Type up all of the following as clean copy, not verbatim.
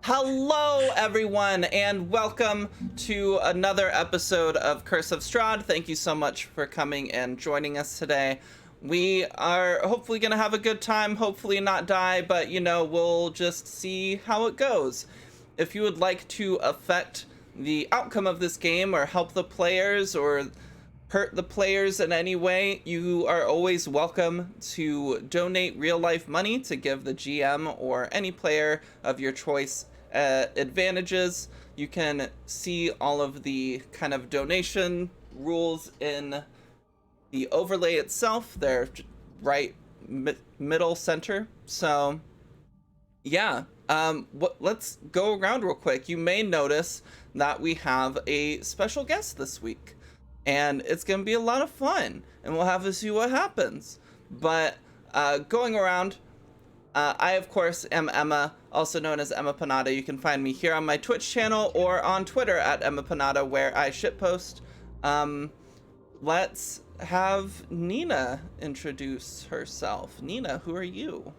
Hello, everyone, and welcome to another episode of Curse of Strahd. Thank you so much for coming and joining us today. We are hopefully going to have a good time, hopefully not die, but we'll just see how it goes. If you would like to affect the outcome of this game or help the players or hurt the players in any way, you are always welcome to donate real life money to give the GM or any player of your choice advantages. You can see all of the kind of donation rules in the overlay itself. They're right middle center. So yeah, let's go around real quick. You may notice that we have a special guest this week, and it's gonna be a lot of fun, and we'll have to see what happens. But going around, I of course am Emma, also known as Emma Panada. You can find me here on my Twitch channel or on Twitter at Emma Panada, where I shitpost. Let's have Nina introduce herself. Nina, who are you?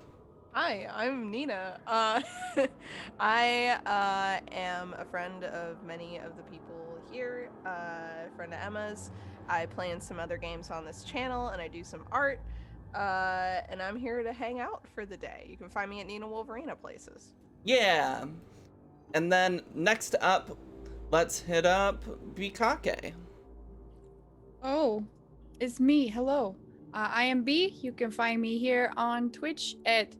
Hi, I'm Nina. I am a friend of many of the people here, friend of Emma's. I play in some other games on this channel, and I do some art. And I'm here to hang out for the day. You can find me at Nina Wolverina places. Yeah. And then next up, let's hit up Bikake. Oh, it's me. Hello. I am B. You can find me here on Twitch at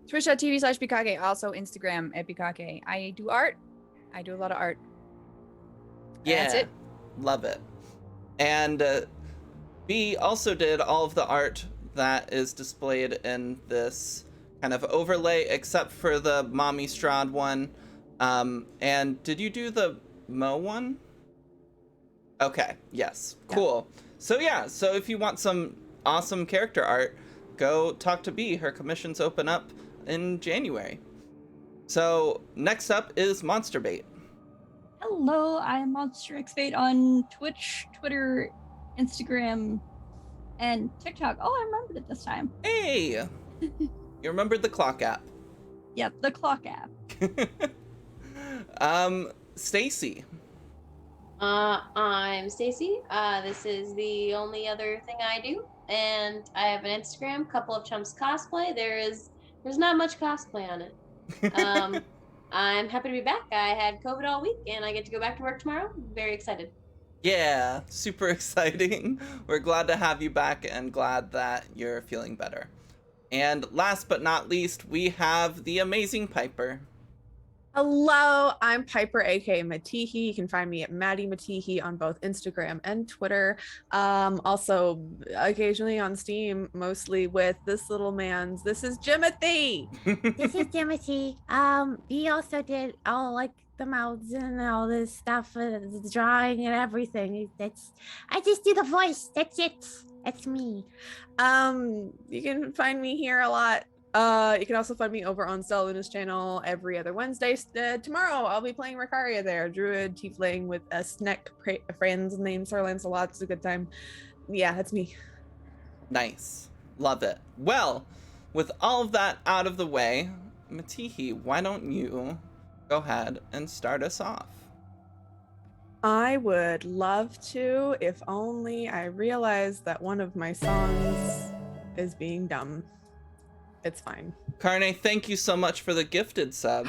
twitch.tv/Bikake. Also Instagram at Bikake. I do art. I do a lot of art. Yeah, That's it. love it. And B also did all of the art that is displayed in this kind of overlay, except for the Mommy Strahd one. And did you do the Mo one? Okay, yes, cool. So yeah, so if you want some awesome character art, go talk to B. Her commissions open up in January. So next up is Monster Bait. Hello, I'm Monster X8 on Twitch, Twitter, Instagram, and TikTok. Oh, I remembered it this time. Hey, you remembered the clock app. Yep, the clock app. Stacy. I'm Stacy. This is the only other thing I do, and I have an Instagram, couple of chumps cosplay. There's not much cosplay on it. I'm happy to be back. I had COVID all week, and I get to go back to work tomorrow. Very excited. Yeah, super exciting. We're glad to have you back and glad that you're feeling better. And last but not least, we have the amazing Piper. Hello, I'm Piper, aka Matihi. You can find me at Maddie Matihi on both Instagram and Twitter. Also, occasionally on Steam, mostly with this little man's. This is Jimothy. This is Timothy. He also did all like the mouths and all this stuff, the drawing and everything. I just do the voice. That's it. That's me. You can find me here a lot. You can also find me over on Stella's channel every other Wednesday. Tomorrow I'll be playing Ricaria there, Druid Tiefling with a snack friends named Sir Lancelot. It's a good time. Yeah, that's me. Nice. Love it. Well, with all of that out of the way, Matihi, why don't you go ahead and start us off? I would love to, if only I realized that one of my songs is being dumb. It's fine. Carne, thank you so much for the gifted sub.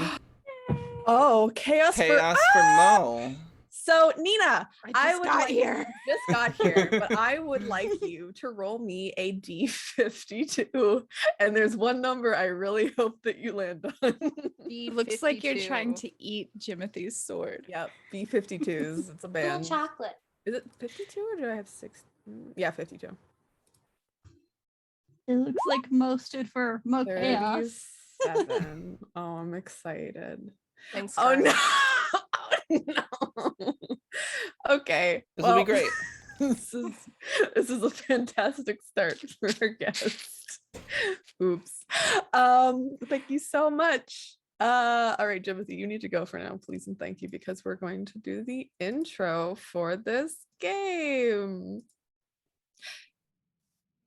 Oh, chaos for Mo. So Nina, I would got here. Just got here, but I would like you to roll me a D52, and there's one number I really hope that you land on. Looks like you're trying to eat Jimothy's sword. Yep, B52s. It's a band. Little chocolate. Is it 52 or do I have 6? Yeah, 52. It looks like Mo stood for Mo Chaos. 37. Oh, I'm excited. Thanks. Oh no. Oh no. Okay. This will be great. This is a fantastic start for our guest. Oops. Thank you so much. All right, Jimothy, you need to go for now, please and thank you, because we're going to do the intro for this game.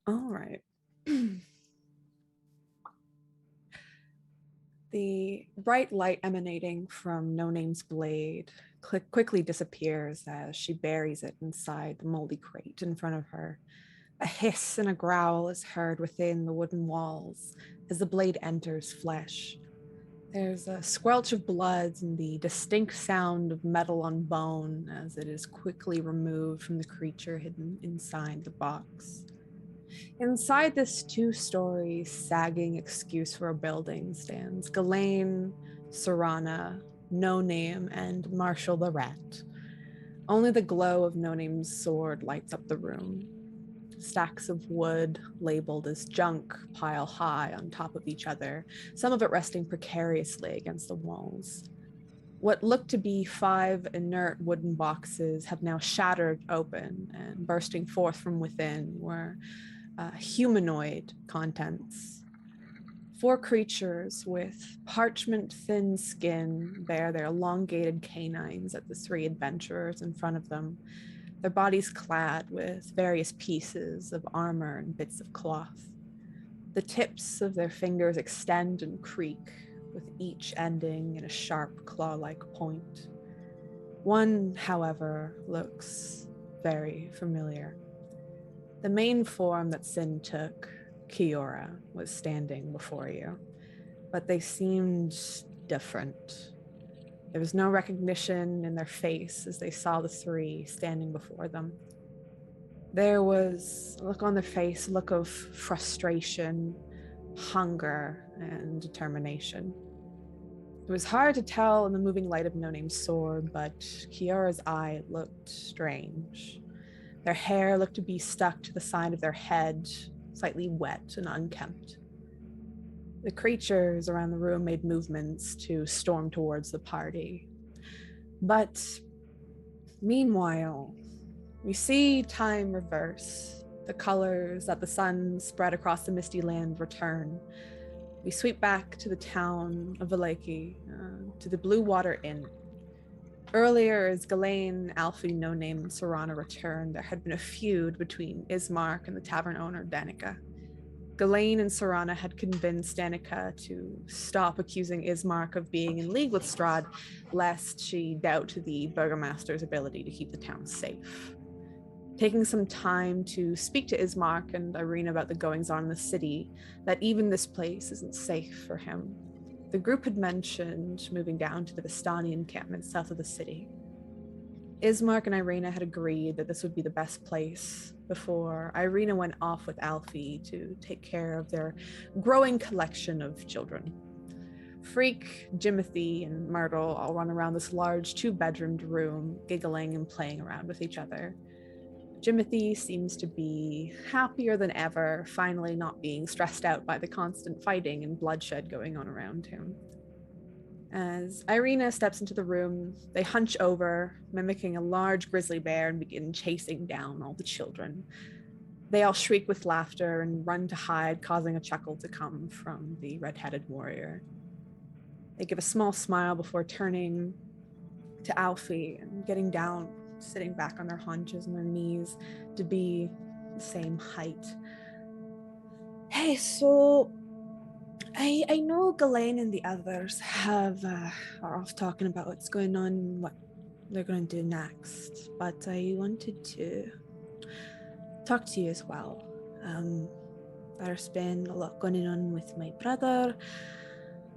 All right. The bright light emanating from No Name's blade quickly disappears as she buries it inside the moldy crate in front of her. A hiss and a growl is heard within the wooden walls as the blade enters flesh. There's a squelch of blood and the distinct sound of metal on bone as it is quickly removed from the creature hidden inside the box. Inside this 2-story, sagging excuse for a building stands Ghislaine, Serana, No Name, and Marshall the Rat. Only the glow of No Name's sword lights up the room. Stacks of wood labeled as junk pile high on top of each other, some of it resting precariously against the walls. What looked to be 5 inert wooden boxes have now shattered open, and bursting forth from within were humanoid contents. 4 creatures with parchment-thin skin bear their elongated canines at the 3 adventurers in front of them, their bodies clad with various pieces of armor and bits of cloth. The tips of their fingers extend and creak, with each ending in a sharp claw-like point. One, however, looks very familiar. The main form that Sin took, Kiora, was standing before you, but they seemed different. There was no recognition in their face as they saw the 3 standing before them. There was a look on their face, a look of frustration, hunger, and determination. It was hard to tell in the moving light of No Name's sword, but Kiora's eye looked strange. Their hair looked to be stuck to the side of their head, slightly wet and unkempt. The creatures around the room made movements to storm towards the party. But meanwhile, we see time reverse. The colors that the sun spread across the misty land return. We sweep back to the town of Valaki, to the Blue Water Inn. Earlier, as Ghislaine, Alfie, No Name, and Serana returned, there had been a feud between Ismark and the tavern owner, Danica. Ghislaine and Serana had convinced Danica to stop accusing Ismark of being in league with Strahd, lest she doubt the burgomaster's ability to keep the town safe. Taking some time to speak to Ismark and Irene about the goings-on in the city, that even this place isn't safe for him. The group had mentioned moving down to the Vistani encampment south of the city. Ismark and Irina had agreed that this would be the best place before Irina went off with Alfie to take care of their growing collection of children. Freak, Jimothy, and Myrtle all run around this large 2-bedroomed room, giggling and playing around with each other. Jimothy seems to be happier than ever, finally not being stressed out by the constant fighting and bloodshed going on around him. As Irina steps into the room, they hunch over, mimicking a large grizzly bear, and begin chasing down all the children. They all shriek with laughter and run to hide, causing a chuckle to come from the red-headed warrior. They give a small smile before turning to Alfie and getting down, sitting back on their haunches and their knees to be the same height. Hey, so I know Ghislaine and the others are off talking about what's going on and what they're going to do next, but I wanted to talk to you as well. There's been a lot going on with my brother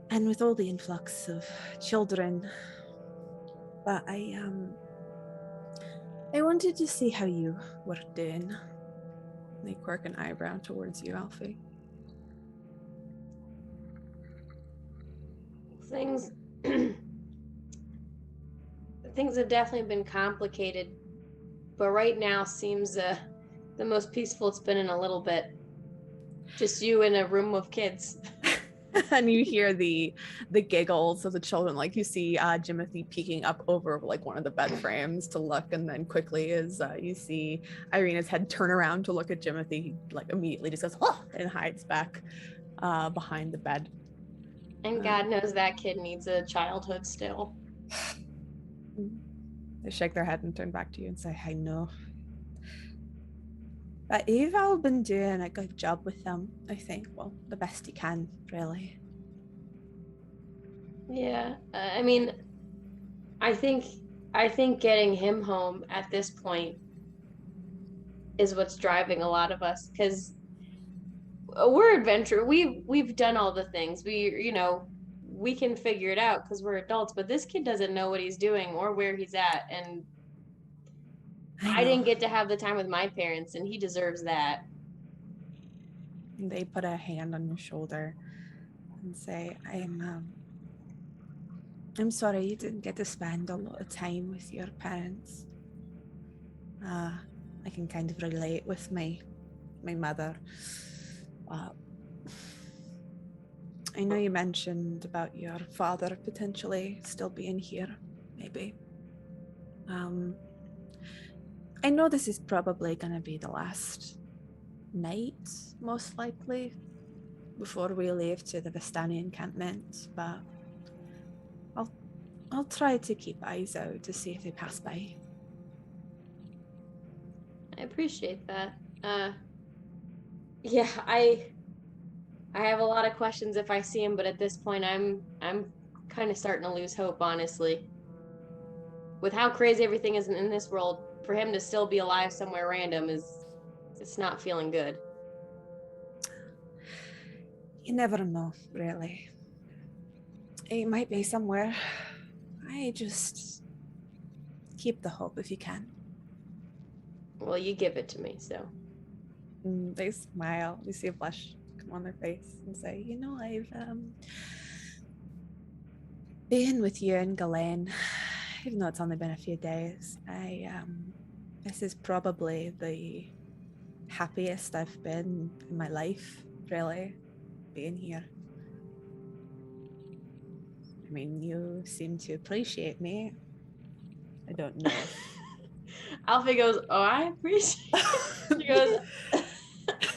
and with all the influx of children, but I wanted to see how you were doing. They quirk an eyebrow towards you, Alfie. Things have definitely been complicated, but right now seems the most peaceful it's been in a little bit. Just you in a room of kids. And you hear the giggles of the children, like you see Jimothy peeking up over like one of the bed frames to look, and then quickly as you see Irina's head turn around to look at Jimothy, he like immediately just goes, oh, and hides back behind the bed. And God knows that kid needs a childhood still. They shake their head and turn back to you and say, I know. But you've all been doing a good job with them, I think. Well, the best you can, really. Yeah. I mean, I think getting him home at this point is what's driving a lot of us because we're adventure. We've done all the things. We can figure it out because we're adults. But this kid doesn't know what he's doing or where he's at, and I know. didn't get to have the time with my parents, and he deserves that. They put a hand on your shoulder and say, I'm sorry you didn't get to spend a lot of time with your parents. I can kind of relate with my mother. I know you mentioned about your father potentially still being here, maybe. I know this is probably gonna be the last night, most likely, before we leave to the Vistani encampment, but I'll try to keep eyes out to see if they pass by. I appreciate that. Yeah, I have a lot of questions if I see him, but at this point, I'm kind of starting to lose hope, honestly. With how crazy everything is in this world, for him to still be alive somewhere random it's not feeling good. You never know, really. It might be somewhere. I just keep the hope if you can. Well, you give it to me, so. They smile. You see a blush come on their face and say, I've been with you and Galen, even though it's only been a few days. This is probably the happiest I've been in my life, really, being here. I mean, you seem to appreciate me. I don't know. Alfie goes, oh, I appreciate it. She goes,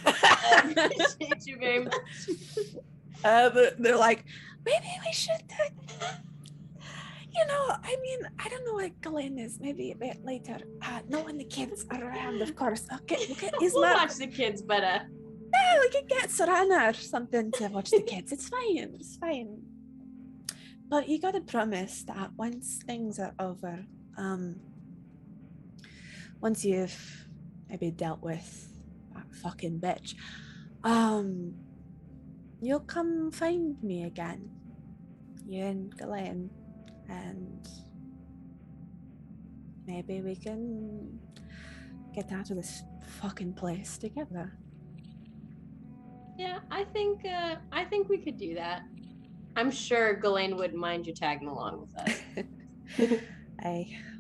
I appreciate you very much. They're like, maybe we should I don't know what Galen is. Maybe a bit later. Not when the kids are around, of course. Okay, we'll watch the kids, but yeah, we can get Sorana or something to watch the kids. It's fine. But you gotta promise that once things are over, once you've maybe dealt with that fucking bitch, you'll come find me again. You and Galen, and maybe we can get out of this fucking place together. Yeah, I think we could do that. I'm sure Ghislaine wouldn't mind you tagging along with us.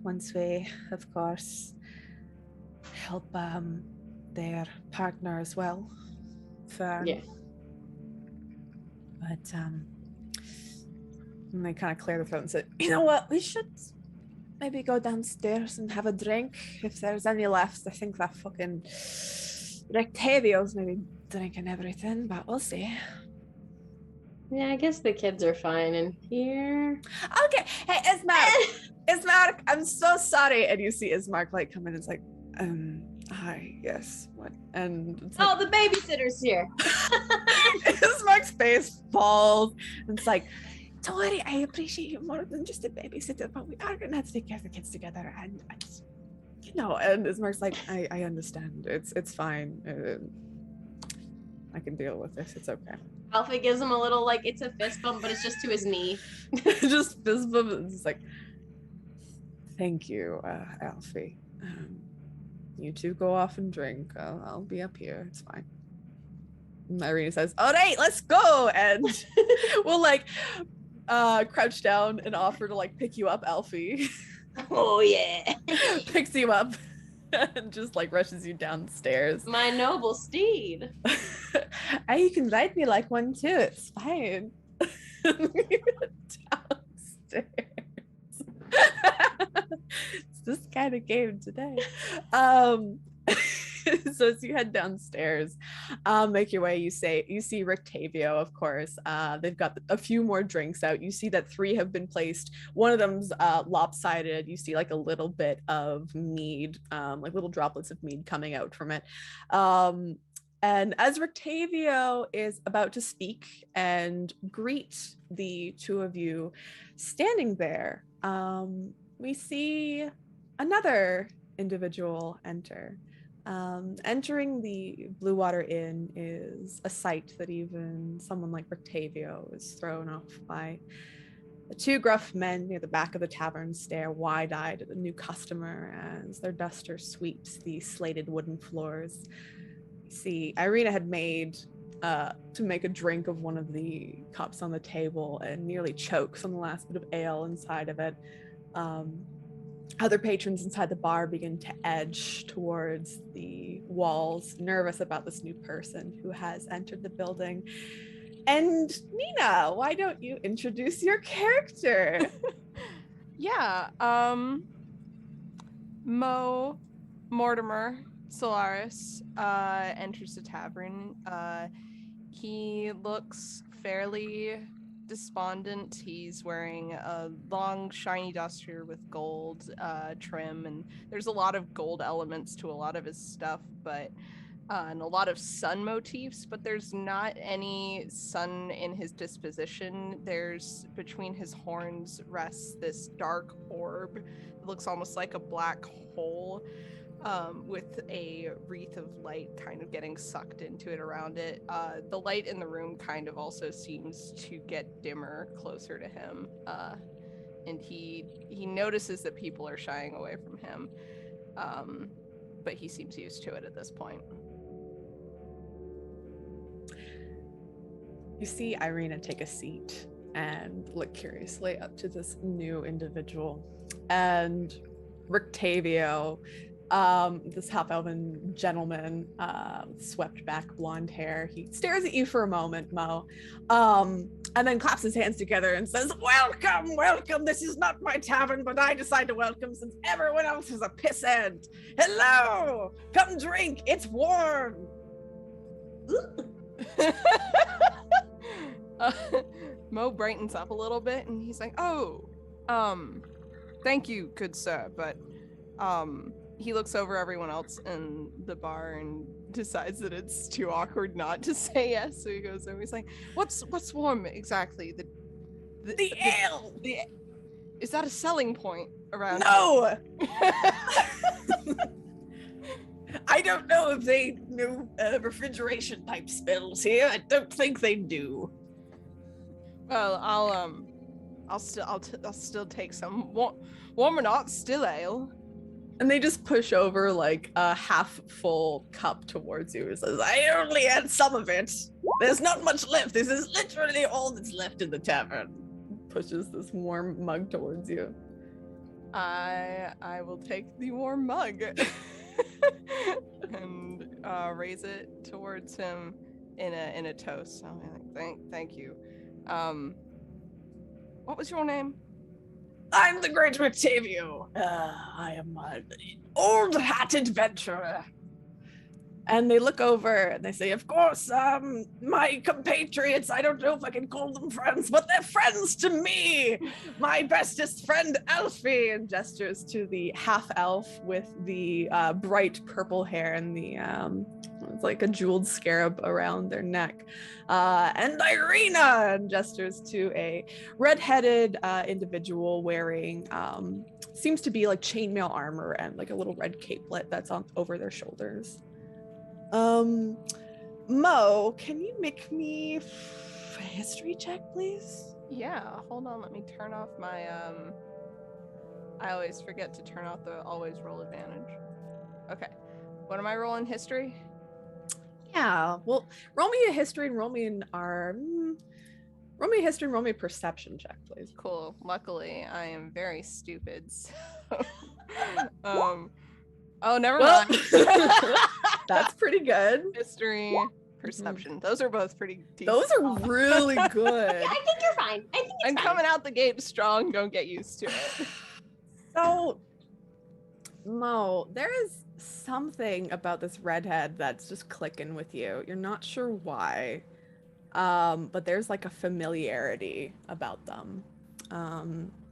Once we, of course, help their partner as well. Yeah. But and they kind of clear their throat and say, you know what, we should maybe go downstairs and have a drink if there's any left. I think that fucking Rectavio's maybe drinking everything, but we'll see. Yeah, I guess the kids are fine in here. Okay, hey, Ismark, I'm so sorry. And you see Ismark like come in and it's like, hi, yes, what? And it's like, the babysitter's here. Ismark's face falls and it's like, don't worry, I appreciate you more than just a babysitter, but we are gonna have to take care of the kids together, and and Ismark's like, I understand, it's fine, I can deal with this, it's okay. Alfie gives him a little, it's a fist bump, but it's just to his knee. Just fist bump, and it's like, thank you, Alfie. You two go off and drink, I'll be up here, it's fine. And Irina says, all right, let's go, and we'll crouch down and offer to pick you up, Alfie. Oh yeah. Picks you up and just rushes you downstairs. My noble steed. You can ride me like one too, it's fine. Downstairs. It's this kind of game today. So as you head downstairs, make your way, you see Rictavio, of course. They've got a few more drinks out. You see that 3 have been placed. One of them's lopsided. You see a little bit of mead, little droplets of mead coming out from it. And as Rictavio is about to speak and greet the two of you standing there, we see another individual enter. Entering the Blue Water Inn is a sight that even someone like Rictavio is thrown off by. The two gruff men near the back of the tavern stare wide-eyed at the new customer as their duster sweeps the slated wooden floors. See, Irina had made to make a drink of one of the cups on the table and nearly chokes on the last bit of ale inside of it. Other patrons inside the bar begin to edge towards the walls, nervous about this new person who has entered the building. And Nina, why don't you introduce your character? Yeah, Mo Mortimer Solaris enters the tavern. He looks fairly despondent. He's wearing a long shiny duster with gold trim, and there's a lot of gold elements to a lot of his stuff, but and a lot of sun motifs, but there's not any sun in his disposition. There's, between his horns rests this dark orb. It looks almost like a black hole, with a wreath of light kind of getting sucked into it around it. The light in the room kind of also seems to get dimmer closer to him, and he notices that people are shying away from him, but he seems used to it at this point. You see Irina take a seat and look curiously up to this new individual. And Rictavio, this half-elven gentleman, swept back blonde hair, he stares at you for a moment, Mo, and then claps his hands together and says, welcome, welcome. This is not my tavern, but I decide to welcome since everyone else is a pissant. Hello, come drink, it's warm. Mo brightens up a little bit and he's like, oh, thank you, good sir, but he looks over everyone else in the bar and decides that it's too awkward not to say yes, so he goes over. He's like, what's warm exactly? The ale. Is that a selling point around No. I don't know if they know refrigeration type spells here. I don't think they do. Well, I'll still take some warm or not, still ale. And they just push over like a half full cup towards you. It says, I only had some of it. There's not much left. This is literally all that's left in the tavern. Pushes this warm mug towards you. I will take the warm mug and raise it towards him in a toast. I'll be like, thank you. What was your name? I'm the Great Rictavio. I am an old hat adventurer. And they look over and they say, of course, my compatriots, I don't know if I can call them friends, but they're friends to me. My bestest friend, Alfie, and gestures to the half-elf with the bright purple hair and the, it's like a jeweled scarab around their neck. And Irina, and gestures to a red-headed individual wearing, seems to be like chainmail armor and like a little red capelet that's on over their shoulders. Mo, can you make me a history check, please? Yeah, hold on, let me turn off my, I always forget to turn off the always roll advantage. Okay, what am I rolling, history? Yeah, well, roll me a history and roll me a history and roll me a perception check, please. Cool, luckily I am very stupid, so, oh, never mind. That's pretty good. History, perception. Those are both pretty decent. Those are really good. Yeah, I think you're fine. I'm coming out the gate strong. Don't get used to it. So, Mo, there is something about this redhead that's just clicking with you. You're not sure why, but there's like a familiarity about them,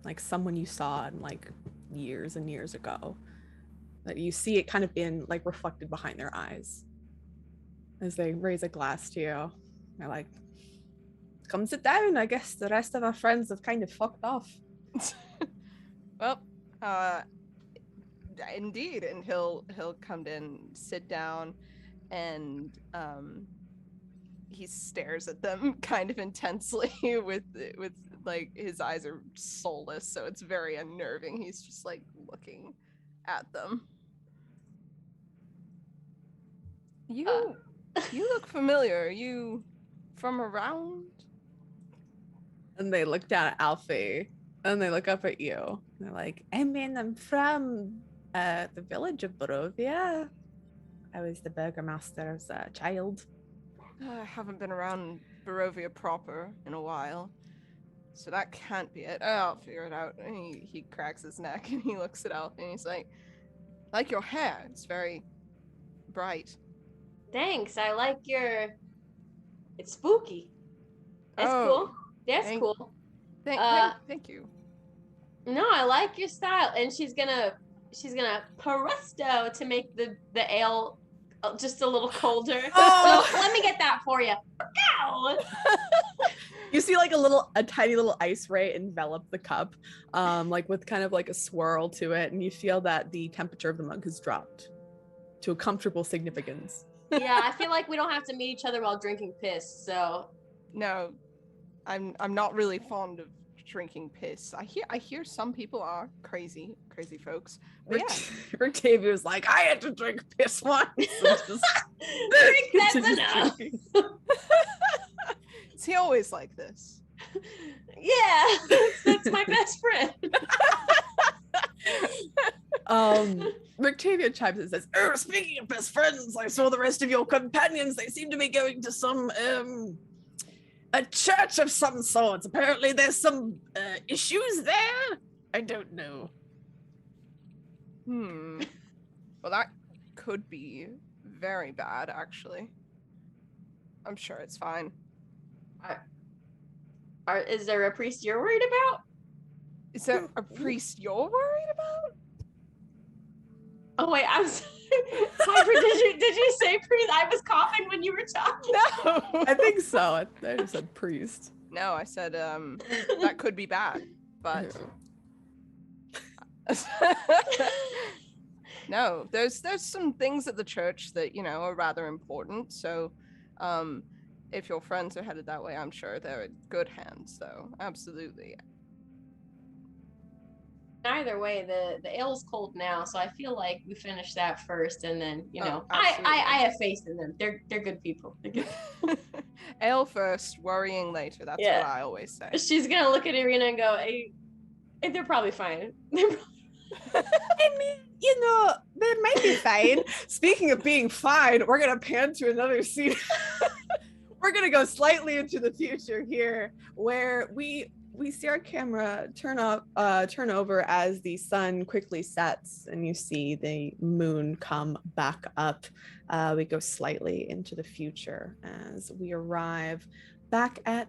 like someone you saw in like years and years ago. That you see it kind of in like reflected behind their eyes. as they raise a glass to you. They're like, come sit down. I guess the rest of our friends have kind of fucked off. Well, indeed, and he'll come in, sit down, and he stares at them kind of intensely with like his eyes are soulless, so it's very unnerving. He's just like looking at them. You look familiar. Are you from around? And they look down at Alfie, and they look up at you. And they're like, I mean, I'm from the village of Barovia. I was the burgomaster as a child. I haven't been around Barovia proper in a while, so that can't be it. I'll figure it out. And he cracks his neck and he looks at Alfie and he's like your hair. It's very bright. Thanks. I like your. It's spooky. That's Oh, cool. That's thank- cool. Thank you. No, I like your style. And she's gonna presto to make the ale just a little colder. Oh! So let me get that for you. Ow! You see like a tiny little ice ray envelop the cup, like with kind of like a swirl to it, and you feel that the temperature of the mug has dropped to a comfortable significance. Yeah, I feel like we don't have to meet each other while drinking piss, so No, I'm not really fond of drinking piss. I hear some people are crazy folks. But yeah. Rictavio's like, I had to drink piss once. And just drink that's continues enough. drinking. Is he always like this? Yeah, that's my best friend. Rictavia chimes in and says, oh, speaking of best friends, I saw the rest of your companions. They seem to be going to some a church of some sort. Apparently there's some issues there. I don't know. Well, that could be very bad, actually. I'm sure it's fine. Is there a priest you're worried about? Is there a priest you're worried about? Oh wait, I'm sorry. Piper, did you say priest? I was coughing when you were talking. No. I think so. I just said priest. No, I said that could be bad, but no, there's some things at the church that are rather important. So, if your friends are headed that way, I'm sure they're in good hands. So, absolutely. Either way, the ale's cold now, so I feel like we finish that first, and then Oh, I have faith in them. They're good people. They're good. Ale first, worrying later. That's Yeah. what I always say. She's gonna look at Irina and go, hey, they're probably fine. I mean, they might be fine. Speaking of being fine, we're gonna pan to another scene. We're gonna go slightly into the future here, where we see our camera turn over as the sun quickly sets, and you see the moon come back up. We go slightly into the future as we arrive back at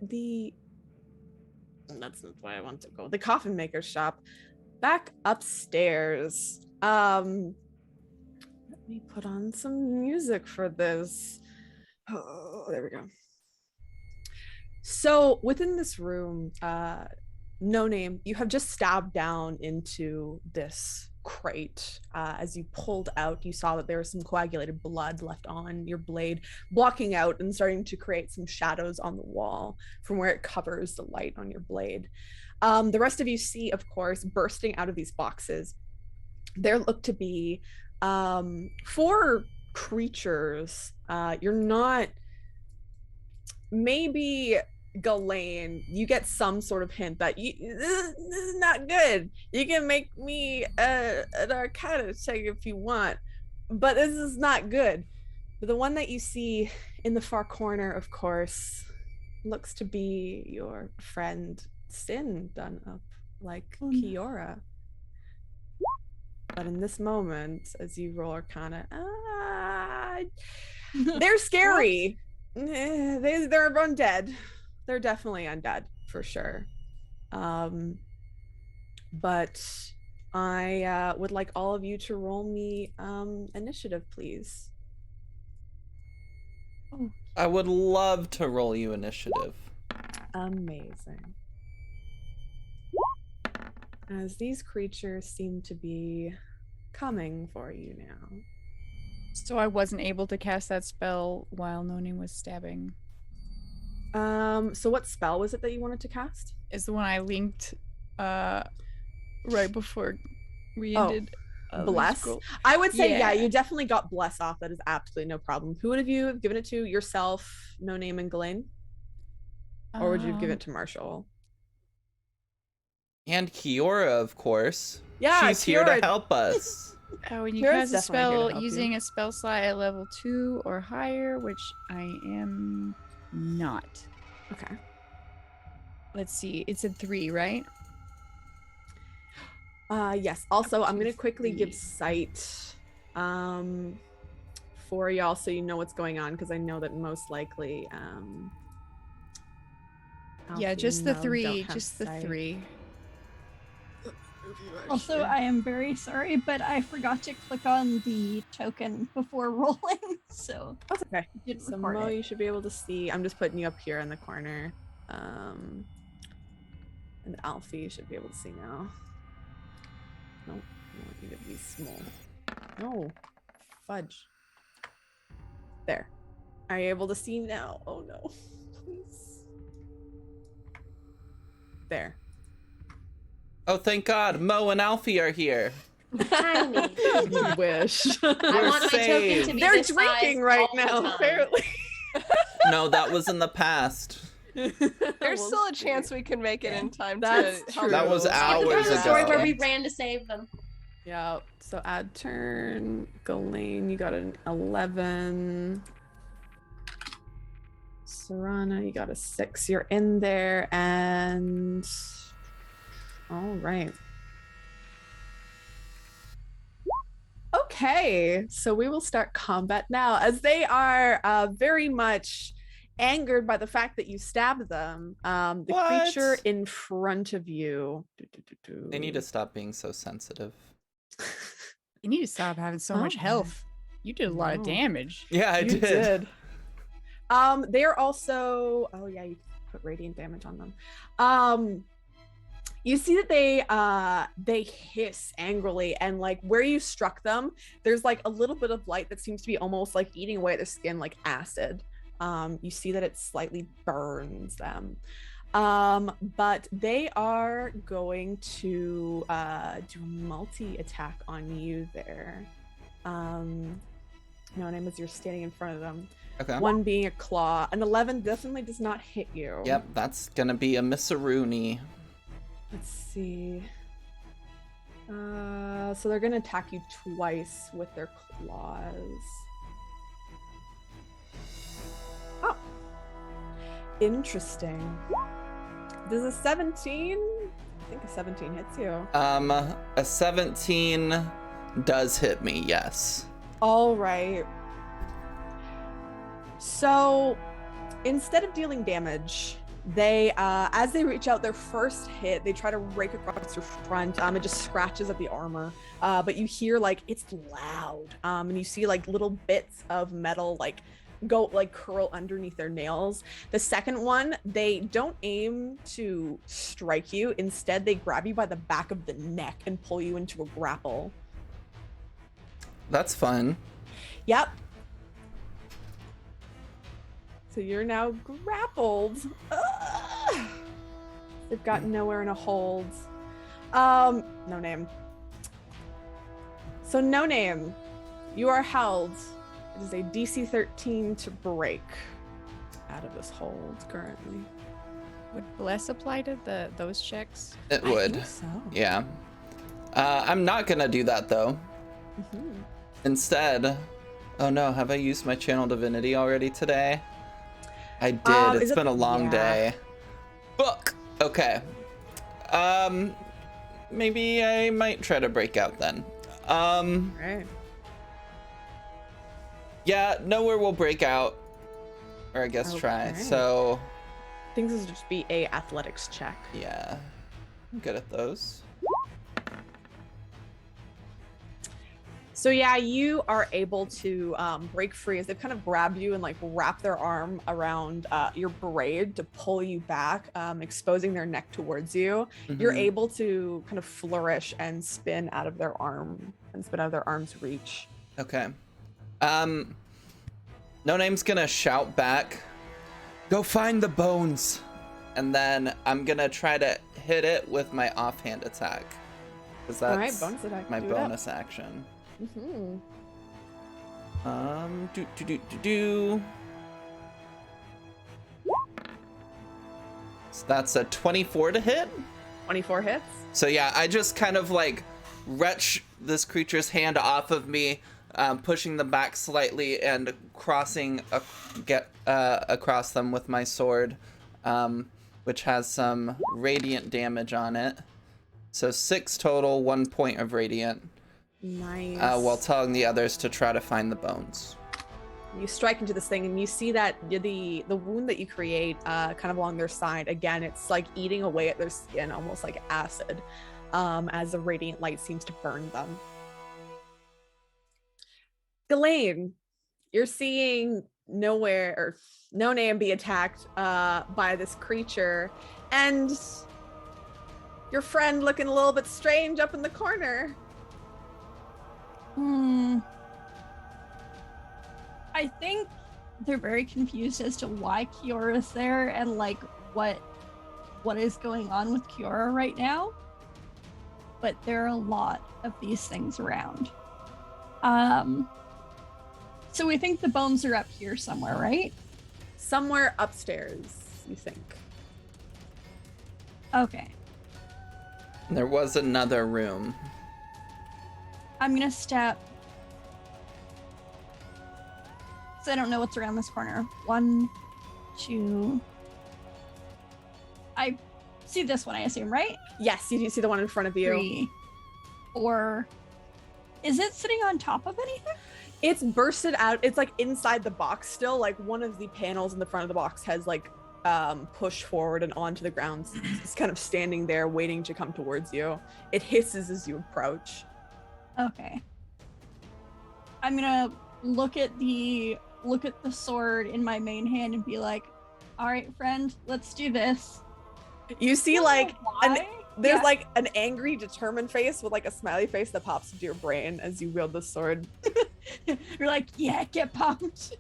that's not why I want to go. The coffin maker's shop. Back upstairs. Let me put on some music for this. Oh, there we go. So within this room, No Name, you have just stabbed down into this crate. As you pulled out, you saw that there was some coagulated blood left on your blade, blocking out and starting to create some shadows on the wall from where it covers the light on your blade. The rest of you see, of course, bursting out of these boxes, there look to be 4 creatures. You're not, maybe Ghislaine, you get some sort of hint that this is not good. You can make me an Arcana check if you want, but this is not good. But the one that you see in the far corner, of course, looks to be your friend Sin, done up like Kiora. But in this moment, as you roll Arcana, they're scary. They're undead. They're definitely undead for sure. But I would like all of you to roll me initiative, please. I would love to roll you initiative. Amazing. As these creatures seem to be coming for you now. So I wasn't able to cast that spell while No Name was stabbing. So what spell was it that you wanted to cast? Is the one I linked right before we ended. Bless. scroll. I would say, yeah, Yeah. you definitely got bless off. That is absolutely no problem. Who would have you given it to? Yourself, No Name, and Ghislaine? Or would you give it to Marshall? And Kiora, of course. Yeah, She's here to Kiora- help us. Oh, and you Kira's cast a definitely here to spell help you. using a spell slot at level 2 or higher, which I am not. Okay. Let's see. It's a 3, right? Yes. Also, I'm gonna quickly give 3. sight for y'all so you know what's going on, because I know that most likely Yeah, Alfie just and the Mo 3. don't have Just the sight. 3. Also, I am very sorry, but I forgot to click on the token before rolling, so That's okay. didn't So record Mo, it. you should be able to see. I'm just putting you up here in the corner. And Alfie, you should be able to see now. Nope, I want you to be small. No, fudge. There. Are you able to see now? Oh no, please. There. Oh, thank God. Mo and Alfie are here. Tiny. You wish. I want my token to saved. be They're this size drinking right all the now, time. apparently. No, that was in the past. There's still a chance we can make it in time to That's help. true. That was them. hours There's a story ago. where we ran to save them. Yeah, so add turn. Ghislaine, you got an 11. Serana, you got a 6. You're in there, and all right. Okay, so we will start combat now, as they are very much angered by the fact that you stabbed them. The What? creature in front of you. They need to stop being so sensitive. You need to stop having so much Okay. health. You did a lot of No. damage. Yeah, I You did. They're also. Oh yeah, you put radiant damage on them. You see that they hiss angrily, and like where you struck them, there's like a little bit of light that seems to be almost like eating away at their skin, like acid. You see that it slightly burns them. But they are going to do multi-attack on you there. No name as you're standing in front of them. Okay. One being a claw. An 11 definitely does not hit you. Yep, that's gonna be a Misseroonie. Let's see. So they're gonna attack you twice with their claws. Oh, interesting. Does a 17? I think a 17 hits you. A 17 does hit me, yes. All right. So instead of dealing damage, they as they reach out their first hit, they try to rake across your front. It just scratches at the armor, but you hear like it's loud, and you see like little bits of metal like go like curl underneath their nails. The second one, they don't aim to strike you. Instead, they grab you by the back of the neck and pull you into a grapple. That's fun. Yep. So you're now grappled. Ugh. They've gotten nowhere in a hold. No name. So no name. You are held. It is a DC 13 to break out of this hold currently. Would Bless apply to those checks? It I would. think so. Yeah. I'm not gonna do that though. Mhm. Instead, oh no, have I used my channel divinity already today? I did. Is It's it- been a long yeah. day. Book. Okay. Maybe I might try to break out then. Right. Yeah, nowhere will break out. Or I guess try. Okay. So, Things will just be a athletics check. yeah. I'm good at those. So yeah, you are able to break free as they've kind of grabbed you and like wrap their arm around your braid to pull you back, exposing their neck towards you. You're Mhm. able to kind of flourish and spin out of their arm's reach. Okay. No Name's gonna shout back, "Go find the bones!" And then I'm gonna try to hit it with my offhand attack. Because that's All right, bonus attack. my Do it up. bonus action. Mm-hmm. Do. So that's a 24 to hit. 24 hits. So yeah, I just kind of like wrench this creature's hand off of me, pushing them back slightly and crossing across them with my sword, which has some radiant damage on it. So 6 total, 1 point of radiant. Nice. While telling the others to try to find the bones. You strike into this thing and you see that the wound that you create kind of along their side, again, it's like eating away at their skin, almost like acid, as the radiant light seems to burn them. Ghislaine, you're seeing No Name be attacked by this creature, and your friend looking a little bit strange up in the corner. I think they're very confused as to why Kiora's there and like what is going on with Kiora right now. But there are a lot of these things around. So we think the bones are up here somewhere, right? Somewhere upstairs, you think. Okay. There was another room. I'm gonna step. So I don't know what's around this corner. 1, 2. I see this one, I assume, right? Yes, you do see the one in front of you. 3, 4. Is it sitting on top of anything? It's bursted out. It's like inside the box still. Like one of the panels in the front of the box has like pushed forward and onto the ground. It's kind of standing there waiting to come towards you. It hisses as you approach. Okay. I'm gonna look at the sword in my main hand and be like, all right, friend, let's do this. You see like there's Yeah. like an angry, determined face with like a smiley face that pops into your brain as you wield the sword. You're like, yeah, get pumped.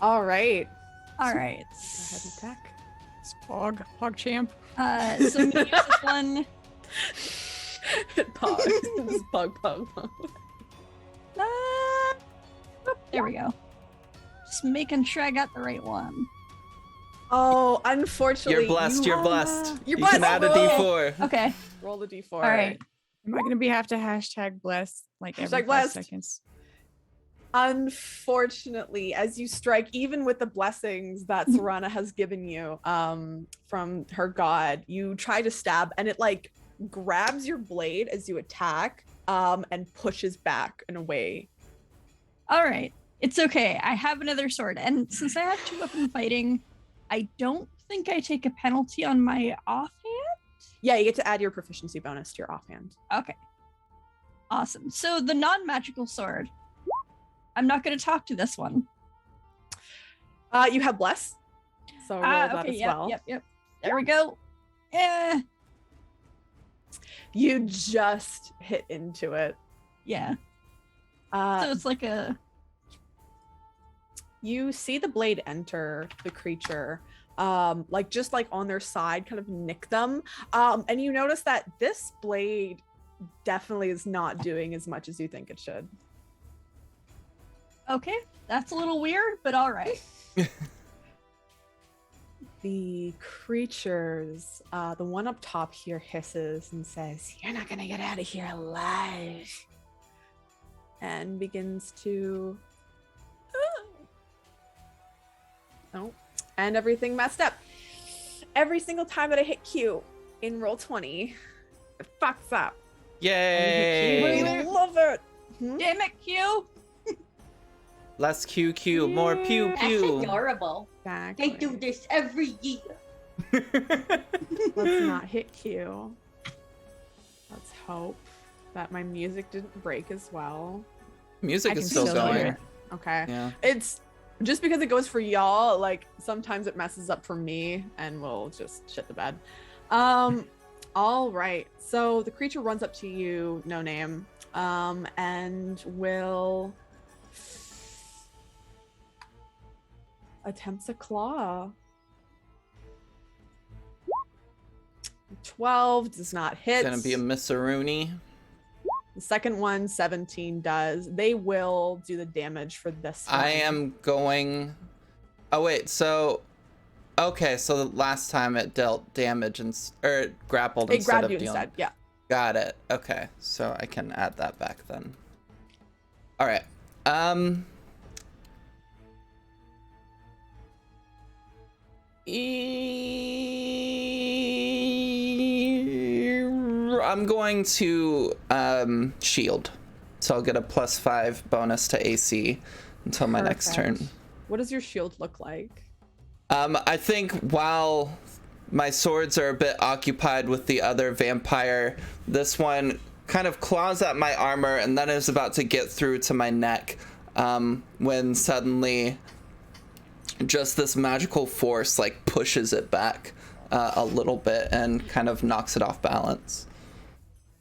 All right. All right. Go ahead and attack. It's Pog champ. So I'm gonna use this one. Pog. This is pog. There we go. Just making sure I got the right one. Oh, unfortunately. You're blessed. You're blessed. You're You can blessed. add a D4. Okay. Roll the D4. All right. Am I gonna have to hashtag blessed like every Hashtag 5 blessed. seconds? Unfortunately, as you strike, even with the blessings that Serana has given you from her god, you try to stab and it like grabs your blade as you attack and pushes back and away. All right. It's okay. I have another sword. And since I have 2-weapon fighting, I don't think I take a penalty on my offhand. Yeah, you get to add your proficiency bonus to your offhand. Okay. Awesome. So the non-magical sword. I'm not going to talk to this one. You have bless, so roll that as well. Yep. There we go. Yeah. You just hit into it. Yeah. So it's like a... You see the blade enter the creature, like just like on their side, kind of nick them. And you notice that this blade definitely is not doing as much as you think it should. Okay. That's a little weird, but all right. The creatures, the one up top here hisses and says, "You're not gonna get out of here alive," and begins to and everything messed up. Every single time that I hit Q in roll 20, it fucks up. Yay! I love it. Damn it, Q. Less QQ, more pew That's pew. adorable. Exactly. They do this every year. Let's not hit Q. Let's hope. that my music didn't break as well. Music I is can still still hear going. it. Okay. Yeah. It's just because it goes for y'all, like sometimes it messes up for me and we'll just shit the bed. All right. So the creature runs up to you, no name, and will attempts a claw. 12 does not hit. It's gonna be a Miss-a-rooney. The second one, 17 does. They will do the damage for this one. I am going. Oh wait, so okay, so the last time it dealt damage or it grappled It instead grabbed of you dealing. instead, yeah. Got it. Okay, so I can add that back then. All right. I'm going to shield, so I'll get a +5 bonus to AC until my next turn. Perfect. What does your shield look like? I think while my swords are a bit occupied with the other vampire, this one kind of claws at my armor and then is about to get through to my neck when suddenly just this magical force like pushes it back a little bit and kind of knocks it off balance.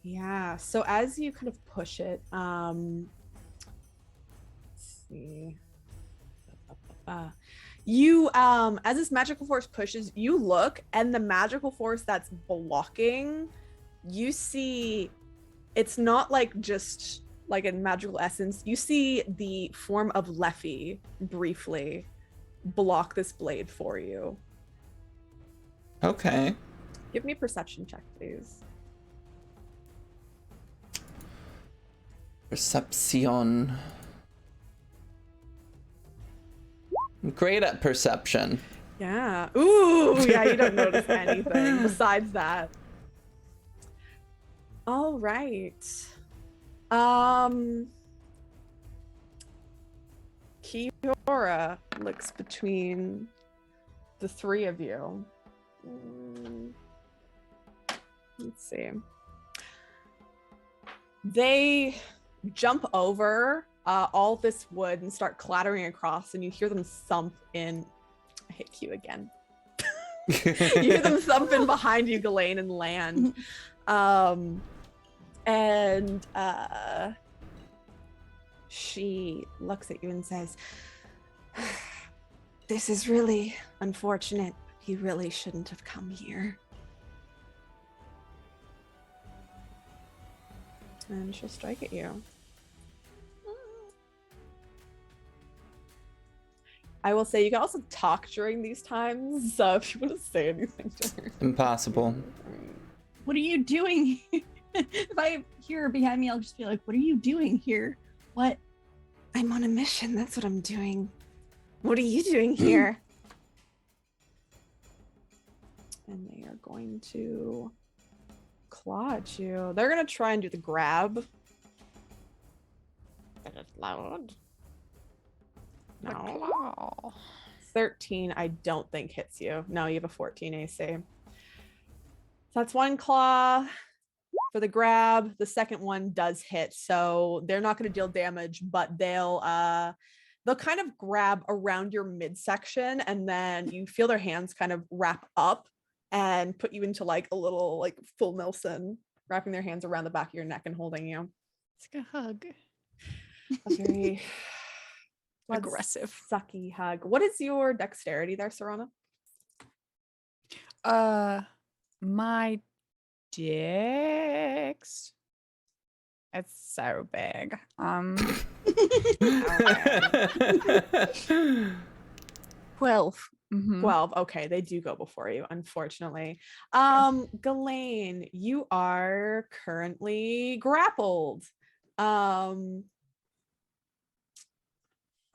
Yeah, so as you kind of push it, let's see. You as this magical force pushes, you look, and the magical force that's blocking, you see it's not like just like a magical essence. You see the form of Leffy briefly block this blade for you. Okay. Give me a perception check, please. Perception. I'm great at perception. Yeah. Ooh, yeah, you don't notice anything besides that. All right. Kiora looks between the three of you. Let's see. They jump over all this wood and start clattering across, and you hear them thump in. I hit Q again. You hear them thump in behind you, Ghislaine, and land. She looks at you and says, "This is really unfortunate. He really shouldn't have come here." And she'll strike at you. I will say you can also talk during these times, so if you want to say anything to her. Impossible. What are you doing? If I hear her behind me, I'll just be like, "What are you doing here? What?" I'm on a mission. That's what I'm doing. What are you doing here? And they are going to claw at you. They're going to try and do the grab. But it's loud. No. 13, I don't think hits you. No, you have a 14 AC. So that's one claw for the grab. The second one does hit, so they're not going to deal damage, but they'll kind of grab around your midsection, and then you feel their hands kind of wrap up and put you into like a little like full Nelson, wrapping their hands around the back of your neck and holding you. It's like a hug. A very Aggressive. sucky hug. What is your dexterity there, Serana? My dex. It's so big. 12. 12. Okay, they do go before you, unfortunately. Ghislaine, you are currently grappled.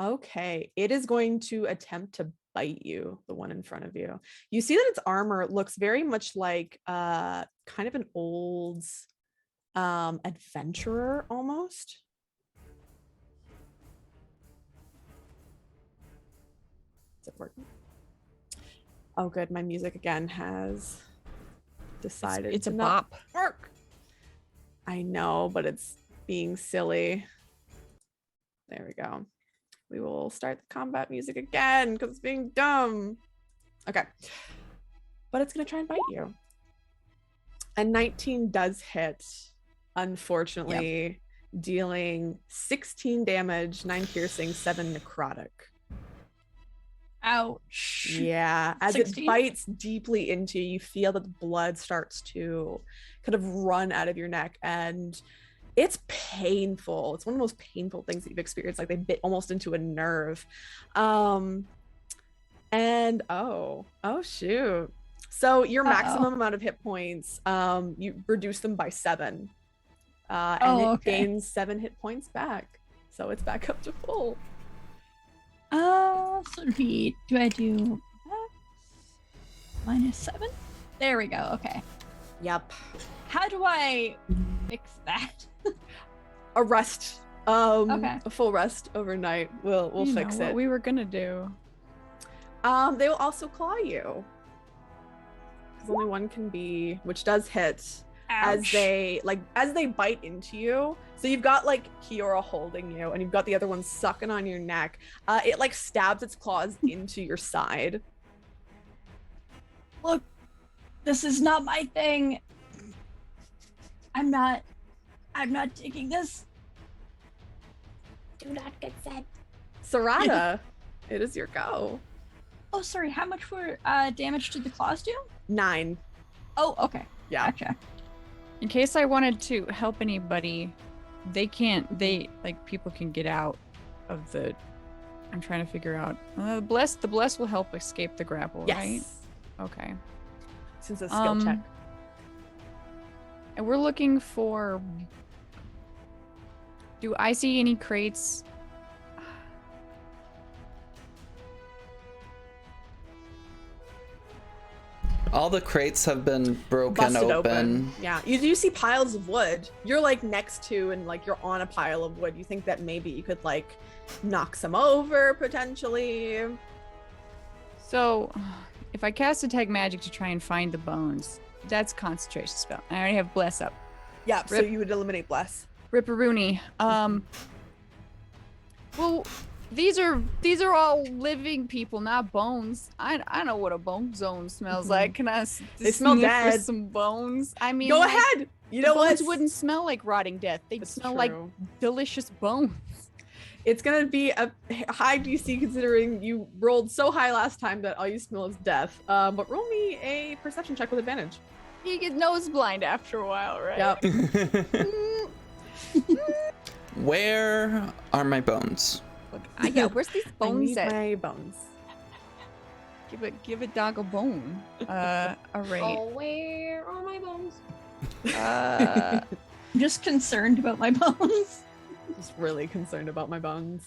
Okay, it is going to attempt to bite you, the one in front of you. You see that its armor looks very much like kind of an old adventurer almost. Is it working? Oh, good. My music again has decided It's to a not bop. work. I know, but it's being silly. There we go. We will start the combat music again because it's being dumb. Okay. But it's going to try and bite you. A 19 does hit, unfortunately, dealing 16 damage, 9 piercing, 7 necrotic. Ouch. Yeah, as 16? it bites deeply into you, you feel that the blood starts to kind of run out of your neck, and it's painful. It's one of the most painful things that you've experienced. Like they bit almost into a nerve. And oh shoot. So your maximum amount of hit points, you reduce them by 7. And it gains 7 hit points back. So it's back up to full. So it'd be, do I do max -7? There we go. Okay. Yep. How do I fix that? A rest. A full rest overnight. We'll fix it. What we were gonna do. They will also claw you. Because only one can be, which does hit. As they bite into you. So you've got like Kiora holding you, and you've got the other one sucking on your neck. It like stabs its claws into your side. Look, this is not my thing. I'm not taking this. Do not consent. Sarada, it is your go. Oh, sorry. How much for damage did the claws do? 9. Oh, okay. Yeah. Gotcha. In case I wanted to help anybody, people can get out of the. I'm trying to figure out. The bless will help escape the grapple, right? Yes. Okay. Since it's a skill check. And we're looking for. Do I see any crates? All the crates have been broken Busted open. Yeah. You do see piles of wood. You're like next to and like you're on a pile of wood. You think that maybe you could like knock some over potentially. So, if I cast Detect Magic to try and find the bones, that's a concentration spell. I already have Bless up. Yeah, so you would eliminate Bless. Ripperoonie. Well, these are all living people, not bones. I know what a bone zone smells like. Can I They smell sniff for dead. some bones? I mean, Go like, ahead. You the know what? bones wouldn't smell like rotting death. They'd That's smell like true. delicious bones. It's gonna be a high DC considering you rolled so high last time that all you smell is death. But roll me a perception check with advantage. You get nose blind after a while, right? Yep. Where are my bones? Look, yeah, where's these I bones need at? my bones. Give a dog a bone. All right. Oh, where are my bones? Uh, I'm just concerned about my bones. Just really concerned about my bones.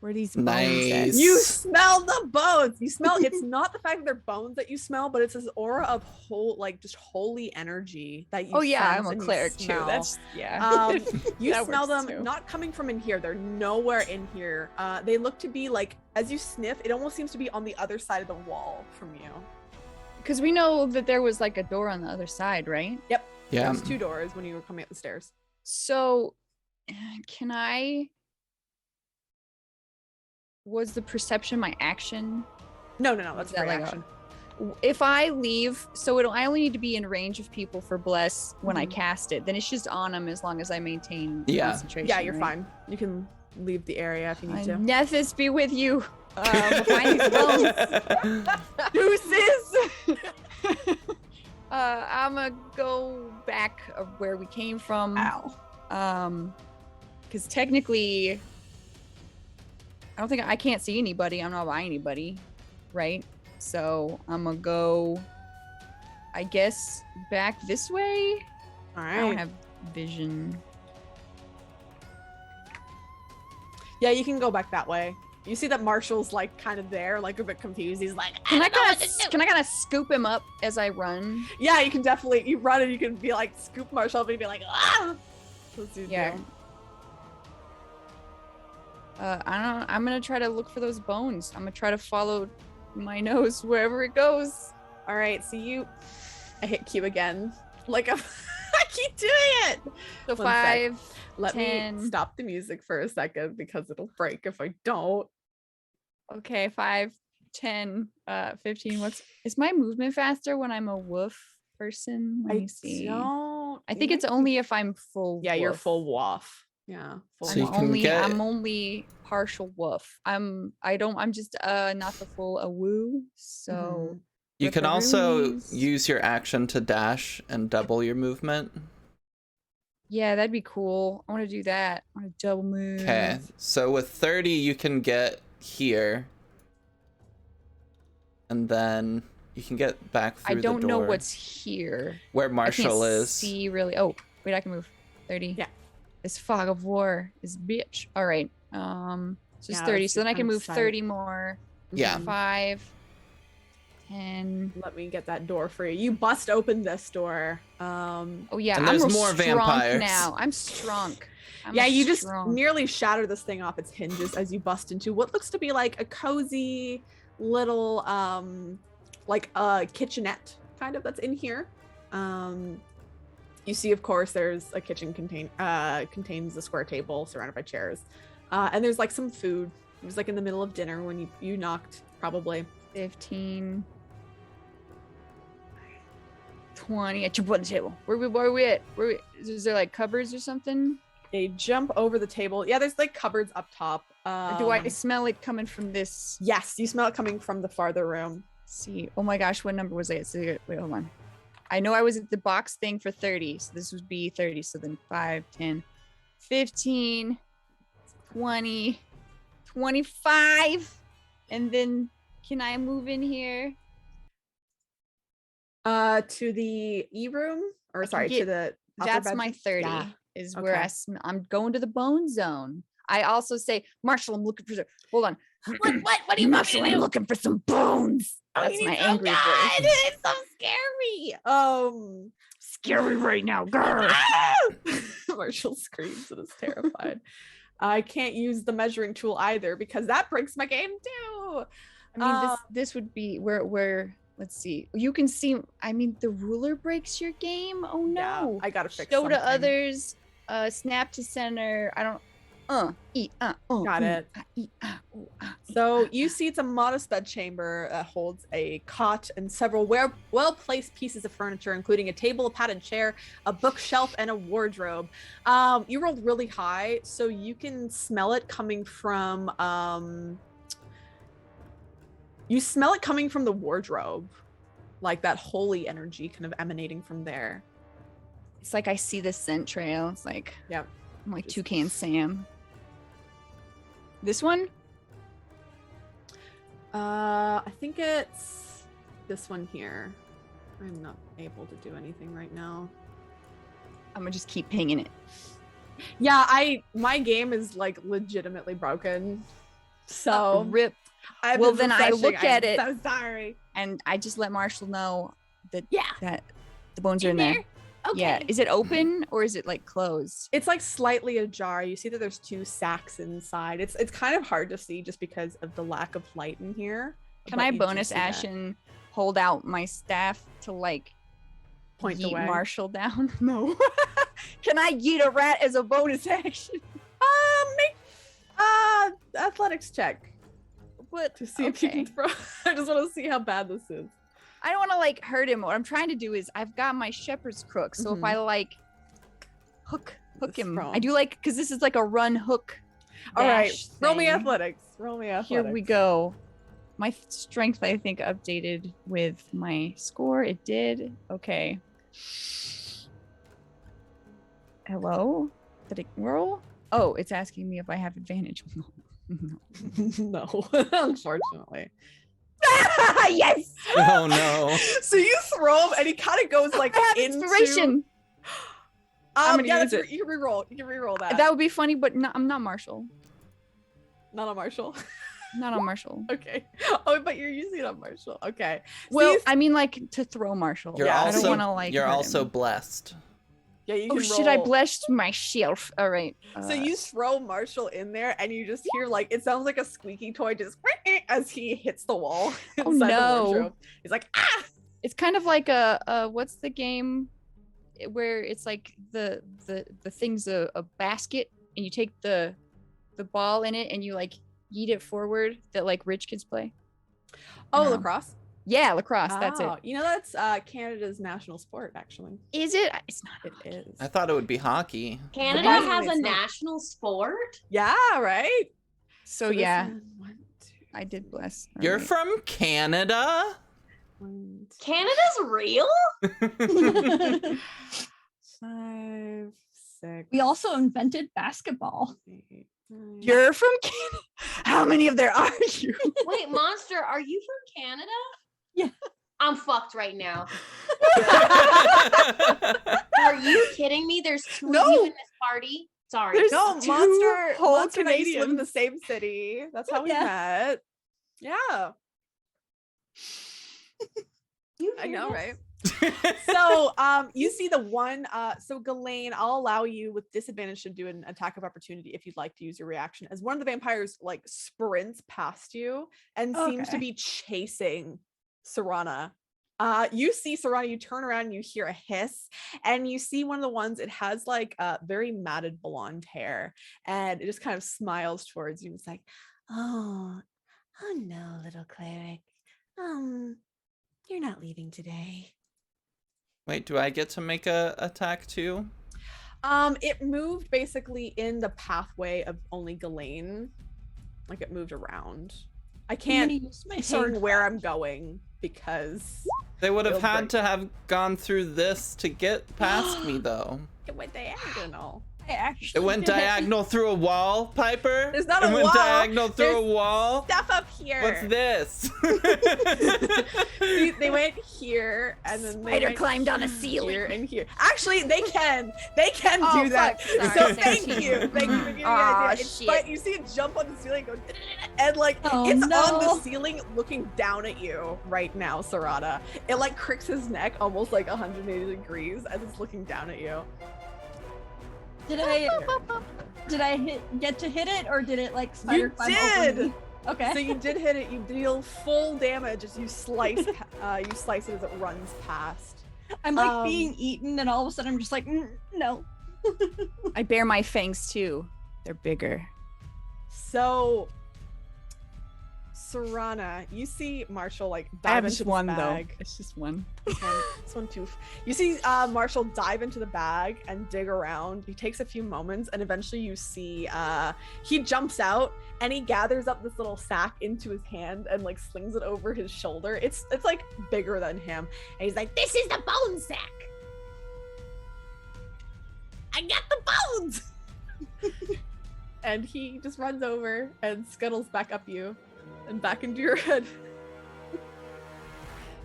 where are these bones Nice. at? You smell the bones. You smell. It's not the fact that they're bones that you smell, but it's this aura of just holy energy that you. Oh yeah, sense I'm a and you cleric too. smell. That's yeah. You That smell works them too. not coming from in here. They're nowhere in here. They look to be like, as you sniff, it almost seems to be on the other side of the wall from you. Because we know that there was like a door on the other side, right? Yep. Yeah. There's 2 doors when you were coming up the stairs. So, can I? Was the perception my action? No, that's Is that free like action. If I leave, so I only need to be in range of people for bless when I cast it. Then it's just on them as long as I maintain concentration. Yeah, you're right? fine. You can leave the area if you need to. Nethys be with you. Find these bones. Deuces. I'm gonna go back where we came from. Ow. Because technically, I can't see anybody. I'm not by anybody, right? So I'm gonna go, I guess, back this way. All I don't right. have vision. Yeah, you can go back that way. You see that Marshall's like kind of there, like a bit confused. He's like, Can I kind of scoop him up as I run? yeah, you can definitely. You run and you can be like scoop Marshall up and be like, ah. Let's do Yeah. that. I'm gonna try to look for those bones. I'm gonna try to follow my nose wherever it goes. All right, so I hit Q again. Like I keep doing it. So 1 sec. 5, Let 10. me stop the music for a second because it'll break if I don't. Okay, 5, 10, 15. Is my movement faster when I'm a woof person? Let me see. I think it's only if I'm full. Yeah, you're woof. full woof. Yeah, full So you woof. can I'm only partial woof. I'm just not the full a woo. So You can also ripperoonies. use your action to dash and double your movement. Yeah, that'd be cool. I want to do that. I want to double move. Okay, so with 30, you can get here. And then you can get back through the door. I don't know what's here. Where Marshall I can't is. see really. Oh, wait, I can move. 30. Yeah. This fog of war is bitch. All right. Just Yeah, 30. that's So then I can kind of move sight. 30 more. Yeah. 5, 10. Let me get that door for you. You bust open this door. Oh yeah, And I'm there's real more strong vampires. now. I'm strong. Yeah, you just strong. nearly shatter this thing off its hinges as you bust into what looks to be like a cozy little like a kitchenette kind of that's in here. You see, of course, there's a kitchen contains a square table surrounded by chairs. And there's like some food. It was like in the middle of dinner when you knocked, probably. 15. 20. I jump on the table. Where are we at? Is there like cupboards or something? They jump over the table. Yeah, there's like cupboards up top. Do I smell it coming from this? Yes, you smell it coming from the farther room. See. Oh my gosh, what number was I at? So, wait, hold on. I know I was at the box thing for 30, so this would be 30. So then 5, 10, 15, 20, 25. And then can I move in here? To the E room, or sorry, to the upper That's bedroom? my 30. Yeah. Is where Okay. I'm going to the bone zone. I also say, Marshall, I'm looking for. Hold on. What are you, Marshall? I'm looking for some bones. That's my angry voice. It's so scary. Scary right now, girl. Marshall screams and is terrified. I can't use the measuring tool either because that breaks my game too. I mean, this would be where. Let's see. You can see. I mean, the ruler breaks your game. Oh no! Yeah, I gotta fix Show something. to others. Snap to center. I don't. Eat. Got it. Eat. So you see it's a modest bed chamber that holds a cot and several well-placed pieces of furniture, including a table, a padded chair, a bookshelf, and a wardrobe. You rolled really high, so you can smell it coming from you smell it coming from the wardrobe, like that holy energy kind of emanating from there. It's like I see the scent trail. It's like, Yep. I'm like Toucan Sam. This one? I think it's this one here. I'm not able to do anything right now. I'm gonna just keep pinging it. Yeah, my game is like legitimately broken. So Rip. I've Well, been then I refreshing. look at I'm it. So sorry. And I just let Marshall know that Yeah. that the bones are in there. Okay. Yeah. Is it open or is it like closed? It's like slightly ajar. You see that there's 2 sacks inside. It's kind of hard to see just because of the lack of light in here. Can but I you do bonus see that. action hold out my staff to like Point yeet away. Marshall down? No. Can I yeet a rat as a bonus action? Make athletics check What? to see if you can throw. I just want to see how bad this is. I don't want to like hurt him. What I'm trying to do is I've got my shepherd's crook. So if I like hook This him, from- I do like because this is like a run hook. All right, dash roll me thing. athletics. Roll me athletics. Here we go. My strength, I think, updated with my score. It did. Okay. Hello? Did it roll? Oh, it's asking me if I have advantage. No. No, unfortunately. Yes! Oh no. So you throw him, and he kind of goes like I have into. inspiration. I'm gonna Yeah, use it. you can reroll. You can reroll that. That would be funny, but no, I'm not Marshall. Not on Marshall. Not on Marshall. Okay. Oh, but you're using it on Marshall. Okay. So Well, you- I mean, like to throw Marshall. You're Yeah, I I also don't want to like. you're hurt also him. blessed. Yeah, you Oh can shit! I roll. blessed myself. All right. So you throw Marshall in there, and you just hear like it sounds like a squeaky toy just as he hits the wall Oh, inside the no. wardrobe. He's like, ah! It's kind of like a what's the game where it's like the thing's a basket and you take the ball in it and you like yeet it forward that like rich kids play. Oh, No. lacrosse. Yeah, lacrosse. That's it. You know that's Canada's national sport, actually. Is it? It's not. It is. I thought it would be hockey. Canada Surprisingly, has a it's not. national sport? Yeah, right. So this yeah, is 1, 2, I did bless. All You're right. from Canada? 1, 2, Canada's real? 5, 6. We also invented basketball. 8, 9. You're from Canada. How many of there are you? Wait, Monster, are you from Canada? Yeah. I'm fucked right now. Are you kidding me? There's 2 of you in this party. Sorry. There's No, two Monster. whole Monster and I used to live in the Canadians. same city. That's how we Yeah. met. Yeah, You I hear know, this? right? So you see the one so Ghislaine, I'll allow you with disadvantage to do an attack of opportunity if you'd like to use your reaction, as one of the vampires like sprints past you and seems to Okay. be chasing Serana. You see Serana, you turn around and you hear a hiss, and you see one of the ones, it has like very matted blonde hair, and it just kind of smiles towards you and it's like, oh no, little cleric, you're not leaving today. Wait, do I get to make a attack too? It moved basically in the pathway of only Ghislaine. Like it moved around. I I'm can't gonna use my ping sword. where I'm going because They would have It'll had break. to have gone through this to get past me, though. it went diagonal. I actually It went did. diagonal through a wall, Piper? There's not it a went wall. diagonal through a There's wall? Stuff up here. What's this? they went here and then they Spider went climbed on a here ceiling. and here. Actually, they can Oh, do that. fuck, So sorry. thank you. Thank you for giving me Aw, the idea. shit. But you see it jump on the ceiling, go and like Oh, it's on the no. ceiling looking down at you right now, Serana. It like cricks his neck almost like 180 degrees as it's looking down at you. Did I get to hit it, or did it like spider climb over did! me? Okay. So you did hit it. You deal full damage as you slice it as it runs past. I'm like um, being eaten, and all of a sudden I'm just like, no. I bear my fangs too. They're bigger. So, Serana, you see Marshall like I dive have into just this one though. bag. It's just one. This one too. You see Marshall dive into the bag and dig around. He takes a few moments, and eventually you see he jumps out and he gathers up this little sack into his hand and like slings it over his shoulder. It's like bigger than him, and he's like, "This is the bone sack. I got the bones." And he just runs over and scuttles back up you and back into your head.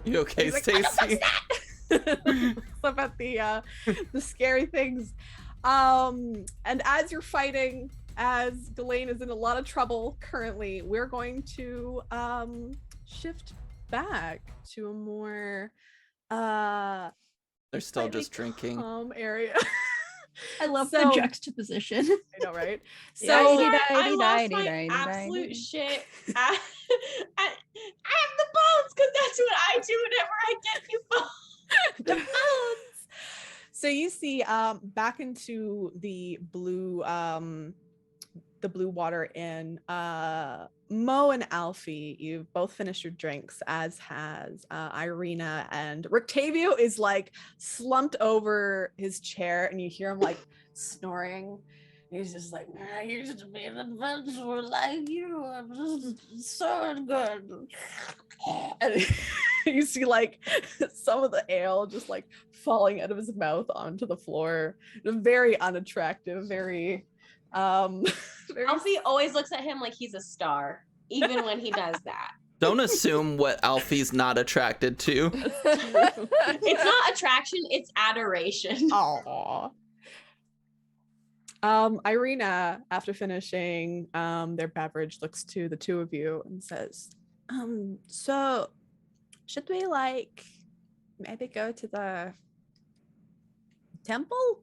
You okay, He's like, Stacy? Looks up at the scary things. And as you're fighting, as Ghislaine is in a lot of trouble currently, we're going to shift back to a more They're still slightly just drinking. calm area. I love So- the juxtaposition. I know, right? So- So I lost my Di-di-di-di-di-di-di. absolute shit. I have the bones because that's what I do whenever I get new bones. the bones. So you see back into the blue water inn, Mo and Alfie, you've both finished your drinks, as has Irina, and Rictavio is like slumped over his chair and you hear him like snoring. He's just like, I used to be an adventurer like you. I'm just so good. And you see like some of the ale just like falling out of his mouth onto the floor. Very unattractive, very very Alfie always looks at him like he's a star, even when he does that. Don't assume what Alfie's not attracted to. It's not attraction, it's adoration. Aww. Irina, after finishing their beverage, looks to the two of you and says, so should we like maybe go to the temple?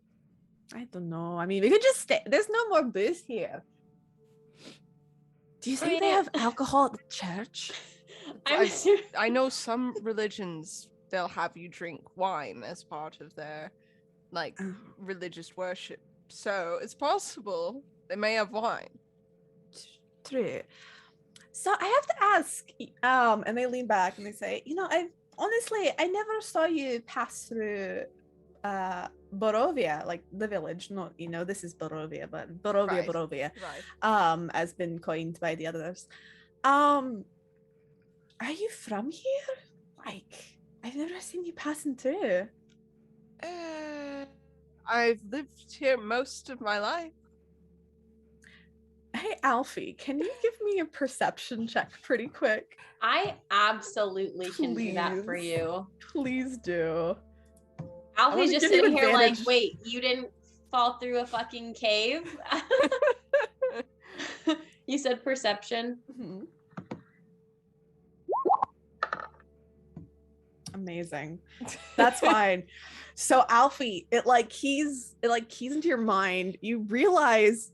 I don't know. I mean, we could just stay. There's no more booze here. Do you think they have alcohol at the church? I know some religions, they'll have you drink wine as part of their, like, religious worship. So it's possible they may have wine. True. So I have to ask, and they lean back and they say, I never saw you pass through Borovia, like the village, not, this is Borovia, but Borovia, Right. has been coined by the others. Are you from here? Like, I've never seen you passing through. I've lived here most of my life. Hey, Alfie, can you give me a perception check pretty quick? I absolutely can do that for you. Please do. Alfie's just sitting here like, wait, you didn't fall through a fucking cave? You said perception. Mm-hmm. Amazing. That's fine. So Alfie, it keys into your mind. You realize,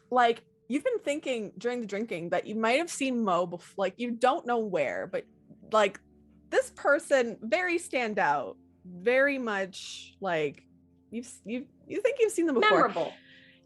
like, you've been thinking during the drinking that you might have seen Mo before, like, you don't know where, but like, this person, very standout, very much like you think you've seen them before. Memorable.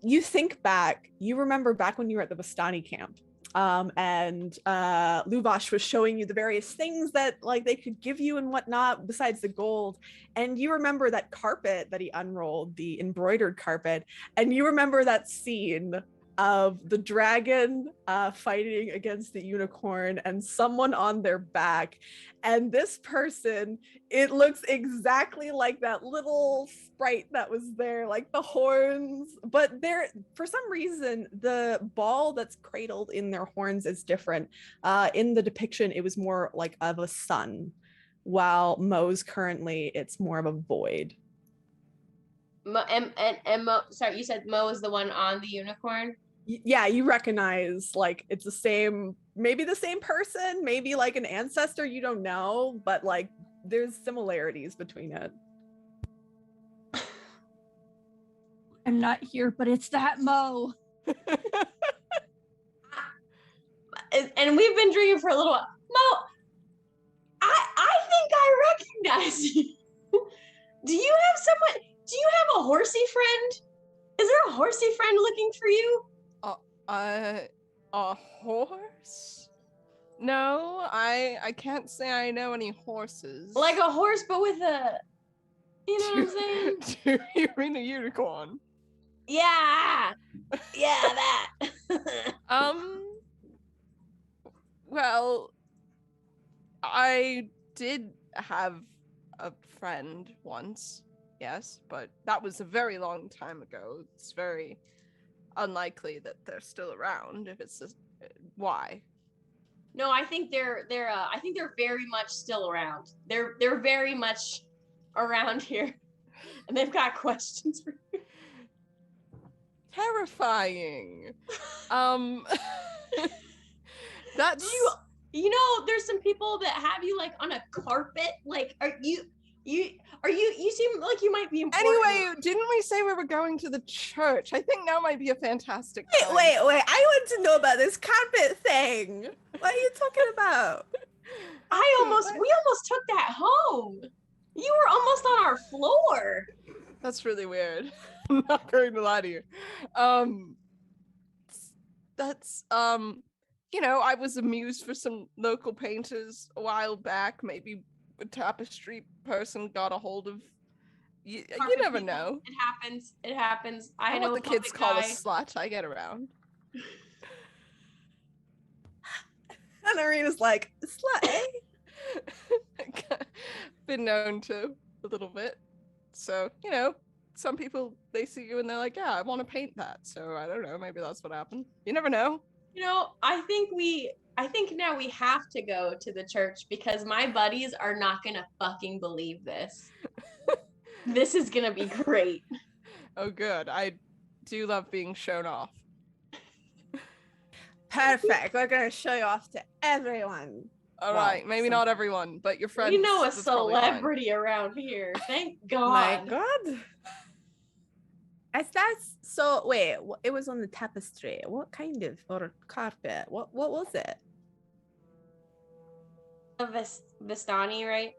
You think back, you remember back when you were at the Vistani camp. And Luvash was showing you the various things that, like, they could give you and whatnot besides the gold. And you remember that carpet that he unrolled, the embroidered carpet. And you remember that scene of the dragon fighting against the unicorn and someone on their back. And this person, it looks exactly like that little sprite that was there, like the horns, but there, for some reason, the ball that's cradled in their horns is different. In the depiction, it was more like of a sun, while Mo's currently, it's more of a void. And Mo, sorry, you said Mo is the one on the unicorn? Yeah, you recognize, like, it's the same, maybe the same person, maybe like an ancestor, you don't know, but like there's similarities between it. I'm not here, but it's that Mo. And we've been drinking for a little while. Mo, I think I recognize you. Do you have a horsey friend? Is there a horsey friend looking for you? A horse? No, I can't say I know any horses. Like a horse, but with a, you know what I'm saying? Do you mean a unicorn? Yeah, that. Well, I did have a friend once, yes, but that was a very long time ago. It's very unlikely that they're still around. If it's just, why? No, I think they're very much still around. They're very much around here, and they've got questions for you. Terrifying. That's you know, there's some people that have you like on a carpet. Like, you seem like you might be important. Anyway, didn't we say we were going to the church? I think now might be a fantastic time. Wait, I want to know about this carpet thing. What are you talking about? We almost took that home. You were almost on our floor. That's really weird. I'm not going to lie to you. That's you know, I was amused for some local painters a while back. Maybe a tapestry person got a hold of you. You never know. It happens. I know what the kids call a slut. I get around. And Arena's like, slut, eh? Been known to a little bit. So, you know, some people, they see you and they're like, yeah, I want to paint that. So I don't know, maybe that's what happened. You never know. You know, I think now we have to go to the church because my buddies are not gonna fucking believe this. This is gonna be great. Oh, good. I do love being shown off. Perfect. We're gonna show you off to everyone. All right, maybe not everyone, but your friends. You know a celebrity around here. Thank God. My God. Is that so? Wait, it was on the tapestry. What kind of or carpet? What was it? A Vistani, right?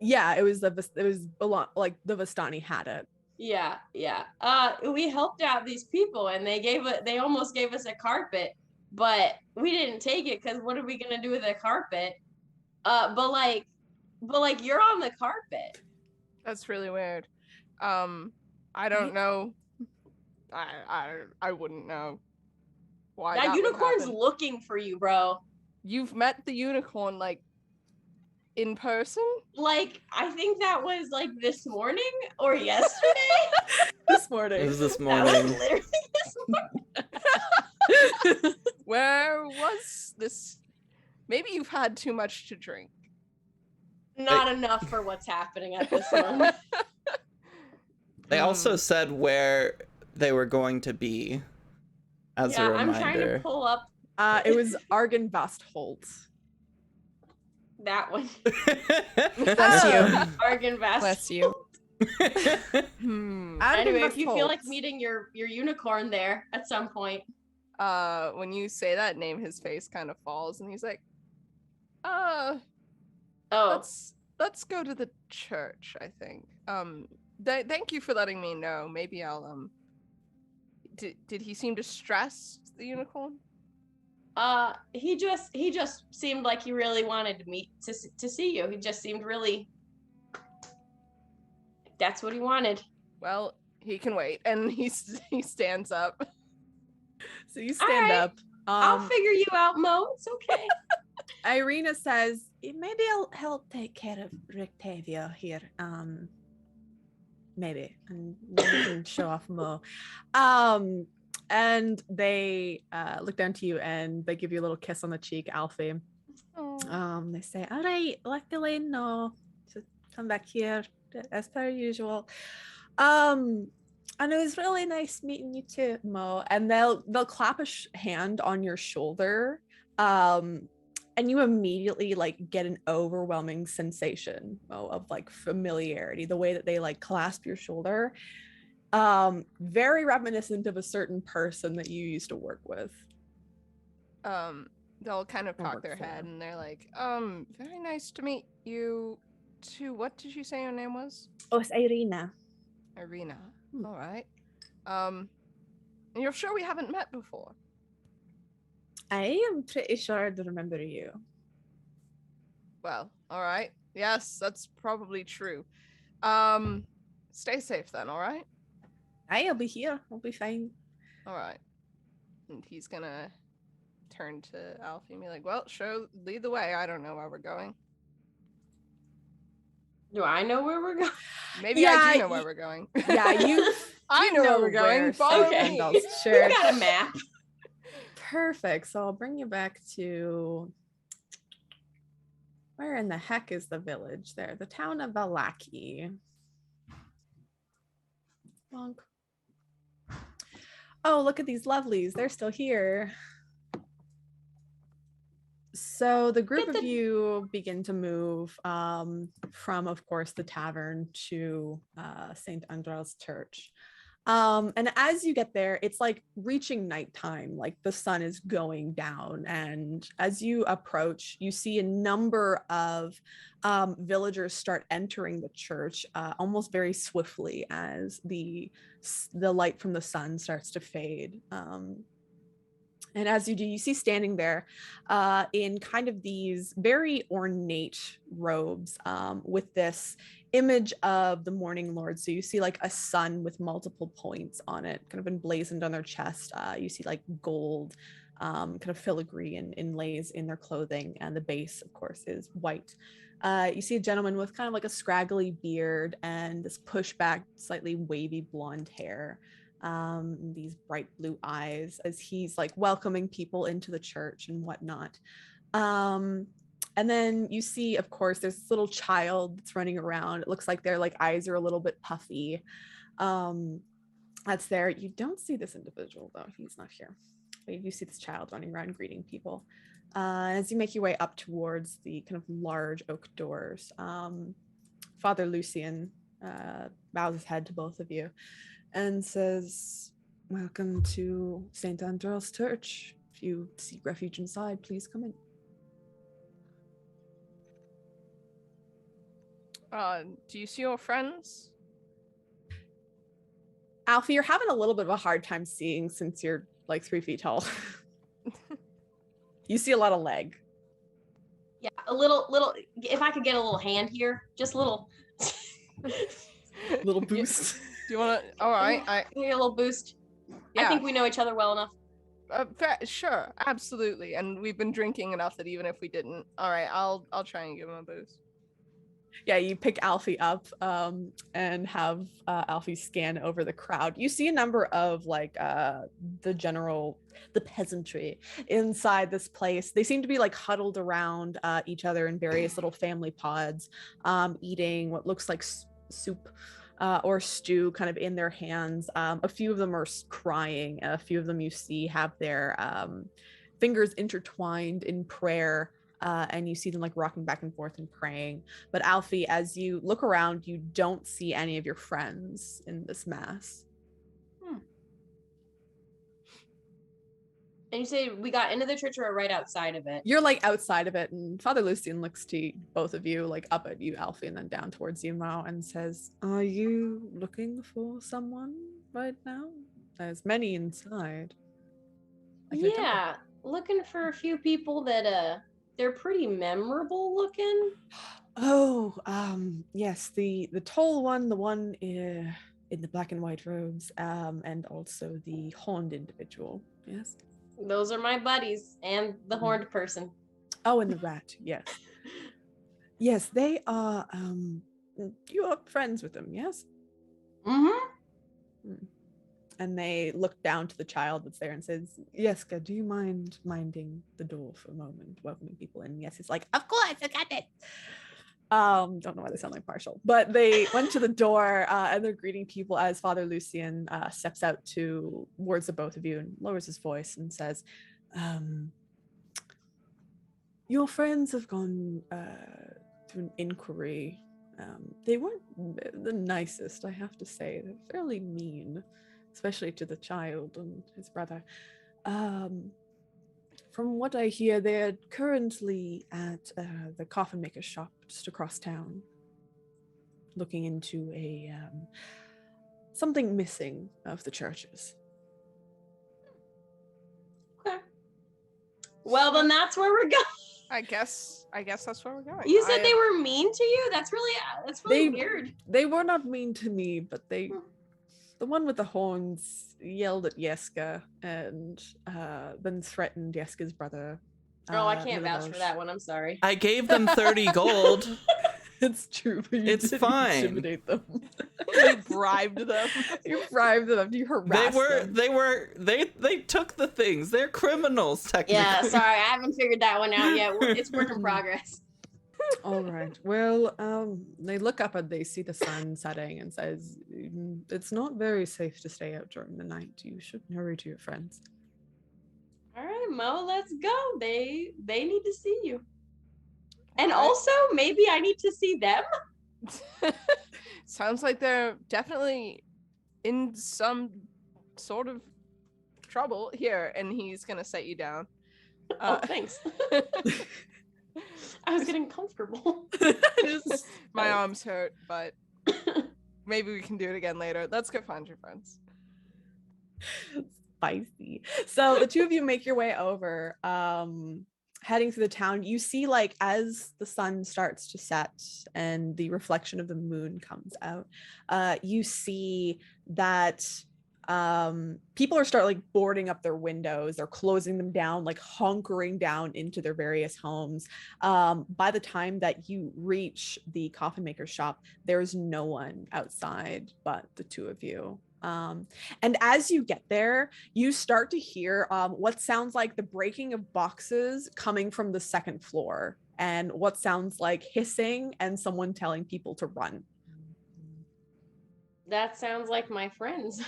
Yeah, it was like the Vistani had it. Yeah. We helped out these people, and they almost gave us a carpet, but we didn't take it because what are we gonna do with a carpet? But you're on the carpet. That's really weird. I don't know. I wouldn't know why That that would unicorn's happen. looking for you, bro. You've met the unicorn like in person? Like, I think that was like this morning or yesterday. This morning. It was this That morning. was literally this morning. Where was this? Maybe you've had too much to drink. Not enough for what's happening at this moment. They also said where they were going to be as a reminder. I'm trying to pull up It was Argon Vastholt. that one. Bless you. Argon Vast. Bless you. Anyway, if you feel like meeting your unicorn there at some point. When you say that name, his face kind of falls, and he's like, Oh, let's go to the church, I think. Thank you for letting me know. Maybe I'll did he seem distressed, the unicorn? he just seemed like he really wanted to see you. He just seemed really, that's what he wanted. Well, he can wait, and he stands up. So you stand up. I'll figure you out, Mo. It's okay. Irina says, maybe I'll help take care of Rictavia here. Maybe. And maybe we can show off Mo. And they look down to you and they give you a little kiss on the cheek, Alfie. They say, all right, luckily, no. Just come back here as per usual. And it was really nice meeting you too, Mo. And they'll clap a hand on your shoulder. And you immediately like get an overwhelming sensation of like familiarity, the way that they like clasp your shoulder. Very reminiscent of a certain person that you used to work with. They'll kind of cock their head and they're like, very nice to meet you too. What did you say your name was? Oh, it's Irina. Irina. All right. And you're sure we haven't met before? I am pretty sure I remember you. Well, all right. Yes, that's probably true. Stay safe then, all right? I'll be here. I'll be fine. All right. And he's gonna turn to Alfie and be like, well, lead the way. I don't know where we're going. Do I know where we're going? Maybe I do know where we're going. Yeah, I know where we're going. Follow me. Sure. We got a map. Perfect. So I'll bring you back to where in the heck is the village there? The town of Valaki. Bonk. Oh, look at these lovelies. They're still here. So the group of you begin to move from, of course, the tavern to St. Andrea's Church. And as you get there, it's like reaching nighttime, like the sun is going down. And as you approach, you see a number of villagers start entering the church almost very swiftly as the light from the sun starts to fade. And as you do, you see standing there in kind of these very ornate robes with this image of the morning lord. So you see like a sun with multiple points on it kind of emblazoned on their chest. You see like gold kind of filigree and inlays in their clothing, and the base of course is white. You see a gentleman with kind of like a scraggly beard and this pushback slightly wavy blonde hair, these bright blue eyes as he's like welcoming people into the church and whatnot. And then you see, of course, there's this little child that's running around. It looks like their like eyes are a little bit puffy. That's there. You don't see this individual though. He's not here. But you see this child running around greeting people. As you make your way up towards the kind of large oak doors, Father Lucian bows his head to both of you. and says, "Welcome to St. Andreas Church. If you seek refuge inside, please come in." Do you see your friends? Alfie, you're having a little bit of a hard time seeing since you're like 3 feet tall. You see a lot of leg. Yeah, a little. If I could get a little hand here, just a little. Little boost. Do you want to? All right. Give me a little boost. Yeah. I think we know each other well enough. Sure, absolutely. And we've been drinking enough that even if we didn't, all right, I'll try and give him a boost. Yeah, you pick Alfie up and have Alfie scan over the crowd. You see a number of like the peasantry inside this place. They seem to be like huddled around each other in various little family pods, eating what looks like soup or stew kind of in their hands. A few of them are crying. A few of them you see have their fingers intertwined in prayer. And you see them like rocking back and forth and praying. But Alfie, as you look around, you don't see any of your friends in this mass. And you say we got into the church or right outside of it? You're like outside of it, and Father Lucian looks to both of you, like up at you, Alfie, and then down towards you, Mao, and says, "Are you looking for someone right now? There's many inside." Yeah, looking for a few people that they're pretty memorable looking. Oh, yes, the tall one, the one in the black and white robes, and also the horned individual. Yes. Those are my buddies and the horned person. Oh, and the rat. Yes. Yes, they are. You are friends with them, yes? Mm-hmm. And they look down to the child that's there and says, "Yeska, do you mind minding the door for a moment, welcoming people in?" Yes, he's like, "Of course, I got it." Don't know why they sound like partial, but they went to the door and they're greeting people as Father Lucian steps out towards the both of you and lowers his voice and says, "Your friends have gone through an inquiry. They weren't the nicest, I have to say. They're fairly mean, especially to the child and his brother. From what I hear, they're currently at the coffin maker's shop just across town, looking into a something missing of the churches." Okay. Well, then that's where we're going. I guess that's where we're going. You said they were mean to you? That's really weird. They were not mean to me, but the one with the horns yelled at Yeska and then threatened Yeska's brother. I can't vouch for that one. I'm sorry. I gave them 30 gold. It's true, but you It's didn't fine. intimidate them. You bribed them. You bribed them. You harassed them. They took the things. They're criminals, technically. Yeah, sorry. I haven't figured that one out yet. It's work in progress. All right. Well, they look up and they see the sun setting and says, "It's not very safe to stay out during the night. You should hurry to your friends." All right, Mo, let's go. They need to see you. And also, maybe I need to see them. Sounds like they're definitely in some sort of trouble here, and he's gonna set you down. Oh, thanks. I was getting comfortable. My arms hurt, but maybe we can do it again later. Let's go find your friends. Spicy. So the two of you make your way over, heading through the town. You see, like, as the sun starts to set and the reflection of the moon comes out, you see that people are like boarding up their windows. They're closing them down, like hunkering down into their various homes. By the time that you reach the coffin maker's shop, there's no one outside but the two of you. And as you get there, you start to hear what sounds like the breaking of boxes coming from the second floor, and what sounds like hissing and someone telling people to run. That sounds like my friends.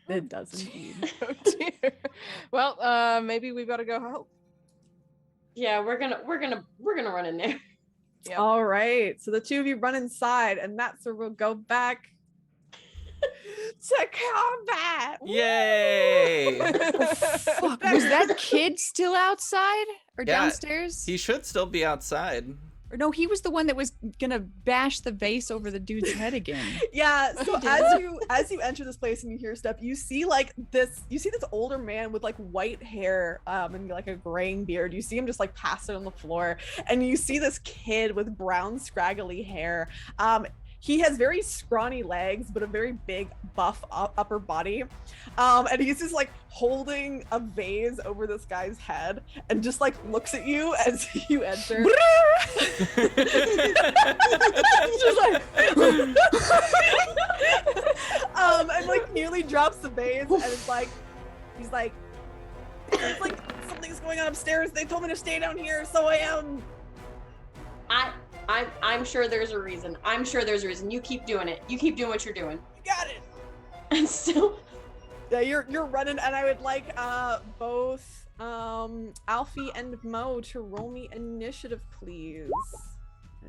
It does indeed. Oh dear. Well, maybe we better go help. Yeah, we're gonna run in there. Yep. All right. So the two of you run inside, and that's where we'll go back to combat. Yay! Fuck, was that kid still outside or Yeah, downstairs? He should still be outside. Or no, he was the one that was gonna bash the vase over the dude's head again. Yeah, so He as you enter this place and you hear stuff, you see this older man with like white hair and like a graying beard. You see him just like pass it on the floor, and you see this kid with brown scraggly hair. He has very scrawny legs, but a very big, buff upper body. And he's just like holding a vase over this guy's head and just like looks at you as you enter. Just like, and like nearly drops the vase, and it's like, he's like, something's going on upstairs. They told me to stay down here, so I am. I'm sure there's a reason. I'm sure there's a reason. You keep doing it. You keep doing what you're doing. You got it. And so, yeah, you're running, and I would like both Alfie and Mo to roll me initiative, please,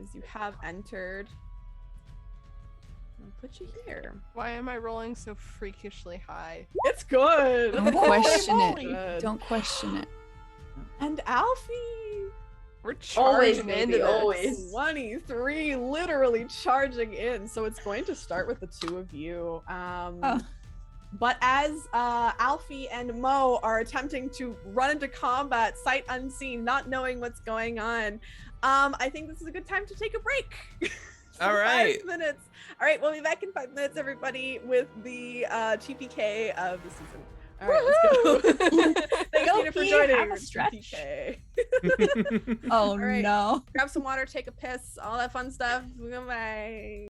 as you have entered. I'll put you here. Why am I rolling so freakishly high? It's good. Don't question it. Good. Don't question it. And Alfie. We're Always, charging baby, into this. always. 23, literally charging in. So it's going to start with the two of you. But as Alfie and Mo are attempting to run into combat, sight unseen, not knowing what's going on, I think this is a good time to take a break. All right. 5 minutes. All right, we'll be back in 5 minutes, everybody, with the TPK of the season. All right, let's go. Thanks, Nina, for joining. Have a stretch. TPK. Oh All right. no. Grab some water, take a piss, all that fun stuff. Goodbye.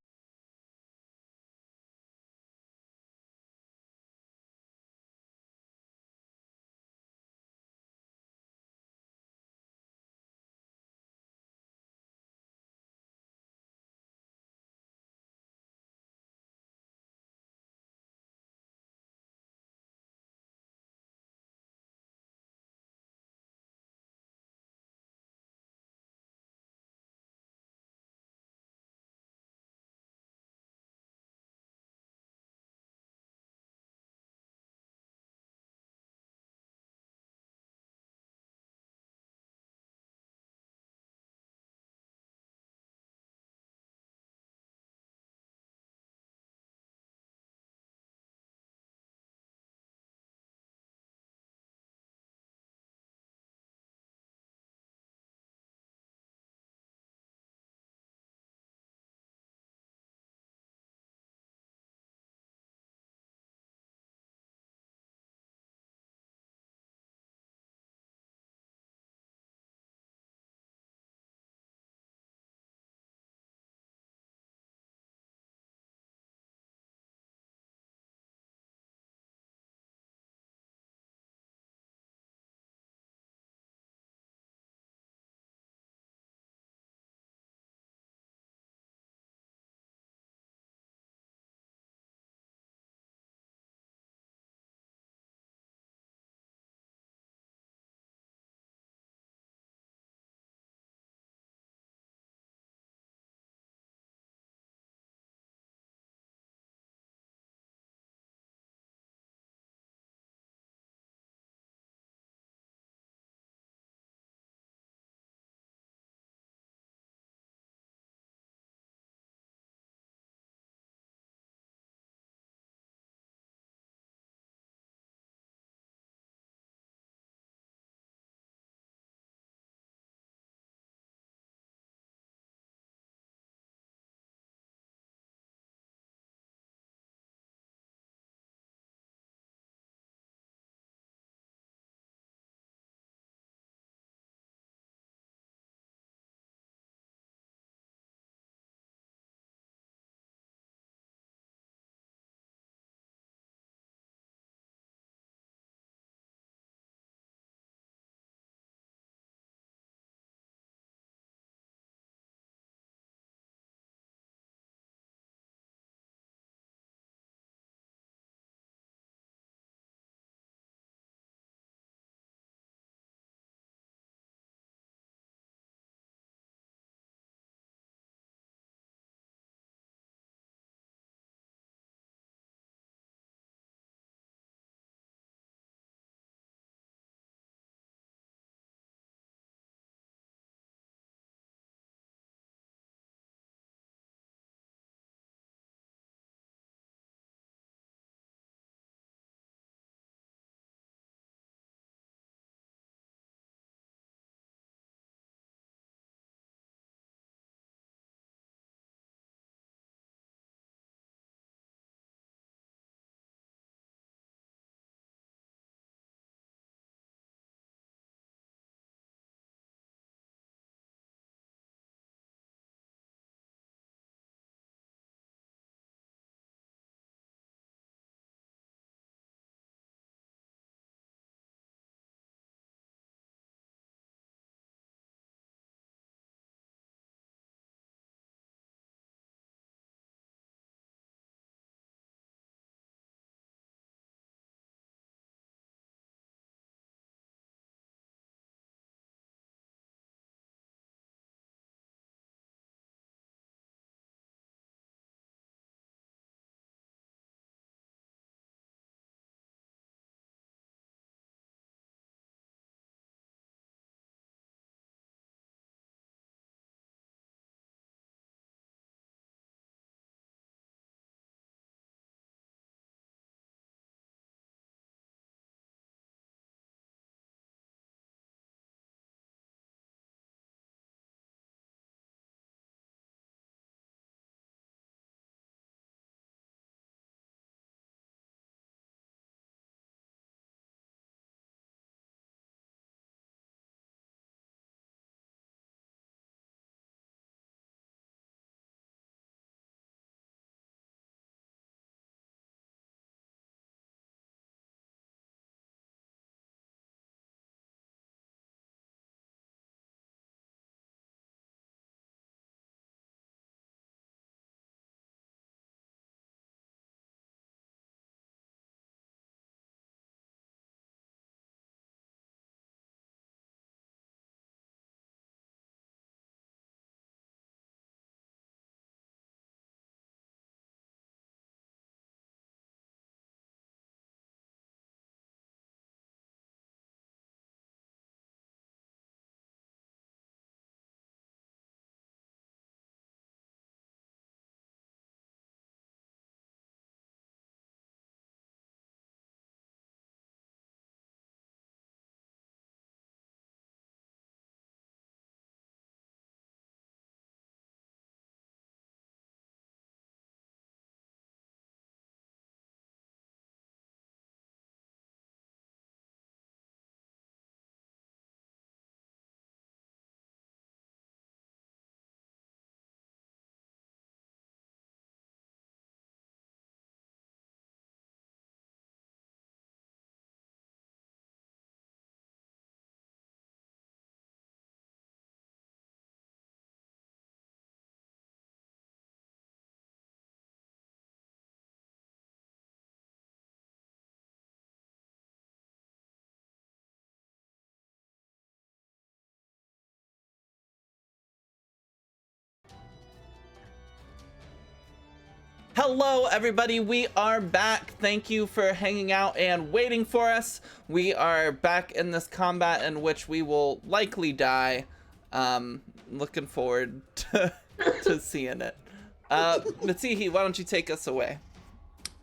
Hello, everybody. We are back. Thank you for hanging out and waiting for us. We are back in this combat in which we will likely die. Looking forward to seeing it. Matihi, why don't you take us away?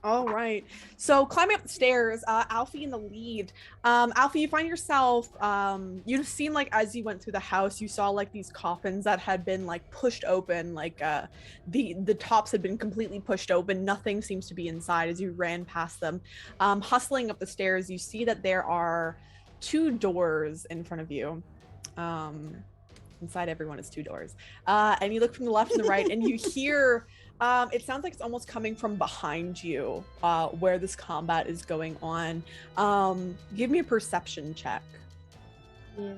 All right. So climbing up the stairs, Alfie in the lead. Alfie, you find yourself, you've seen like as you went through the house, you saw like these coffins that had been like pushed open, like the tops had been completely pushed open. Nothing seems to be inside as you ran past them. Hustling up the stairs, you see that there are 2 doors in front of you. Inside everyone is 2 doors. And you look from the left and the right and you hear it sounds like it's almost coming from behind you, where this combat is going on. Give me a perception check. Yeah.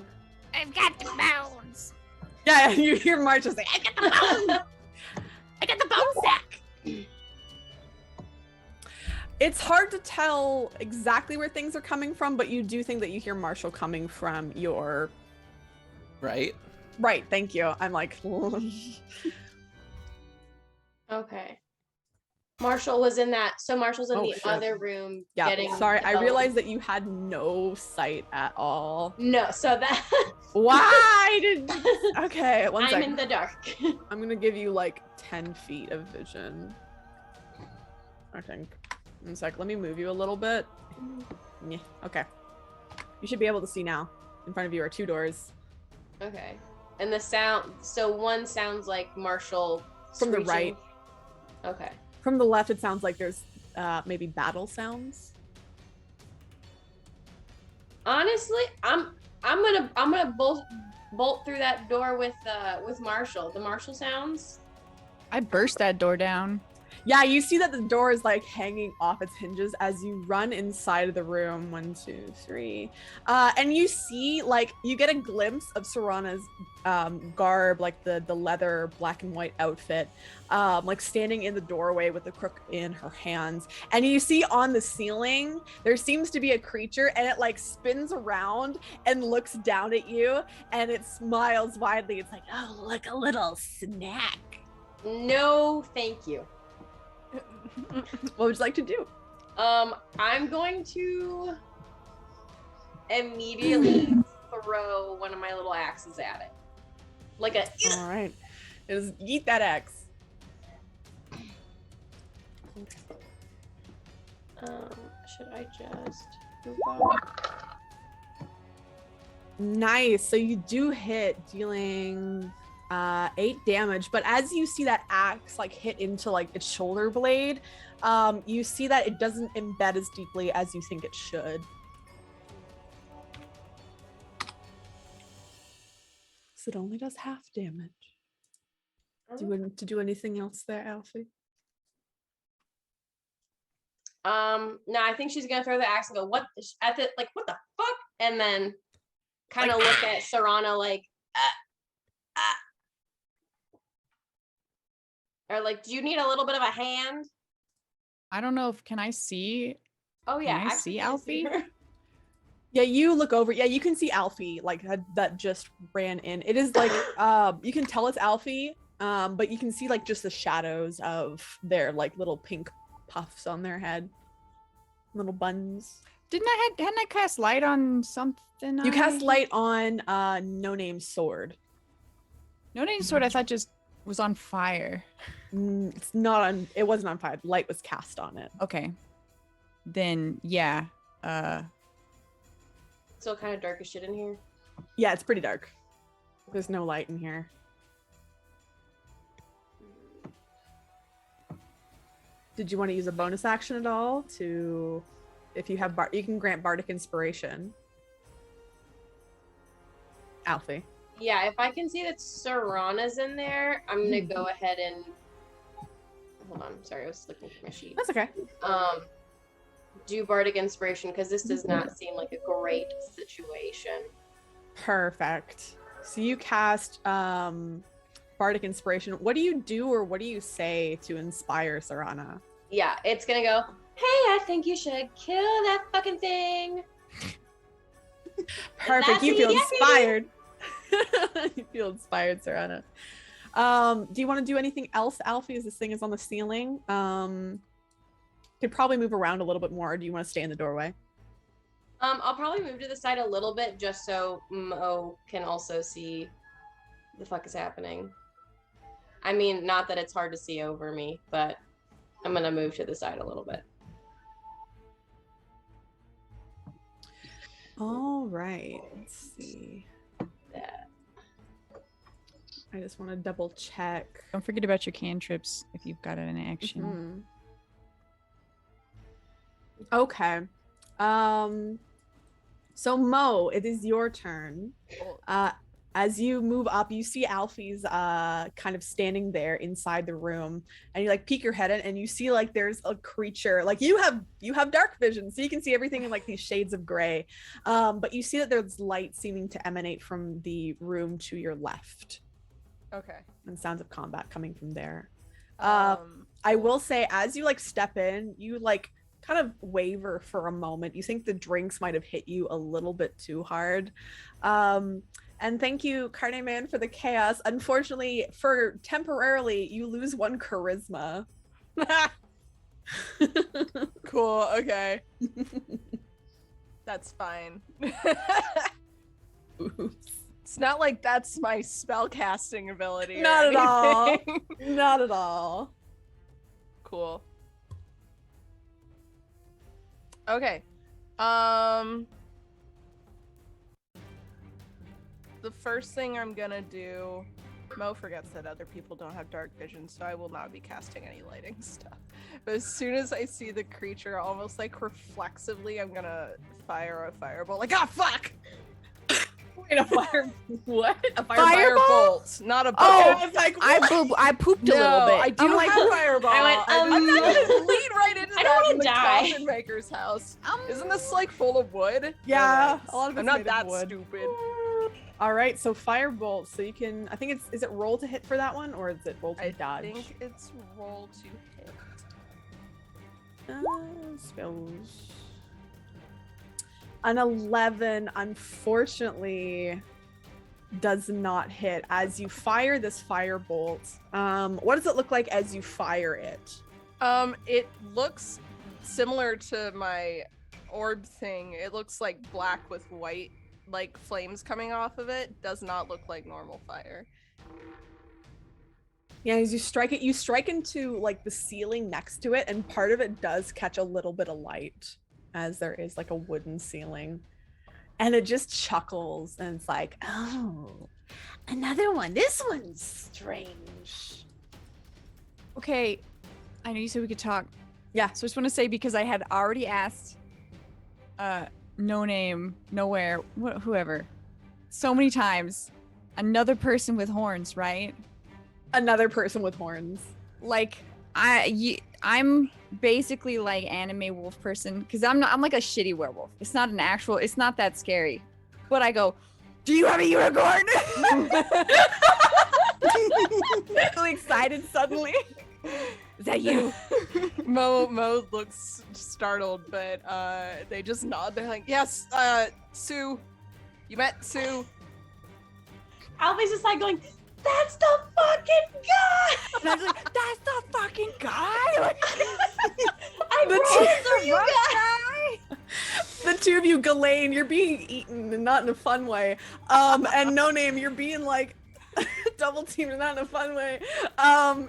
I've got the bones. Yeah, you hear Marcia say, I got the bones. I got the bone sack. it's hard to tell exactly where things are coming from, but you do think that you hear Marshall coming from your... Right? Right, thank you. I'm like... Okay. Marshall was in that. So Marshall's in Oh, the shit. other room Yeah, getting. sorry, I the- realized that you had no sight at all. No, so that. Why did... Okay, one I'm second. in the dark. I'm gonna give you like 10 feet of vision. I think. One sec, let me move you a little bit. Yeah, okay. You should be able to see now. In front of you are 2 doors. Okay. And the sound. So one sounds like Marshall. From the screeching. right. Okay. From the left, it sounds like there's maybe battle sounds. Honestly, I'm gonna bolt through that door with Marshall. The Marshall sounds. I burst that door down. Yeah, you see that the door is like hanging off its hinges as you run inside of the room. 1, 2, 3. And you see, like, you get a glimpse of Serana's garb, like the leather black and white outfit, like standing in the doorway with the crook in her hands. And you see on the ceiling, there seems to be a creature and it like spins around and looks down at you and it smiles widely. It's like, Oh, look, a little snack. No, thank you. what would you like to do? I'm going to immediately throw one of my little axes at it. Like a. All right. Just eat that axe. Should I just move on? Nice. So you do hit, dealing 8 damage. But as you see that axe like hit into like its shoulder blade, you see that it doesn't embed as deeply as you think it should. So it only does half damage. Do you want to do anything else there, Alfie? No, I think she's gonna throw the axe and go, what the fuck? And then kind of look at Serana like, or like, do you need a little bit of a hand? I don't know if can I see? Oh yeah, Can I see Alfie? her. Yeah, you look over. Yeah, you can see Alfie like that just ran in. It is like you can tell it's Alfie, but you can see like just the shadows of their like little pink puffs on their head, little buns. Hadn't I cast light on something? You cast light on No Name's sword. No Name sword. I thought just was on fire. It's not on. It wasn't on fire. Light was cast on it. Okay. Then yeah. Still kind of dark as shit in here. Yeah, it's pretty dark. There's no light in here. Did you want to use a bonus action at all to, if you have you can grant bardic inspiration. Alfie. Yeah, if I can see that Serana's in there, I'm gonna go ahead and hold on. Sorry, I was looking for my sheet. That's okay. Do bardic inspiration because this does not seem like a great situation. Perfect. So you cast bardic inspiration. What do you do or what do you say to inspire Serana? Yeah, it's gonna go, hey, I think you should kill that fucking thing. Perfect. You feel inspired. You feel inspired, Serana. Do you want to do anything else, Alfie, as this thing is on the ceiling? Could probably move around a little bit more, or do you want to stay in the doorway? I'll probably move to the side a little bit just so Mo can also see the fuck is happening. I mean, not that it's hard to see over me, but I'm gonna move to the side a little bit. All right, let's see. That. I just want to double check. Don't forget about your cantrips if you've got it in action. Mhm. Okay. So Mo, it is your turn. As you move up, you see Alfie's kind of standing there inside the room, and you like peek your head in, and you see like there's a creature. Like you have dark vision, so you can see everything in like these shades of gray. But you see that there's light seeming to emanate from the room to your left, Okay. and sounds of combat coming from there. I will say, as you like step in, you like kind of waver for a moment. You think the drinks might have hit you a little bit too hard. And thank you, Carne Man, for the chaos. Unfortunately, for temporarily, you lose 1 charisma. Cool. Okay. That's fine. Oops. It's not like that's my spell casting ability. Not at all. anything. Not at all. Cool. Okay. The first thing I'm gonna do, Mo forgets that other people don't have dark vision, so I will not be casting any lighting stuff. But as soon as I see the creature, almost like reflexively, I'm gonna fire a firebolt. Like, ah, fuck! Wait, a fire? What? A Firebolt, not a bolt. Oh, I was like, I pooped a No, little bit. I do like, have fireball. I went, I'm not gonna lead right into I don't that wanna in the die. coffin maker's house. Isn't this like full of wood? Yeah, Alright. a lot of I'm it's not made of that wood. stupid. All right, so firebolt. So you can, I think is it roll to hit for that one, or is it roll to I dodge? think it's roll to hit. Spells. An 11, unfortunately, does not hit. As you fire this firebolt, what does it look like as you fire it? It looks similar to my orb thing. It looks like black with white, like flames coming off of it. Does not look like normal fire. Yeah, as you strike it, you strike into like the ceiling next to it, and part of it does catch a little bit of light, as there is like a wooden ceiling. And it just chuckles, and it's like, Oh, another one. This one's strange. Okay, I know you said we could talk. Yeah. So I just want to say, because I had already asked No Name, Nowhere, whoever, so many times, another person with horns, right? another person with horns. Like, I'm basically like anime wolf person, because I'm like a shitty werewolf. It's not that scary. But I go, do you have a unicorn? Really excited suddenly. Is that you? Mo looks startled, but they just nod. They're like, yes, Sue. You met Sue. Alfie's just like going, that's the fucking guy! And I was like, that's the fucking guy? I brought for you guys! The two of you, Ghislaine, you're being eaten and not in a fun way. And No Name, you're being like double teamed and not in a fun way.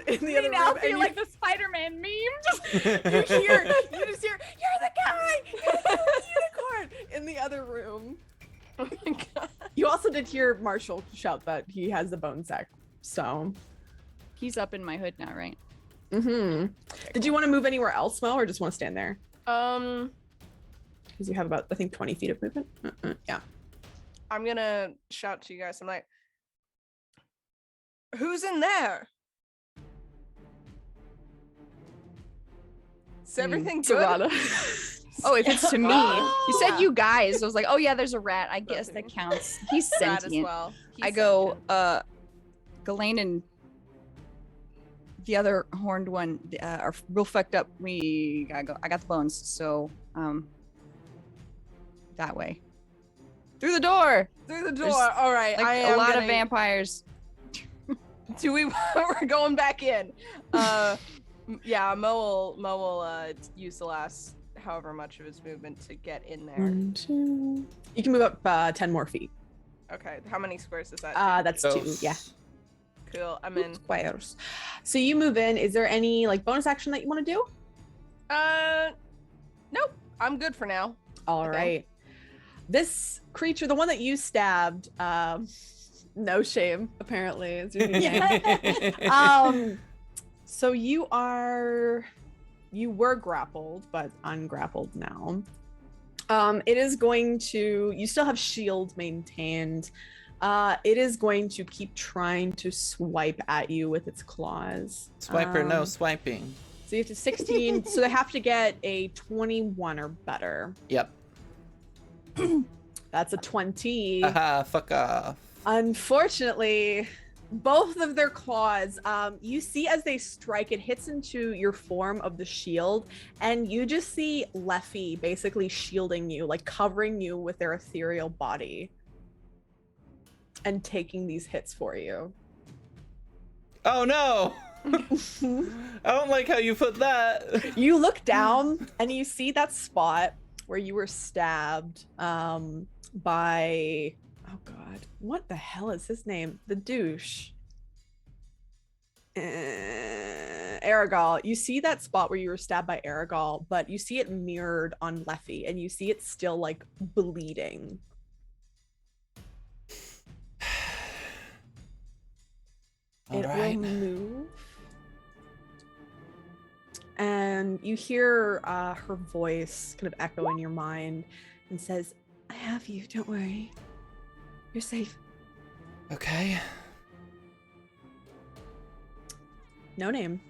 In the other room, I and feel you, like the Spider-Man meme. you just hear, you're the guy, you're the unicorn in the other room. Oh my god. You also did hear Marshall shout that he has the bone sack. So, He's up in my hood now, right? mm-hmm. Did you want to move anywhere else, Mo, or just want to stand there? I'm Because you have about, I think, 20 feet of movement. Yeah. gonna shout to you guys. I'm like, who's in there? Is everything good? Serrata. Oh, if it's to me. You said Yeah. you guys. I was like, oh yeah, there's a rat. I guess that counts. He's Brad as sentient. well. I He's go, sentient. Ghislaine and the other horned one are real fucked up. I got the bones, so that way. Through the door. Through the door. there's, All right. Like I a am lot of getting- vampires. We're going back in. Yeah, Mo will use the last however much of his movement to get in there. 1, 2. You can move up 10 more feet. Okay, how many squares is that? That's 2. Yeah. Cool. I'm in. Squares. So you move in. Is there any like bonus action that you want to do? Nope. I'm good for now. All right. This creature, the one that you stabbed, no shame, apparently. Is your new name. So you were grappled, but ungrappled now. It is going to, you still have shield maintained. It is going to keep trying to swipe at you with its claws. Swiper, no swiping. So you have to 16, so they have to get a 21 or better. Yep. That's a 20. Haha, fuck off. Unfortunately, both of their claws, you see as they strike, it hits into your form of the shield, and you just see Leffy basically shielding you, like covering you with their ethereal body and taking these hits for you. Oh no! I don't like how you put that. You look down and you see that spot where you were stabbed by, oh god, what the hell is his name? The douche. Aragal. You see that spot where you were stabbed by Aragal, but you see it mirrored on Leffy, and you see it still like bleeding. All It right. will move. And you hear her voice kind of echo in your mind and says, I have you, don't worry. You're safe. Okay. No name.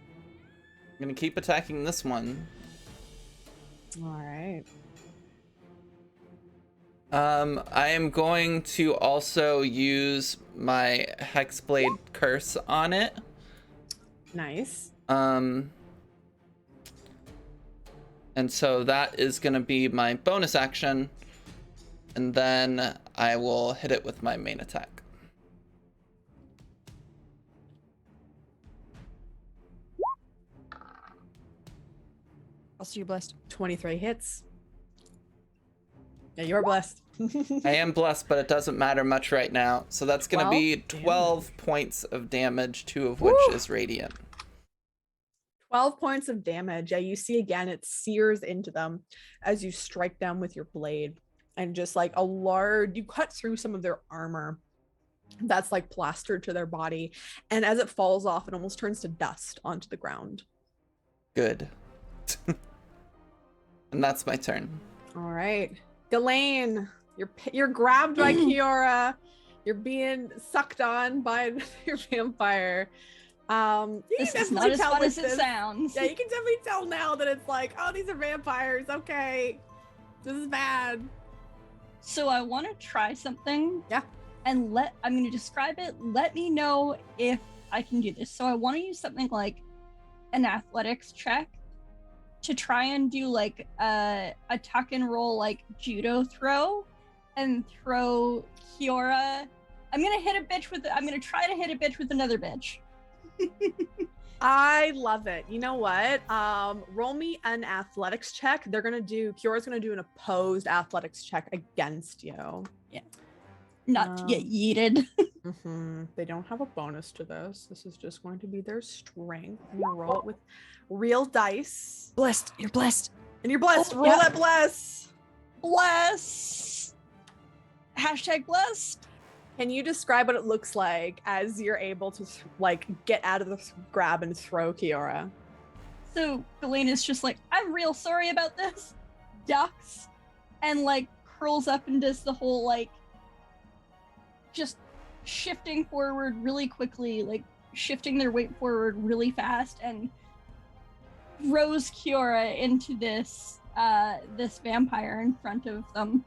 I'm gonna keep attacking this one. All right. I am going to also use my Hexblade Curse on it. Nice. And so that is gonna be my bonus action, and then I will hit it with my main attack. Also, you're blessed. 23 hits. Yeah, you're blessed. I am blessed, but it doesn't matter much right now. So that's gonna be 12 12 points of damage, 2 of which is radiant. 12 points of damage. Yeah, you see again, it sears into them as you strike them with your blade. And just like you cut through some of their armor that's like plastered to their body. And as it falls off, it almost turns to dust onto the ground. Good. And that's my turn. All right. Ghislaine, you're grabbed by Kiora. You're being sucked on by your vampire. You This can is not definitely as tell fun with as it this. sounds. Yeah, you can definitely tell now that it's like, oh, these are vampires. Okay. This is bad. So I want to try something. Yeah. And I'm going to describe it. Let me know if I can do this. So I want to use something like an athletics check to try and do like a tuck and roll like judo throw and throw Kiora. I'm going to try to hit a bitch with another bitch. I love it. You know what? Roll me an athletics check. Kiora's gonna do an opposed athletics check against you. Not to get yeeted. They don't have a bonus to this. This is just going to be their strength. I'm gonna roll it with real dice. Blessed. You're blessed. And you're blessed. Oh, Roll yeah. that bless. Bless. Hashtag blessed. Can you describe what it looks like as you're able to like get out of the grab and throw Kiora? So Ghislaine's just like, I'm real sorry about this. Ducks and like curls up and does the whole like just shifting forward really quickly, like shifting their weight forward really fast, and throws Kiora into this vampire in front of them.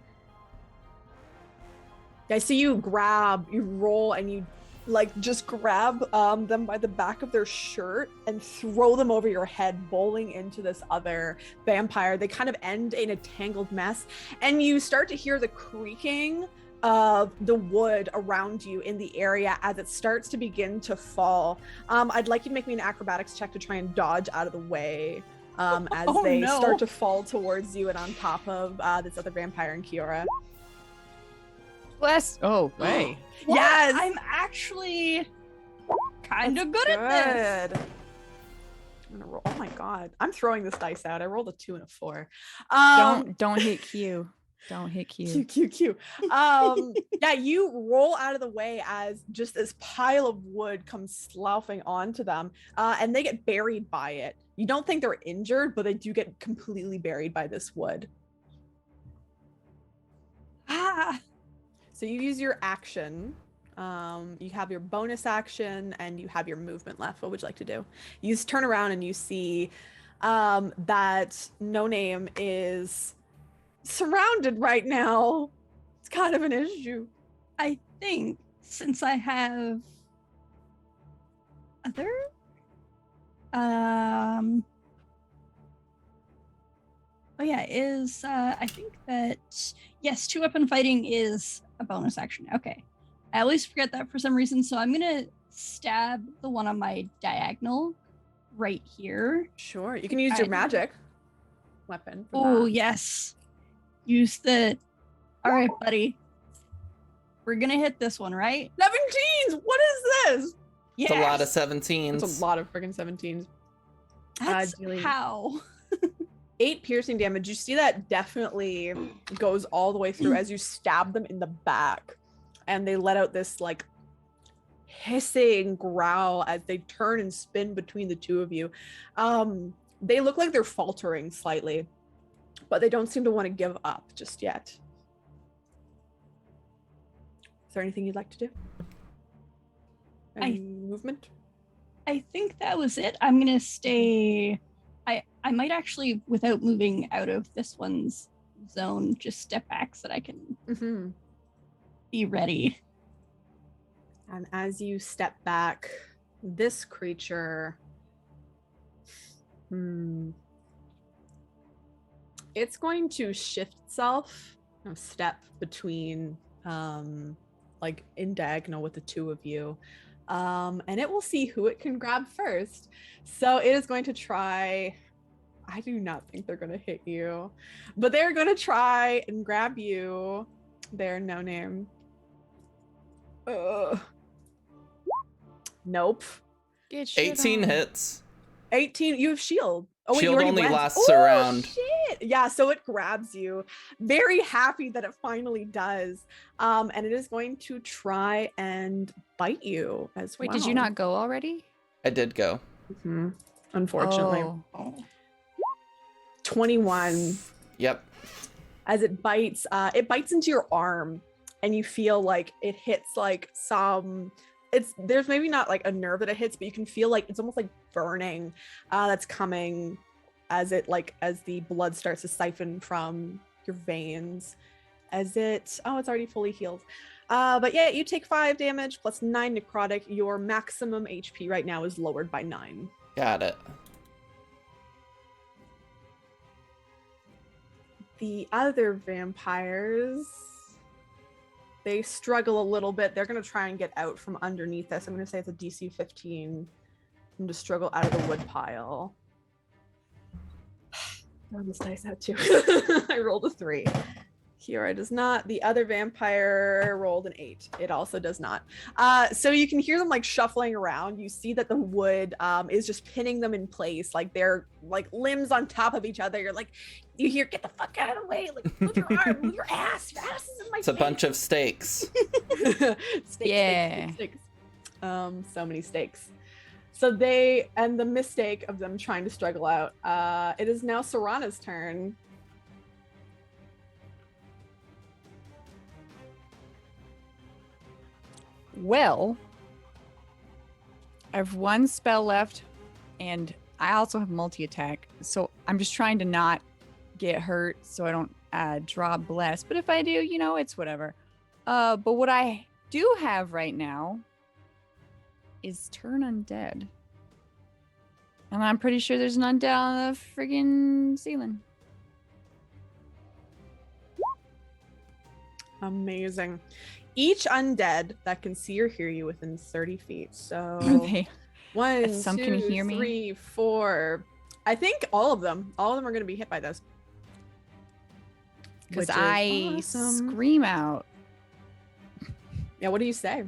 I see you roll, and you like just grab them by the back of their shirt and throw them over your head, bowling into this other vampire. They kind of end in a tangled mess, and you start to hear the creaking of the wood around you in the area as it starts to begin to fall. I'd like you to make me an acrobatics check to try and dodge out of the way as Oh, they no. start to fall towards you and on top of this other vampire and Kiora. Bless. Oh, way. What? Yes! I'm actually kind of That's good at this. I'm gonna roll. Oh my god. I'm throwing this dice out. I rolled a 2 and a 4. Don't hit Q. Don't hit Q. Q. Yeah, you roll out of the way as just this pile of wood comes sloughing onto them, and they get buried by it. You don't think they're injured, but they do get completely buried by this wood. Ah, So you use your action. You have your bonus action and you have your movement left. What would you like to do? You just turn around and you see that No Name is surrounded right now. It's kind of an issue. I think since I have other oh yeah, I think that yes, 2-weapon fighting is a bonus action. Okay. I always forget that for some reason, so I'm gonna stab the one on my diagonal right here. Sure. You can use your magic weapon. for Oh that. yes. Use the alright, buddy. We're gonna hit this one, right? 17s! What is this? It's a lot of 17s. It's a lot of friggin' 17s. That's dealing- how. 8 piercing damage. You see that definitely goes all the way through as you stab them in the back. And they let out this like hissing growl as they turn and spin between the two of you. They look like they're faltering slightly, but they don't seem to want to give up just yet. Is there anything you'd like to do? Any movement? I think that was it. I'm gonna stay. I might actually, without moving out of this one's zone, just step back so that I can be ready. And as you step back, this creature, it's going to shift itself a step between, like in diagonal with the two of you. And it will see who it can grab first. So it is going to try. I do not think they're going to hit you, but they're going to try and grab you. They're No Name. Nope. 18 hits. 18. You have shield. Oh, wait, you Shield already only went. lasts Oh, around. Shit. Yeah, so it grabs you. Very happy that it finally does. And it is going to try and bite you as well. Wait, did you not go already? I did go. Unfortunately. Oh. 21. Yep. As it bites into your arm, and you feel like it hits like there's maybe not like a nerve that it hits, but you can feel like it's almost like burning that's coming as the blood starts to siphon from your veins it's already fully healed. But yeah, you take 5 damage plus 9 necrotic. Your maximum HP right now is lowered by 9. Got it. The other vampires, they struggle a little bit. They're going to try and get out from underneath this. I'm going to say it's a DC 15 and to struggle out of the wood pile. Throw this dice out too. I rolled a 3. Kiora does not. The other vampire rolled an 8. It also does not. So you can hear them like shuffling around. You see that the wood is just pinning them in place, like they're like limbs on top of each other. You're like, you hear, get the fuck out of the way, like move your arm, move your ass. Your ass is in my It's a face. bunch of stakes. Steaks. So many stakes. So and the mistake of them trying to struggle out. It is now Serana's turn. Well, I have 1 spell left, and I also have multi-attack, so I'm just trying to not get hurt so I don't draw bless. But if I do, it's whatever. But what I do have right now is turn undead. And I'm pretty sure there's an undead on the friggin' ceiling. Amazing. Each undead that can see or hear you within 30 feet. So Okay. 1, Some 2, can hear me? 3, 4. I think all of them are going to be hit by this. Because Which is I awesome. scream out. Yeah, what do you say?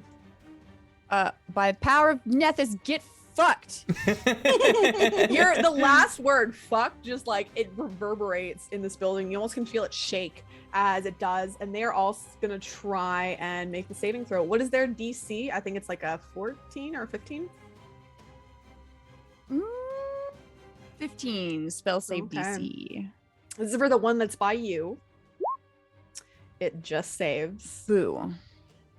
By the power of Nethys, get fucked. The last word, fuck, just like it reverberates in this building. You almost can feel it shake as it does. And they're all going to try and make the saving throw. What is their DC? I think it's like a 14 or 15. 15 spell save Okay. DC. This is for the one that's by you. It just saves. Boo.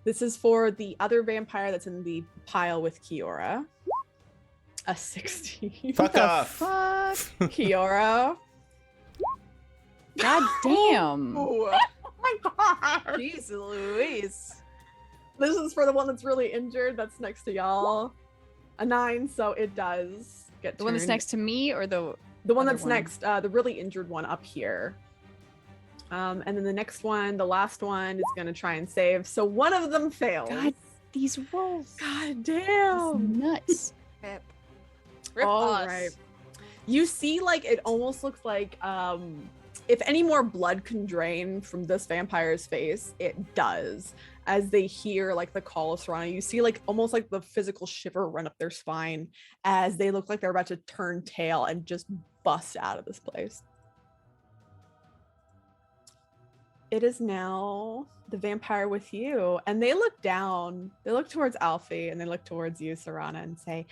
This is for the other vampire that's in the pile with Kiora. A 16. Fuck off. Fuck. Kiora. God damn. Oh my god. Jeez Louise. This is for the one that's really injured that's next to y'all. A 9, so it does get The one that's turned. next to me or the The one other that's next, the really injured one up here. And then the next one, the last one, is going to try and save. So one of them fails. God, these rolls. God That's damn. nuts. Rip. Rip All us. right. You see, like, it almost looks like if any more blood can drain from this vampire's face, it does. As they hear, like, the call of Serana, you see, like, almost like the physical shiver run up their spine as they look like they're about to turn tail and just bust out of this place. It is now the vampire with you, and they look down. They look towards Alfie, and they look towards you, Serana, and say,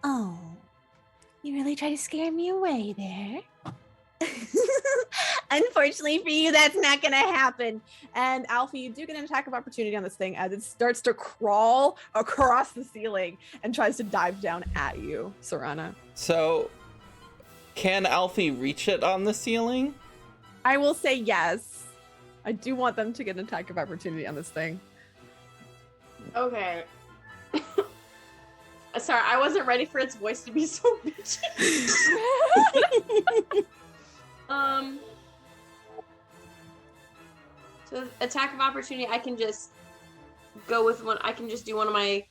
Oh, you really try to scare me away there? Unfortunately for you, that's not gonna happen. and Alfie, you do get an attack of opportunity on this thing as it starts to crawl across the ceiling and tries to dive down at you, Serana. So, can Alfie reach it on the ceiling? I will say yes. I do want them to get an attack of opportunity on this thing. Okay. Sorry, I wasn't ready for its voice to be so bitchy. So attack of opportunity, I can just go with one. I can just do one of my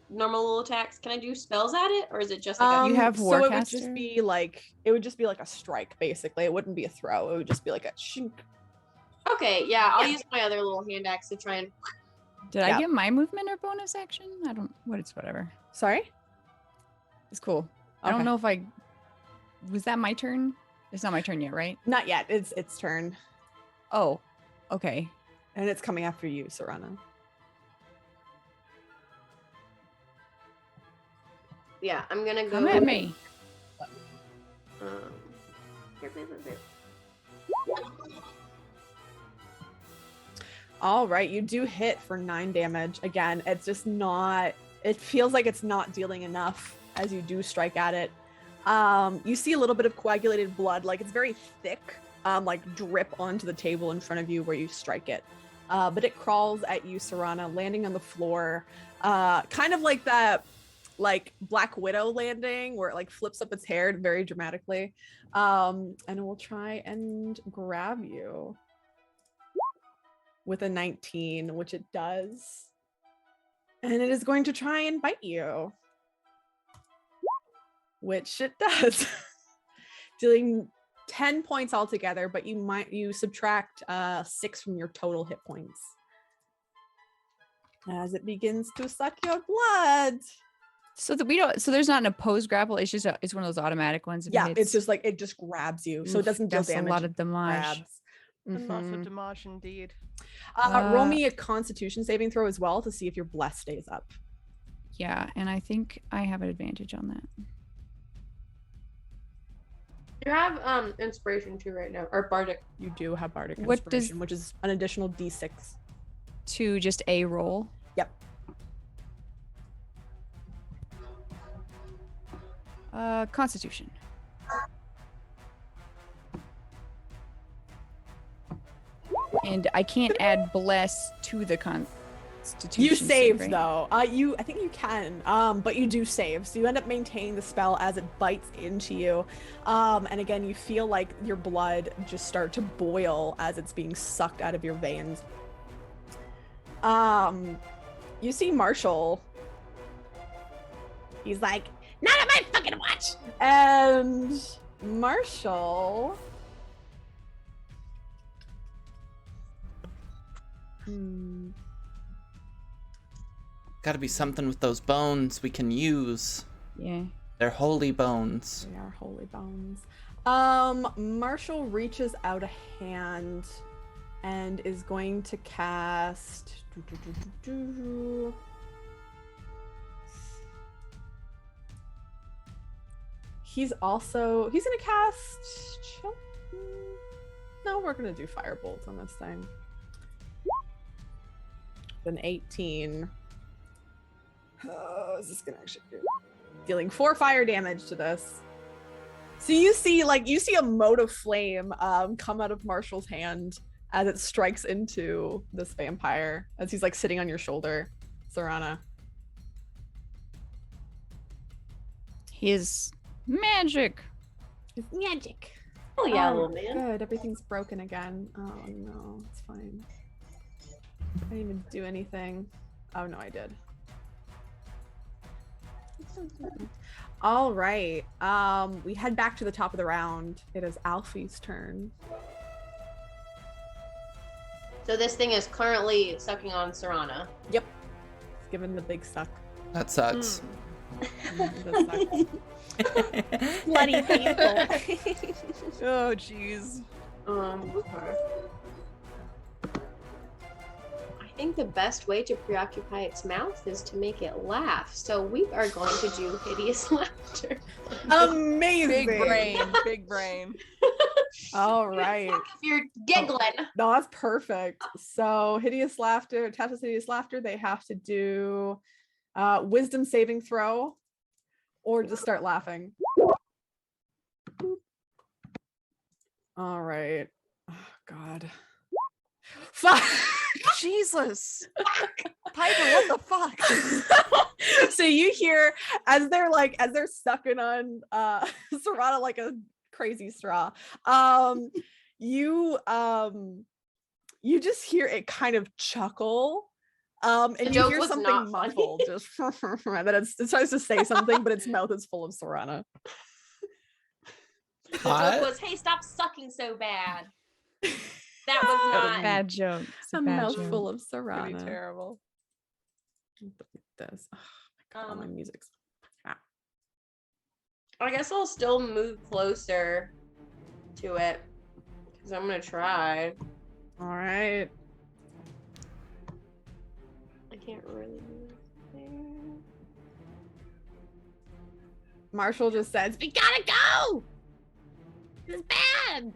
normal little attacks. Can I do spells at it, or is it just like You have so it would just Warcaster? be like a strike, basically. It wouldn't be a throw. It would just be like a shink. Okay, yeah, I'll use my other little hand axe to try and. Did Yeah. I get my movement or bonus action? I don't. It's whatever. Sorry? It's cool. I don't Okay. know if I. Was that my turn? It's not my turn yet, right? Not yet. It's its turn. Oh, okay. And it's coming after you, Serana. Yeah, I'm gonna go. Come at me. Here. All right, you do hit for 9 damage. Again, it's just not, it feels like it's not dealing enough as you do strike at it. You see a little bit of coagulated blood, like it's very thick, like drip onto the table in front of you where you strike it. But it crawls at you, Serana, landing on the floor, kind of like that, like Black Widow landing where it like flips up its hair very dramatically. And it will try and grab you with a 19, which it does. And it is going to try and bite you, which it does. Dealing 10 points altogether, but you subtract 6 from your total hit points as it begins to suck your blood. So that we don't. So there's not an opposed grapple. It's just it's one of those automatic ones. if it Yeah, hits. it's just like it just grabs you, so it Oof, doesn't deal that's damage. a lot of damage. grabs. And lots of Mhm. damage indeed. Roll me a Constitution saving throw as well to see if your bless stays up. Yeah, and I think I have an advantage on that. You have inspiration too right now, or bardic. You do have bardic What does- inspiration, which is an additional d6. To just a roll. Yep. Constitution. And I can't add bless to the constitution. You save, save right? though. I think you can. But you do save. So you end up maintaining the spell as it bites into you. And again, you feel like your blood just start to boil as it's being sucked out of your veins. You see Marshall. He's like, not on my fucking watch. And Marshall. Gotta be something with those bones we can use. Yeah. They're holy bones. They are holy bones. Marshall reaches out a hand and is going to cast. He's gonna cast. No, we're gonna do firebolt on this thing. An 18. Is this gonna actually do? Dealing 4 fire damage to this. So you see a mote of flame come out of Marshall's hand as it strikes into this vampire as he's like sitting on your shoulder, Serana. His magic. It's magic. Oh yeah, Oh, little man. Good, everything's broken again. Oh no, it's fine. I didn't even do anything. Oh no, I did. All right. We head back to the top of the round. It is Alfie's turn. So this thing is currently sucking on Serana. Yep. It's given the big suck. That sucks. It does suck. Bloody painful. Oh, jeez. Okay. I think the best way to preoccupy its mouth is to make it laugh. So we are going to do hideous laughter. Amazing. Big brain. Big brain. All right. If you're giggling. No, that's perfect. So hideous laughter, attached to hideous laughter, they have to do wisdom saving throw or just start laughing. All right. Oh God. Fuck. Jesus. Piper, what the fuck? So you hear as they're sucking on Serana like a crazy straw. You just hear it kind of chuckle. And The you joke hear was something not funny. muffled just that it tries to say something, but its mouth is full of Serana. The Hot? joke was, hey, stop sucking so bad. That was not. Bad joke. It's A bad mouthful joke. of Pretty Serana. terrible. This. Oh my God, my music's. I guess I'll still move closer to it because I'm gonna try. All right. I can't really move there. Marshall just says, "We gotta go. This is bad."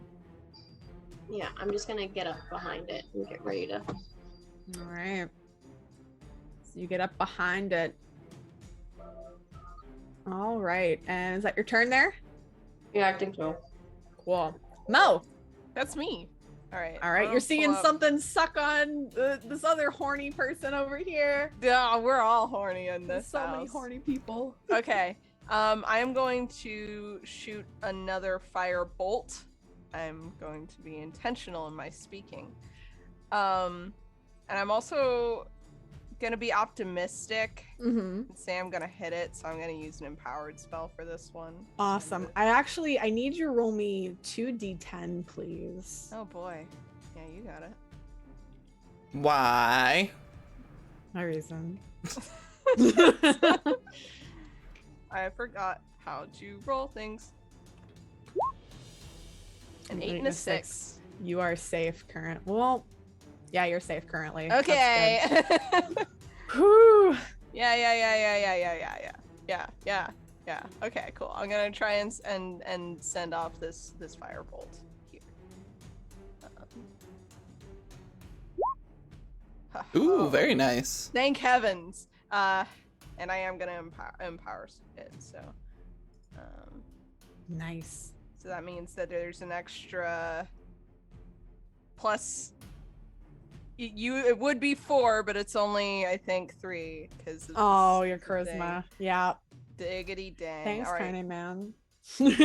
Yeah, I'm just gonna get up behind it and get ready to. All right. So you get up behind it. All right. And is that your turn there? Yeah, I think so. Cool. Mo. That's me. All right. All right. I'll You're seeing pull up- something suck on this other horny person over here. Yeah, we're all horny in There's this so many house. horny people. Okay. I am going to shoot another fire bolt. I'm going to be intentional in my speaking. And I'm also gonna be optimistic Mm-hmm. and say I'm gonna hit it, so I'm gonna use an empowered spell for this one. Awesome. I need you to roll me 2d10, please. Oh boy. Yeah, you got it. Why? My reason. I forgot how to roll things. An 8 and a 6. You are safe current. Well, yeah, you're safe currently. That's Okay. good. Whew. Yeah. Okay, cool. I'm gonna try and send off this firebolt here. Ooh, very nice. Thank heavens. And I am gonna empower it. So, Nice. so that means that there's an extra plus. It would be 4, but it's only I think 3 because. Oh, your charisma. Yeah. Diggity dang. Thanks, All right. tiny man. You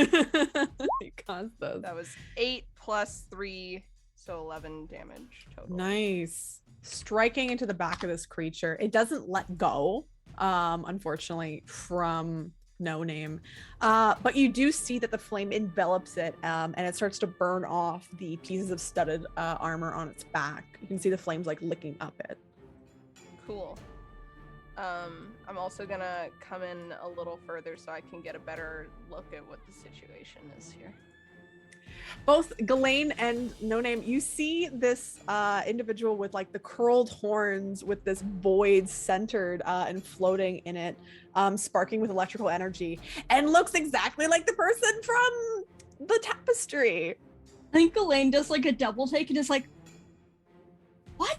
caused those. That was 8 plus 3, so 11 damage total. Nice. striking into the back of this creature. It doesn't let go, unfortunately, from No Name. But you do see that the flame envelops it, and it starts to burn off the pieces of studded armor on its back. You can see the flames like licking up it. Cool. I'm also gonna come in a little further so I can get a better look at what the situation is here. Both Ghislaine and No Name, you see this individual with like the curled horns with this void centered and floating in it, sparking with electrical energy, and looks exactly like the person from the tapestry. I think Elaine does like a double take and is like, what?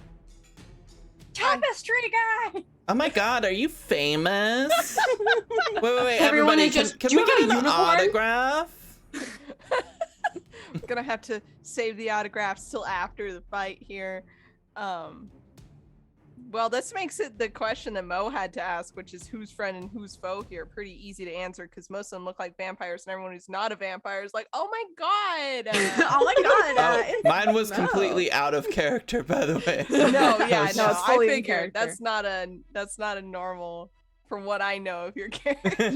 Tapestry guy! Oh my god, are you famous? wait, Everyone everybody, is just, can "Do we you have get a an unicorn?" autograph? I'm gonna have to save the autographs till after the fight here. Well, this makes it the question that Mo had to ask, which is who's friend and who's foe here, pretty easy to answer because most of them look like vampires, and everyone who's not a vampire is like, oh my god. Oh my god! Oh, mine was No. completely out of character, by the way. No, yeah, was no, it's I fully in figured character. that's not a normal, from what I know of your character.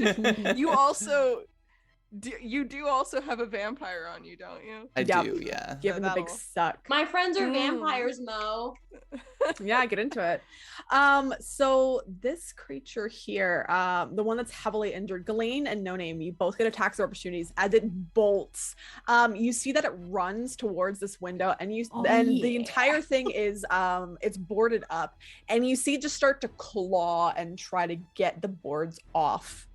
You do also have a vampire on you, don't you? I Yep. do, yeah. Giving the big that'll- suck. My friends are Mm. vampires, Mo. Yeah, get into it. So this creature here, the one that's heavily injured, Ghislaine and No Name, you both get attacks of opportunities as it bolts. You see that it runs towards this window, and the yeah. entire thing is it's boarded up, and you see it just start to claw and try to get the boards off,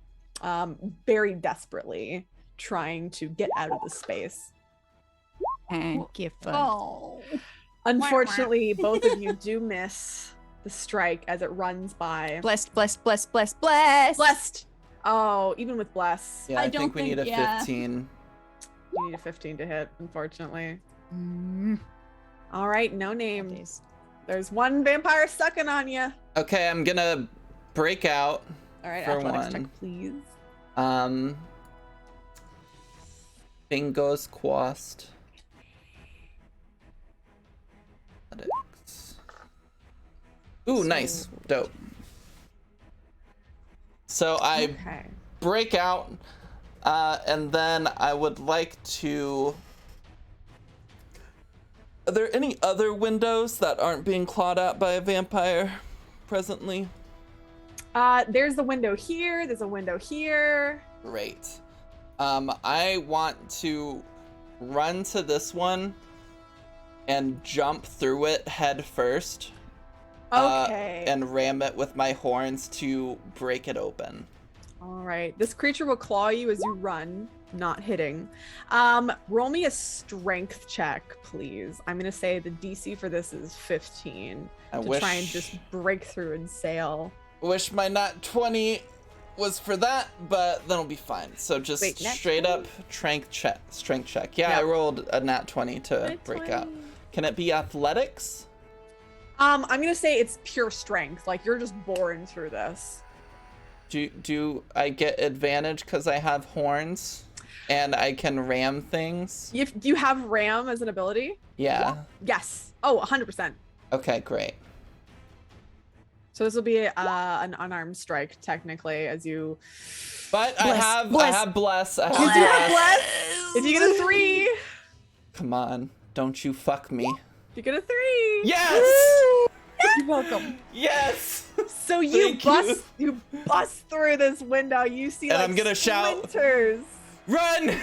very desperately trying to get out of the space. And give Oh. Unfortunately, both of you do miss the strike as it runs by. Blessed, blessed, blessed, blessed, blessed. Blessed. Oh, even with bless, Yeah, I I don't think we need a think- yeah. 15. you need a 15 to hit, unfortunately. Mm, All right, No Name. days. There's one vampire sucking on you. Okay, I'm gonna break out. All right, For athletics one. check, please. Fingers crossed. Athletics. Ooh, nice. Dope. So I Okay. break out, and then I would like to... Are there any other windows that aren't being clawed at by a vampire presently? There's the window here. There's a window here. Great. I want to run to this one and jump through it head first. Okay. And ram it with my horns to break it open. All right. This creature will claw you as you run, not hitting. Roll me a strength check, please. I'm gonna say the DC for this is 15 I to wish, try and just break through and sail. wish my nat 20 was for that, but that'll be fine. So just Wait, nat straight 20? up strength check. Yeah, I Yep. rolled a nat 20 to break out. Can it be athletics? I'm gonna say it's pure strength. Like you're just boring through this. Do I get advantage because I have horns and I can ram things? Do you have ram as an ability? Yeah. Yes. Oh, 100%. Okay, great. So this will be an unarmed strike technically, as you. But I Bless, have bless. I have You do have bless. bless. If you get a 3, Come on, don't you fuck me. you get a 3. Yes! You're welcome. Yes! So you Thank you. bust through this window. You see And like I'm gonna shout- splinters. Run!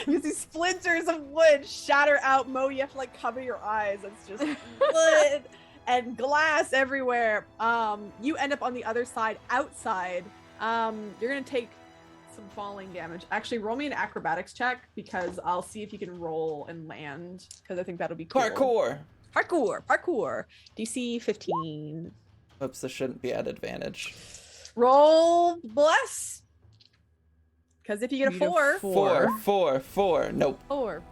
You see splinters of wood shatter out. Mo, you have to like cover your eyes. It's just wood and glass everywhere. You end up on the other side, outside. You're gonna take some falling damage. Actually, roll me an acrobatics check because I'll see if you can roll and land because I think that'll be cool. Parkour. DC 15. Oops, this shouldn't be at advantage. Roll bless. Because if you get a Need a 4, 4. Nope. 4.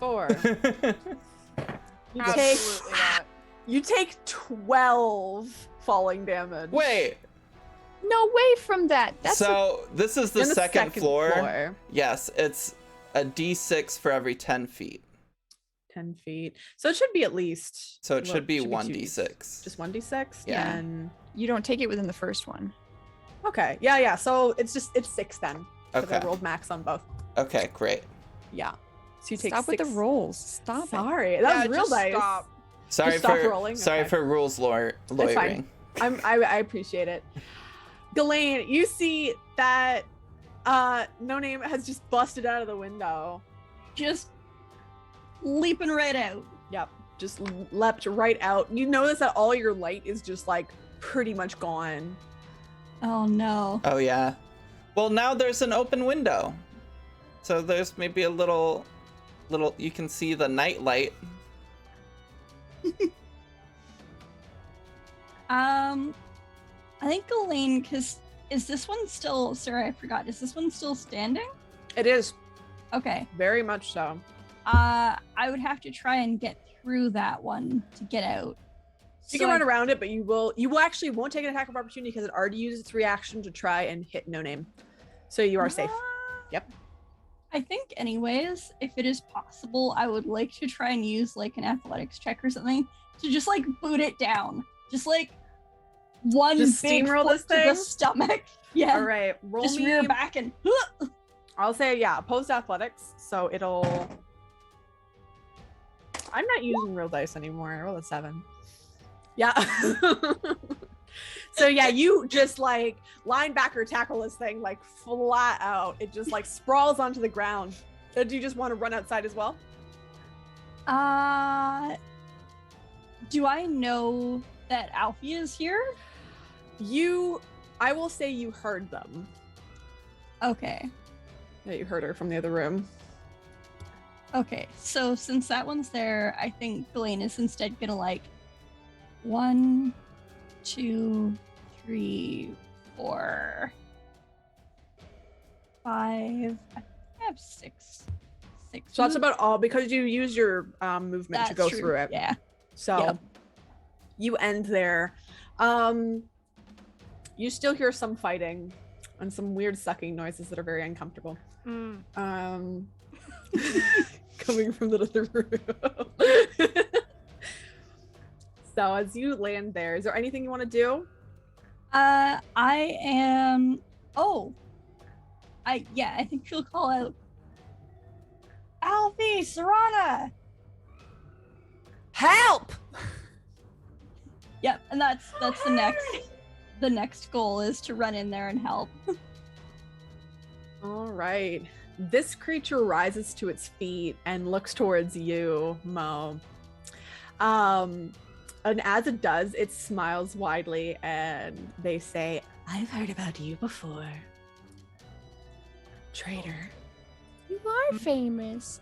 You take Absolutely not. You take 12 falling damage. Wait, No way from that. That's so this is the You're on second floor. Yes, it's a d6 for every 10 feet. 10 feet. So it should be at least. So it should be 2d6. 1d6. Just 1d6? Yeah. And... You don't take it within the first one. Okay. Yeah. So it's 6 then. Because Okay. I rolled max on both. Okay, great. Yeah. So you take Stop 6. with the rolls. Stop it. Sorry. That was real just dice. Stop. Sorry Just stop for rolling? sorry Okay. for rules lawyering. I appreciate it. Ghislaine, you see that No Name has just busted out of the window. Just leaping right out. Yep. Just leapt right out. You notice that all your light is just like pretty much gone. Oh no. Oh yeah. Well, now there's an open window. So there's maybe a little you can see the night light. I think Elaine, because is this one still? Sorry, I forgot. Is this one still standing? It is. Okay. Very much so. I would have to try and get through that one to get out. You can run around it, but you will actually won't take an attack of opportunity because it already used its reaction to try and hit No Name. So you are safe. Yep. I think anyways, if it is possible, I would like to try and use like an athletics check or something to just like boot it down. Just like one Just big steamroll foot this to thing? the stomach. Yeah. All right. Roll Just me. rear back and I'll say opposed athletics. So it'll. I'm not using real dice anymore. I roll a 7. Yeah. So yeah, you just like linebacker tackle this thing like flat out. It just like sprawls onto the ground. So do you just want to run outside as well? do I know that Alfie is here? I will say you heard them. Okay. Yeah, you heard her from the other room. Okay, so since that one's there, I think Ghislaine is instead gonna like 1, 2, 3, 4, 5. I have 6. So that's about all because you use your movement to go through it. Yeah. So Yep. you end there. You still hear some fighting and some weird sucking noises that are very uncomfortable. Coming from the other room. So as you land there, is there anything you want to do? I am. Oh. I think she'll call out. Alfie, Serana. Help! Yep, and that's the next. The next goal is to run in there and help. All right. This creature rises to its feet and looks towards you, Mo. And as it does, it smiles widely and they say, I've heard about you before. Traitor. You are famous.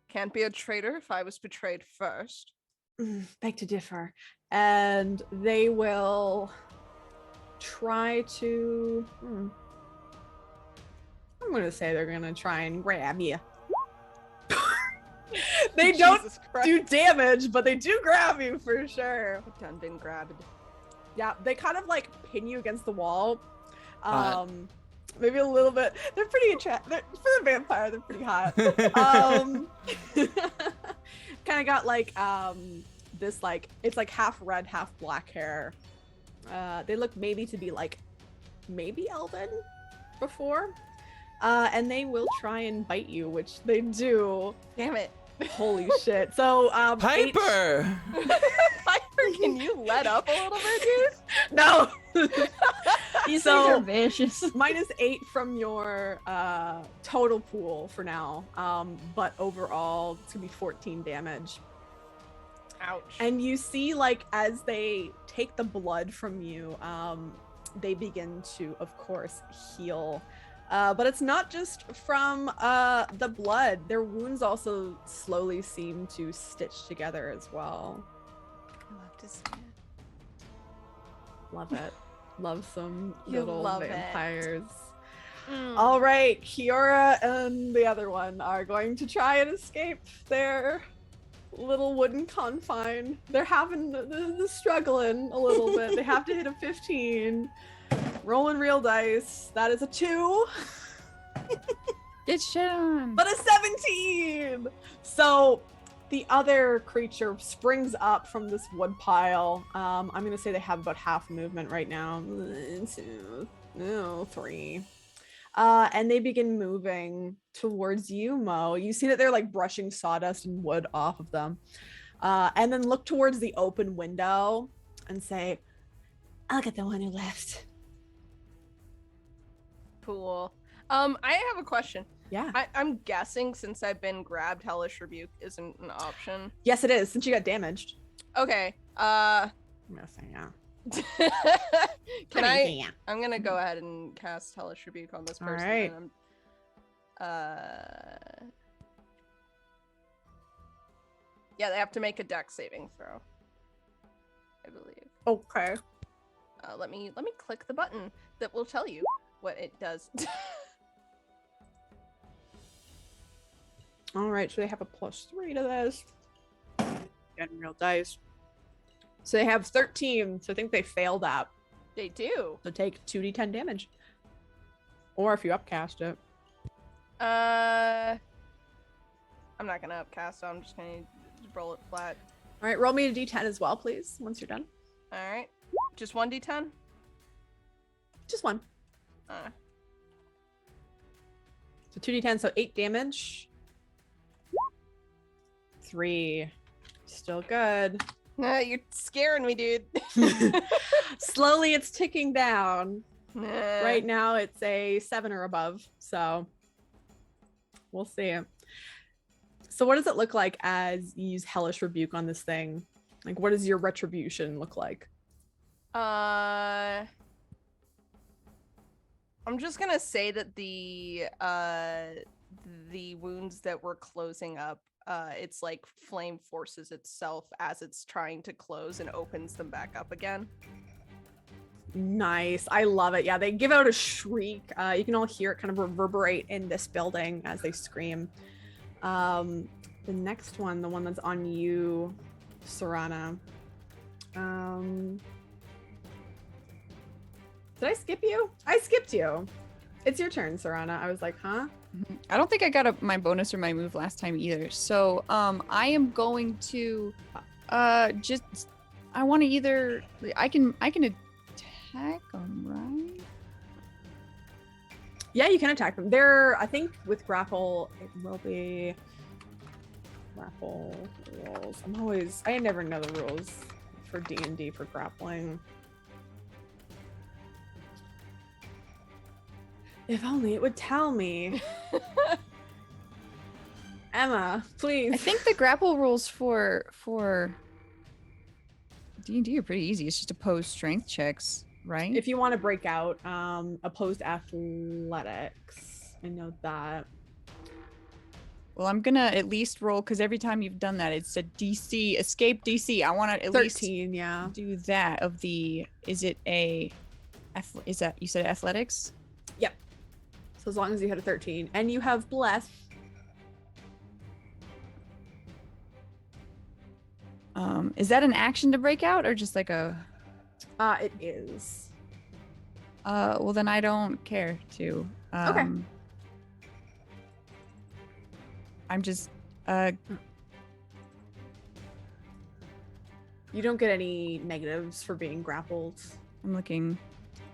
Can't be a traitor if I was betrayed first. Beg to differ. And they will try to... I'm going to say they're going to try and grab you. They don't Jesus Christ. do damage, but they do grab you for sure. I've done been grabbed. Yeah, they kind of like pin you against the wall. Hot. Maybe a little bit. They're pretty attractive. For a vampire, they're pretty hot. Kind of got like this like it's like half red, half black hair. They look maybe to be like maybe elven before. And they will try and bite you, which they do. Damn it. Holy shit. So Piper! Piper, can you let up a little bit, dude? No. These So- things are vicious. -8 from your total pool for now. But overall it's gonna be 14 damage. Ouch. And you see, like, as they take the blood from you, they begin to, of course, heal. But it's not just from the blood. Their wounds also slowly seem to stitch together as well. I love to see it. Love it. Love some You little love it. vampires. Mm. All right, Kiora and the other one are going to try and escape their little wooden confine. They're having the struggling a little bit. They have to hit a 15. Rolling real dice. That is a 2. Get shit on. But a 17! So the other creature springs up from this wood pile. I'm going to say they have about half movement right now. 2, 3. And they begin moving towards you, Mo. You see that they're like brushing sawdust and wood off of them. And then look towards the open window and say, I'll get the one who left. Cool. I have a question. Yeah. I'm guessing since I've been grabbed, Hellish Rebuke isn't an option. Yes, it is, since you got damaged. Okay. I'm gonna say yeah. Can I? I'm gonna go ahead and cast Hellish Rebuke on this person. All right. And yeah, they have to make a dex saving throw, I believe. Okay. Let me click the button that will tell you what it does. All right, so they have a +3 to this. Getting real dice. So they have 13, so I think they failed that. They do. So take 2d10 damage. Or if you upcast it. I'm not gonna upcast, so I'm just gonna roll it flat. All right, roll me a d10 as well, please, once you're done. All right. Just 1d10? Just one. Uh, So 2d10, so 8 damage. 3. Still good. you're scaring me, dude. Slowly it's ticking down. Nah. Right now it's a 7 or above, so we'll see. So what does it look like as you use Hellish Rebuke on this thing? Like, what does your retribution look like? I'm just gonna say that the wounds that we're closing up, it's like flame forces itself as it's trying to close and opens them back up again. Nice. I love it. Yeah, they give out a shriek. You can all hear it kind of reverberate in this building as they scream. The next one, the one that's on you, Serana. Did I skip you? I skipped you. It's your turn, Serana. I was like, huh? I don't think I got my bonus or my move last time either. So I am going to just I want to either I can attack them, right? Yeah, you can attack them. They're, I think with grapple, it will be grapple rules. I never know the rules for D&D for grappling. If only it would tell me. Emma, please. I think the grapple rules for D&D are pretty easy. It's just opposed strength checks, right? If you want to break out, opposed athletics. I know that. Well, I'm gonna at least roll because every time you've done that, it's a DC escape DC. I want to at 13, yeah. least do that. Of the, is it a? Is that you said athletics? Yep. So as long as you had a 13 and you have bless. Is that an action to break out or just like a? It is. Well then I don't care to. Okay. I'm just You don't get any negatives for being grappled. I'm looking.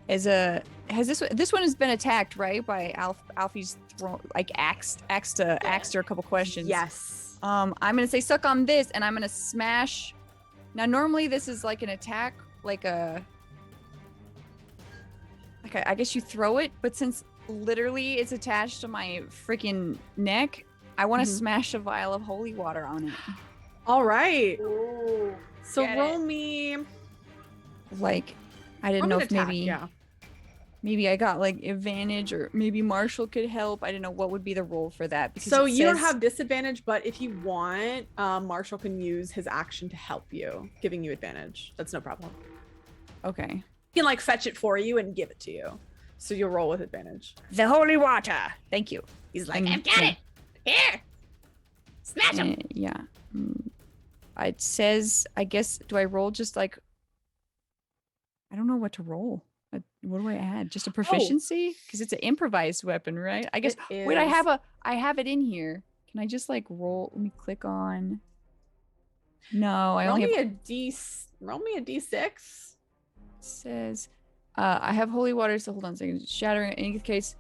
Has this one has been attacked, right? By Alfie's like axed her a couple questions. Yes. I'm gonna say suck on this, and I'm gonna smash. Now normally this is like an attack, like I guess you throw it, but since literally it's attached to my freaking neck, I want to smash a vial of holy water on it. All right. Ooh. So Get roll it. me. Like, I didn't know if maybe I got like advantage, or maybe Marshall could help. I didn't know what would be the role for that. Because So it you don't says- have disadvantage, but if you want, Marshall can use his action to help you, giving you advantage. That's no problem. Okay. He can like fetch it for you and give it to you. So you'll roll with advantage. The holy water. Thank you. He's like, I've got it. Here. Smash him. Yeah. It says, I guess, do I roll just like, I don't know what to roll. What do I add? Just a proficiency? Because it's an improvised weapon, right? I guess. Wait, I have it in here. Can I just like roll? Let me click on. No, I roll only me have. roll me a d6. Says, I have holy water. So hold on a second. Shattering. In any case,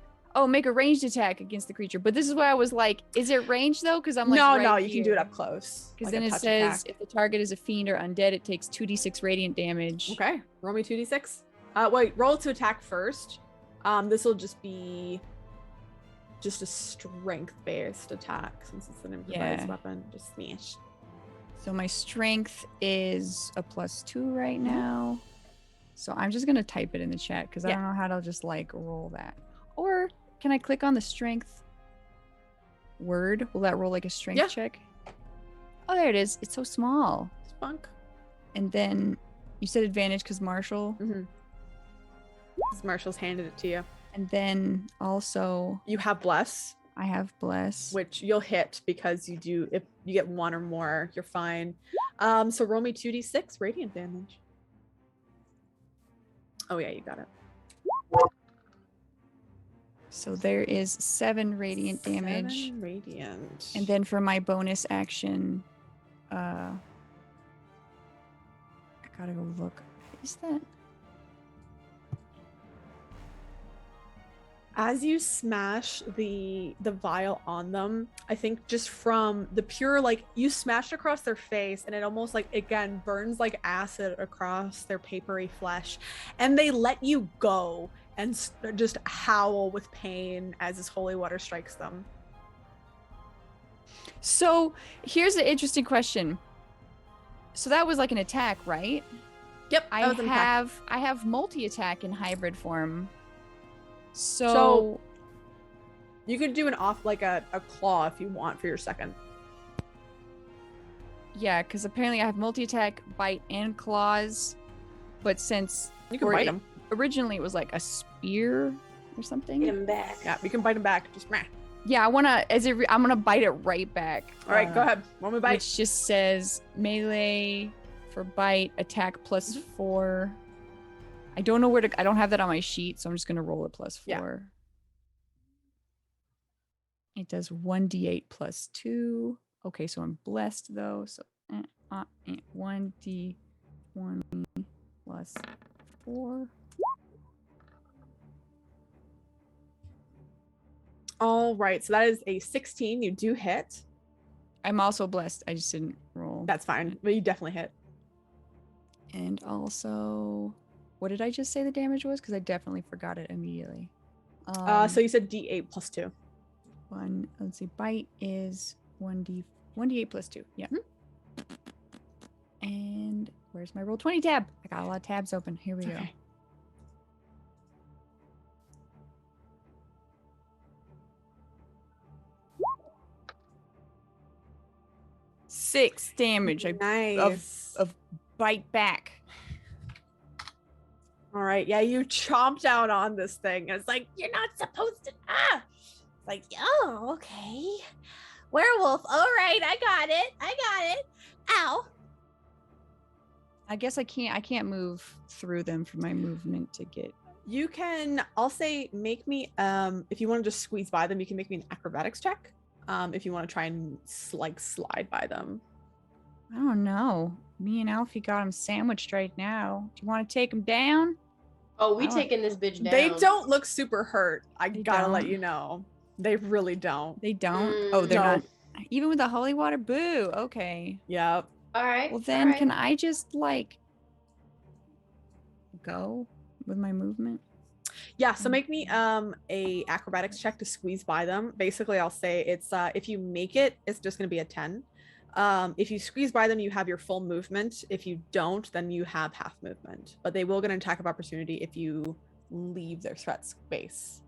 make a ranged attack against the creature. But this is why I was like, is it ranged though? Because I'm like, no, you can do it up close. Because like then a it touch says attack. if the target is a fiend or undead, it takes 2d6 radiant damage. Okay, roll me 2d6. Wait, roll to attack first. This will just be just a strength-based attack since it's an improvised weapon. Just smash. So my strength is a +2 right now. So I'm just gonna type it in the chat because I don't know how to just like roll that. Or can I click on the strength word? Will that roll like a strength check? Oh, there it is. It's so small. Spunk. And then you said advantage because Marshall. Mm-hmm. Marshall's handed it to you. And then also you have bless. I have bless, which you'll hit because you do. If you get 1 or more, you're fine. So roll me 2d6 radiant damage. Oh yeah, you got it. So there is 7 radiant damage. 7 radiant. And then for my bonus action, I gotta go look. Is that? As you smash the vial on them, I think just from the pure, like, you smashed across their face and it almost like, again, burns like acid across their papery flesh. And they let you go and just howl with pain as this holy water strikes them. So here's an interesting question. So that was like an attack, right? Yep. I have multi-attack in hybrid form. So you could do an like a claw if you want for your second. Yeah, because apparently I have multi-attack, bite, and claws. But since you can bite them. Originally it was like a spear or something. Get him back. Yeah, we can bite him back. Just meh. Yeah, I'm gonna bite it right back. All right, go ahead. Roll me bite. Which just says melee for bite, attack +4. I don't know I don't have that on my sheet, so I'm just gonna roll it +4. Yeah. It does 1d8 +2. Okay, so I'm blessed though. So 1d1 +4. All right, so that is a 16. You do hit. I'm also blessed. I just didn't roll. That's fine, but you definitely hit. And also, what did I just say the damage was? Because I definitely forgot it immediately. So you said d8 +2. Let's see, bite is 1d8 +2. Yeah. And where's my roll 20 tab? I got a lot of tabs open. Here we go. 6 damage. Nice. Of bite back. All right. Yeah, you chomped out on this thing. It's like, you're not supposed to. It's like, oh, okay. Werewolf. All right, I got it. Ow. I guess I can't move through them for my movement to get. You can, I'll say, make me, if you want to just squeeze by them, you can make me an acrobatics check. If you want to try and slide by them. I don't know. Me and Alfie got him sandwiched right now. Do you want to take him down? Oh, we taking this bitch down. They don't look super hurt. I gotta don't. let you know. They really don't. They don't? Oh, they're not. Even with the holy water? Boo. Okay. Yep. All right. Well, then can I just like go with my movement? Yeah, so make me a acrobatics check to squeeze by them. Basically, I'll say it's if you make it, it's just going to be a 10. If you squeeze by them, you have your full movement. If you don't, then you have half movement. But they will get an attack of opportunity if you leave their threat space.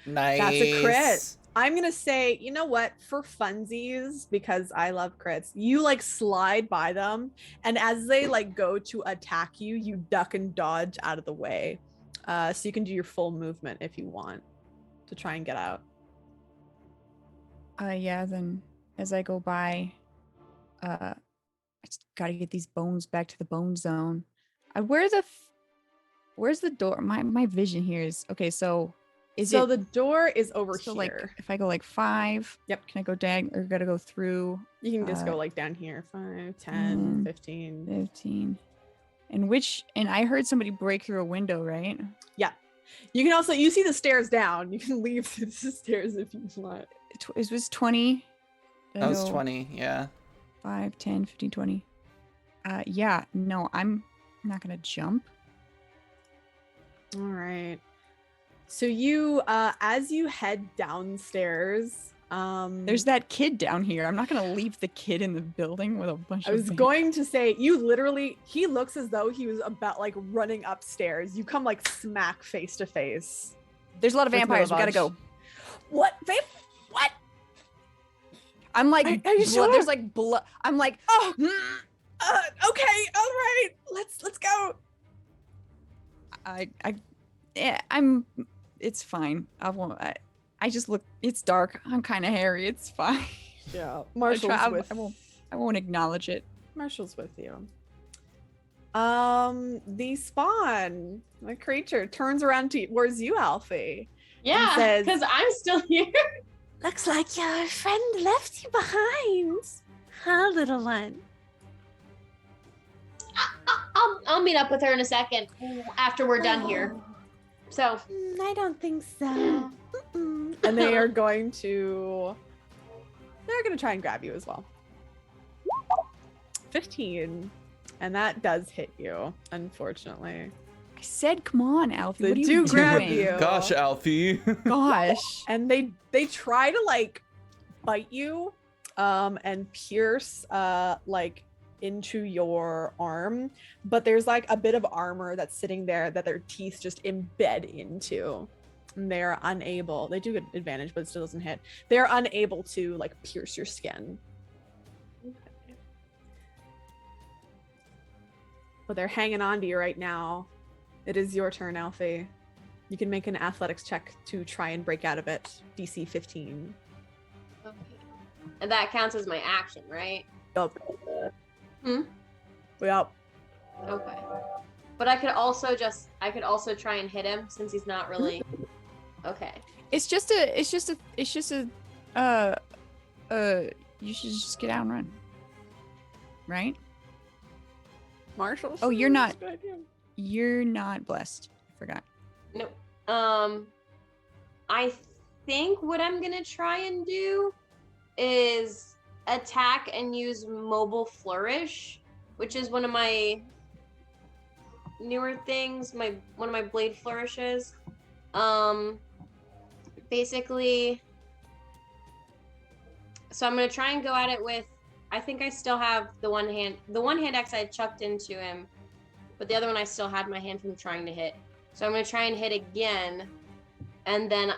Nice. That's a crit. I'm going to say, you know what, for funsies, because I love crits, you like slide by them. And as they like go to attack you, you duck and dodge out of the way. So you can do your full movement if you want to try and get out. Yeah, then as I go by, I just gotta get these bones back to the bone zone. Where's the door? My vision here is okay. So, the door is over so here. like if I go like 5, Yep. Can I go down or gotta go through? You can just go like down here. 5, 10, 15. 15. And I heard somebody break through a window, right? Yeah. You can also, you see the stairs down. You can leave the stairs if you want. It was 20. That was 20, yeah. 5, 10, 15, 20. Yeah, no, I'm not gonna jump. All right. So you, as you head downstairs, there's that kid down here. I'm not gonna leave the kid in the building with a bunch I of. was going to say, he looks as though he was about like running upstairs. You come like smack face to face. There's a lot of with vampires. We gotta Milivoj. go. What? What? I'm like, Are you sure? there's like blood. I'm like, Oh, okay, all right. Let's go. I'm. It's fine. I just look. It's dark. I'm kind of hairy. It's fine. Yeah, I won't acknowledge it. Marshall's with you. The spawn, the creature, turns around towards you, Alfie. Yeah, says- because I'm still here. Looks like your friend left you behind. Huh, little one? I'll meet up with her in a second after we're done here. So I don't think so. Mm-mm. And they're going to try and grab you as well. 15, and that does hit you, unfortunately. I said, come on, Alfie. They What are you do grab doing? you. Gosh, Alfie. Gosh. And they try to like bite you and pierce like into your arm, but there's like a bit of armor that's sitting there that their teeth just embed into, and they're unable, they do get advantage but it still doesn't hit, they're unable to like pierce your skin. But they're hanging on to you right now. It is your turn, Alfie. You can make an athletics check to try and break out of it. DC 15. okay. And that counts as my action, right? Yup. Hmm? Yup. Okay. But I could also try and hit him since he's not really. Okay. It's just a you should just get out and run. Right? Marshall. Oh, you're not blessed. I forgot. No. I think what I'm gonna try and do is attack and use mobile flourish, which is one of my newer things. One of my blade flourishes. Basically. So I'm gonna try and go at it with. I think I still have the one hand axe I chucked into him, but the other one I still had my hand from trying to hit. So I'm gonna try and hit again, and then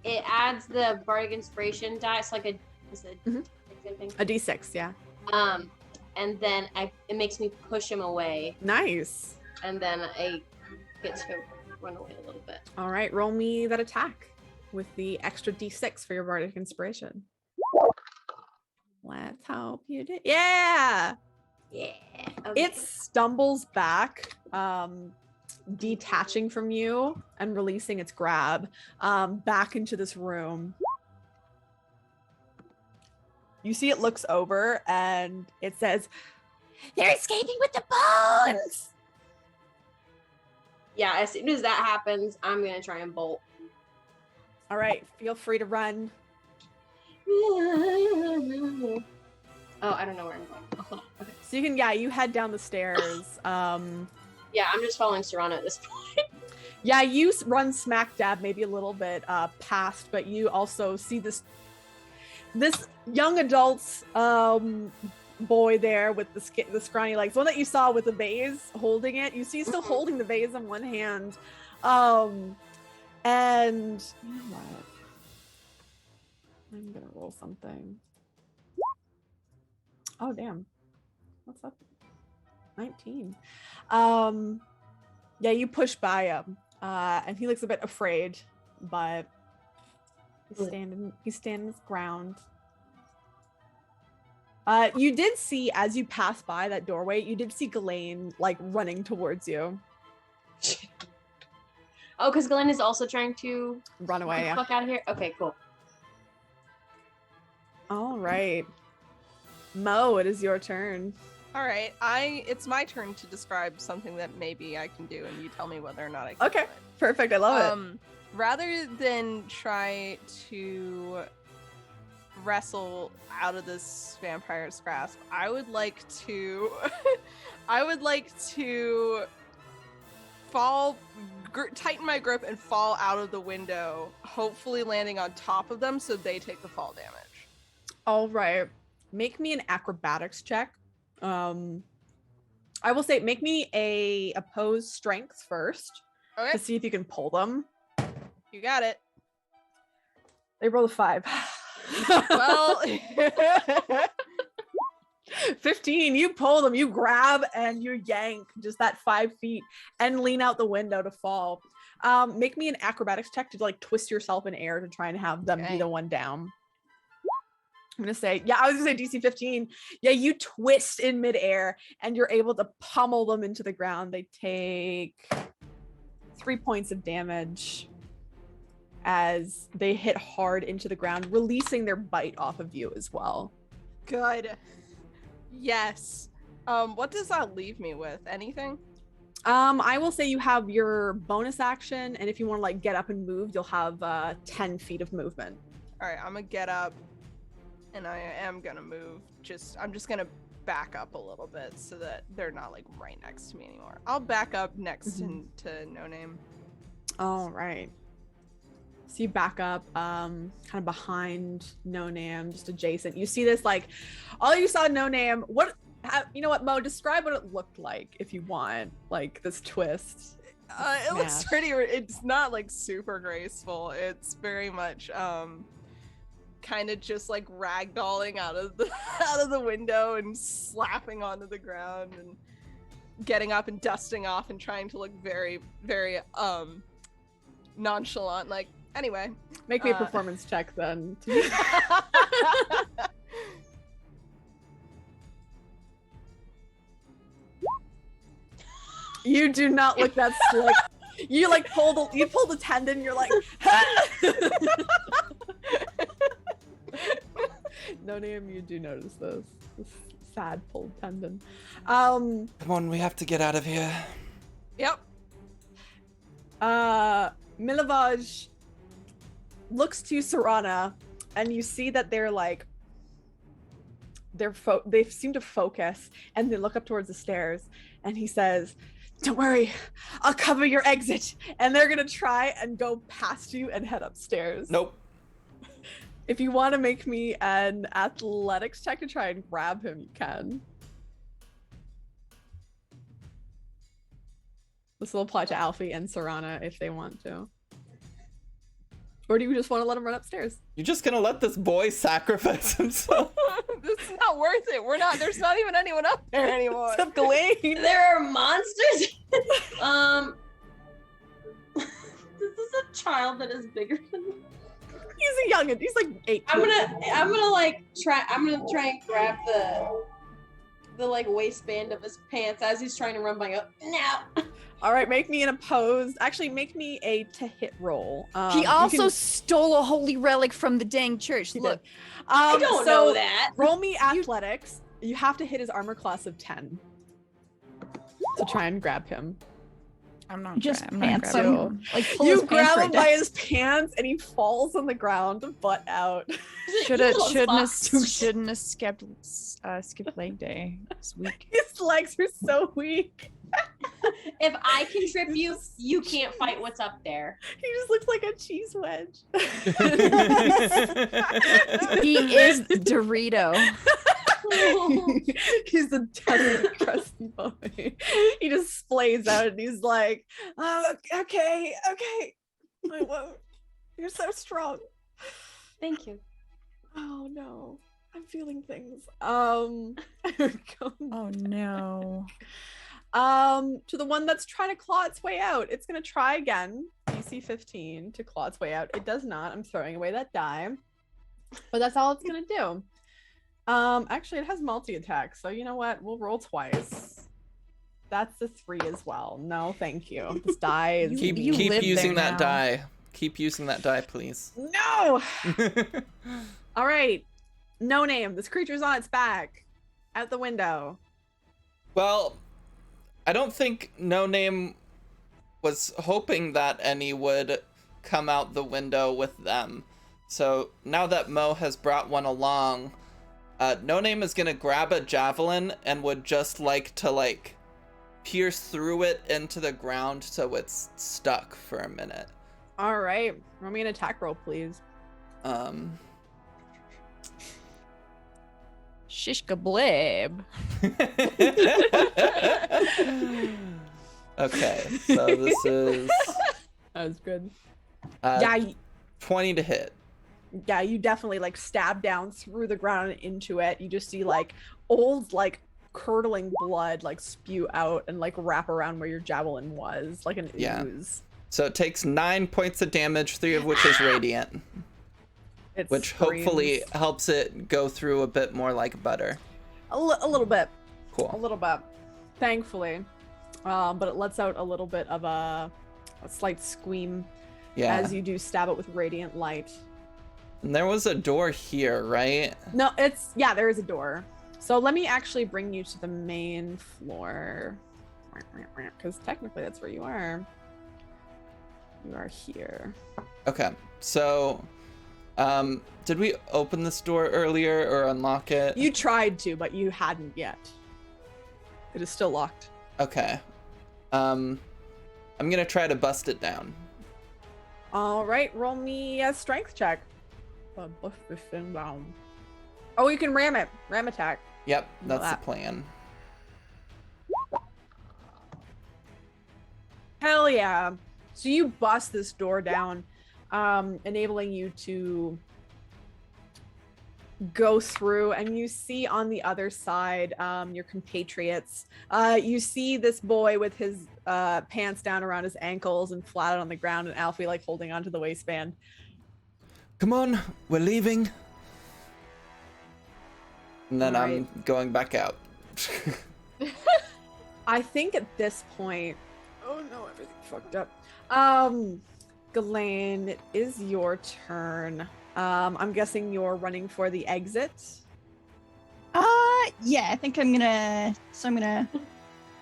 it adds the bardic inspiration dice, like a D6, yeah. And then it makes me push him away, Nice. and then I get to run away a little bit. All right, roll me that attack with the extra D6 for your bardic inspiration. Let's hope you did. Yeah. Yeah. Okay. It stumbles back, detaching from you and releasing its grab back into this room. You see it looks over and it says, They're escaping with the bones. Yeah, as soon as that happens, I'm gonna try and bolt. all right, feel free to run. Oh, I don't know where I'm going. Oh, hold on. Okay. So you can, you head down the stairs. Yeah, I'm just following Serrano at this point. Yeah, you run smack dab, maybe a little bit past, but you also see this young adult boy there with the scrawny legs, one that you saw with the vase holding it. You see still holding the vase in one hand, and you know what? I'm gonna roll something. Oh damn, what's up? 19. Yeah, you push by him, and he looks a bit afraid, but he's standing his ground. You did see, as you passed by that doorway, you did see Ghislaine like running towards you. Oh, because Glenn is also trying to Run get away. the Yeah. fuck out of here. Okay, cool. All right. Mo, it is your turn. All right, it's my turn to describe something that maybe I can do, and you tell me whether or not I can. Okay, do it. perfect. I love it. Rather than try to wrestle out of this vampire's grasp, I would like to tighten my grip and fall out of the window, hopefully landing on top of them so they take the fall damage. All right. Make me an acrobatics check. I will say make me a opposed strength first Okay, to see if you can pull them. you got it. They roll a 5. Well, 15, you pull them, you grab and you yank just that 5 feet and lean out the window to fall. Make me an acrobatics check to like twist yourself in air to try and have them be the one down. I'm gonna say, I was gonna say DC 15. Yeah, you twist in midair and you're able to pummel them into the ground. They take 3 points of damage as they hit hard into the ground, releasing their bite off of you as well. good. Yes. What does that leave me with? Anything? I will say you have your bonus action, and if you want to like get up and move, you'll have 10 feet of movement. All right, I'm gonna get up, and I am gonna move. I'm just gonna back up a little bit so that they're not like right next to me anymore. I'll back up next to No Name. All right. So you back up, kind of behind No Name, just adjacent. You see this like, all you saw No Name. You know what, Mo? Describe what it looked like if you want, like this twist. It looks pretty. It's not like super graceful. It's very much kind of just like ragdolling out of the window and slapping onto the ground and getting up and dusting off and trying to look very, very nonchalant. Like, anyway, Make me a performance check then. You do not look that slick. You like pull the tendon. You're like, No Name, you do notice this sad pulled tendon. Come on, we have to get out of here. Yep. Milovaj looks to Serana, and you see that they're like, they seem to focus, and they look up towards the stairs, and he says, "Don't worry, I'll cover your exit." And they're gonna try and go past you and head upstairs. Nope. If you want to make me an athletics check to try and grab him, you can. This will apply to Alfie and Serana if they want to. Or do you just want to let him run upstairs? You're just gonna let this boy sacrifice himself? This is not worth it. There's not even anyone up there anymore. Except Ghislaine. There are monsters. This is a child that is bigger than me. He's a youngin'. He's like 8. I'm gonna try and grab the like waistband of his pants as he's trying to run by. No. All right, make me an opposed. Actually, make me a to hit roll. He you also can- stole a holy relic from the dang church. He Look, did. I don't know that. Roll me athletics. You have to hit his armor class of 10 to try and grab him. I'm not Just I'm not pants grabbing him. him. Like pull You his pants grab right him by down. his pants, and he falls on the ground, butt out. Shouldn't have skipped leg day this week. His legs are so weak. If I can trip you, you can't fight what's up there. He just looks like a cheese wedge. He is Dorito. He's a tiny, crusty boy. He just splays out and he's like, "Oh, okay. I won't. You're so strong." Thank you. Oh no, I'm feeling things. Here we go. Oh no. To the one that's trying to claw its way out. It's gonna try again. DC 15 to claw its way out. It does not. I'm throwing away that die. But that's all it's gonna do. Actually, it has multi-attack, so you know what? We'll roll twice. That's a 3 as well. No, thank you. This die is Keep You live using there that now. die. Keep using that die, please. No! All right. No name. This creature's on its back. Out the window. Well, I don't think No Name was hoping that any would come out the window with them. So now that Mo has brought one along, No Name is gonna grab a javelin and would just like to pierce through it into the ground so it's stuck for a minute. All right. Roll me an attack roll, please. Shishka blab. Okay, so this is That was good. yeah, Yeah, 20 to hit. yeah, you definitely stab down through the ground and into it. You just see old curdling blood spew out and wrap around where your javelin was, like an Yeah. ooze. So it takes 9 points of damage, 3 of which is radiant, It which screams. hopefully helps it go through a bit more like butter. a little bit, a Cool. little bit, thankfully. But it lets out a little bit of a slight scream Yeah. as you do stab it with radiant light. And there was a door here, right? No, there is a door. So let me actually bring you to the main floor, because technically that's where you are. You are here. Okay. So, did we open this door earlier or unlock it? You tried to, but you hadn't yet. It is still locked. Okay. I'm gonna try to bust it down. All right, roll me a strength check. Bust this thing down. Oh, you can ram it. Ram attack. Yep, Know that's that. the plan. Hell yeah. So you bust this door down, enabling you to go through, and you see on the other side your compatriots. You see this boy with his pants down around his ankles and flat on the ground, and Alfie holding onto the waistband. Come on, we're leaving. And then I'm Alright. going back out. I think at this point, oh no, everything fucked up. Ghislaine, it is your turn. I'm guessing you're running for the exit. Yeah, I think I'm gonna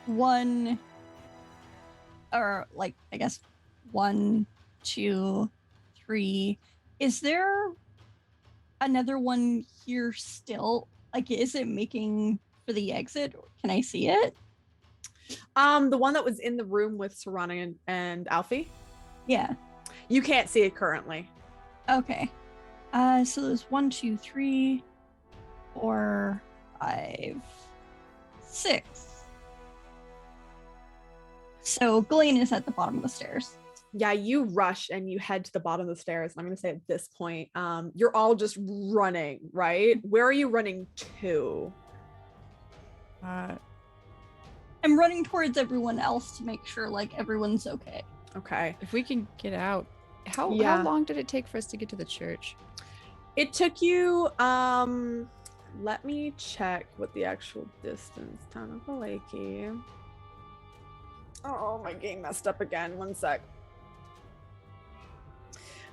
one, or I guess 1, 2, 3. Is there another one here still? Is it making for the exit? Can I see it? The one that was in the room with Serana and Alfie? Yeah. You can't see it currently. Okay. So there's 1, 2, 3, 4, 5, 6. So Ghislaine is at the bottom of the stairs. Yeah, you rush and you head to the bottom of the stairs. And I'm going to say at this point, you're all just running, right? Where are you running to? I'm running towards everyone else to make sure everyone's okay. Okay. If we can get out. How Yeah. long did it take for us to get to the church? It took you, let me check what the actual distance. Town of Lakey. Oh, my game messed up again. One sec.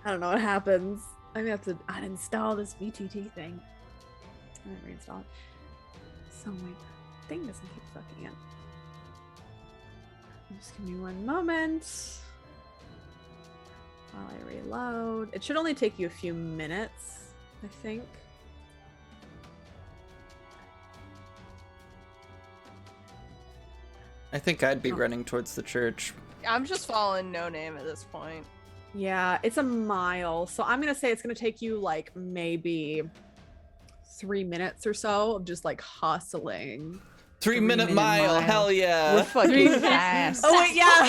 I don't know what happens. I'm gonna have to uninstall this VTT thing. I'm gonna reinstall it. So my thing doesn't keep fucking up. Just give me one moment while I reload. It should only take you a few minutes, I think. I think I'd be running towards the church. I'm just following No Name at this point. Yeah, it's a mile. So I'm going to say it's going to take you maybe 3 minutes or so of just hustling. 3 minute 3 minute mile, mile. hell yeah. We're fucking fast. Oh wait, yeah.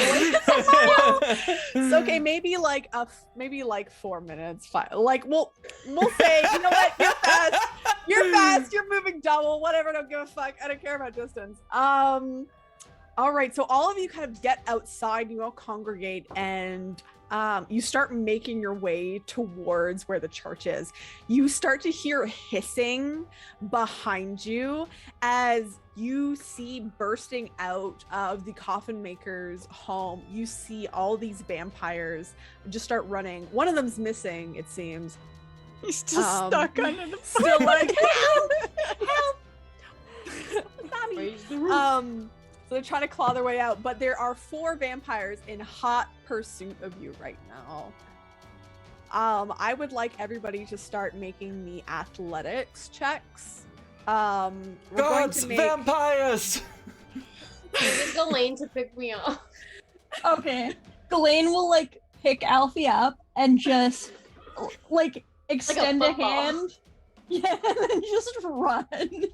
It's okay, maybe 4 minutes. 5. We'll say, you know what? You're fast. You're fast. You're moving double. Whatever. Don't give a fuck. I don't care about distance. All right. So all of you kind of get outside. You all congregate, and you start making your way towards where the church is. You start to hear hissing behind you as you see bursting out of the coffin maker's home. You see all these vampires just start running. One of them's missing, it seems. He's still stuck under the Still like, help! Raise the roof. So they're trying to claw their way out, but there are 4 vampires in hot pursuit of you right now. I would like everybody to start making the athletics checks. We're going to make... vampires! I need Ghislaine to pick me up. Okay. Ghislaine will like pick Alfie up and just like extend a football. hand. Yeah, and then just run.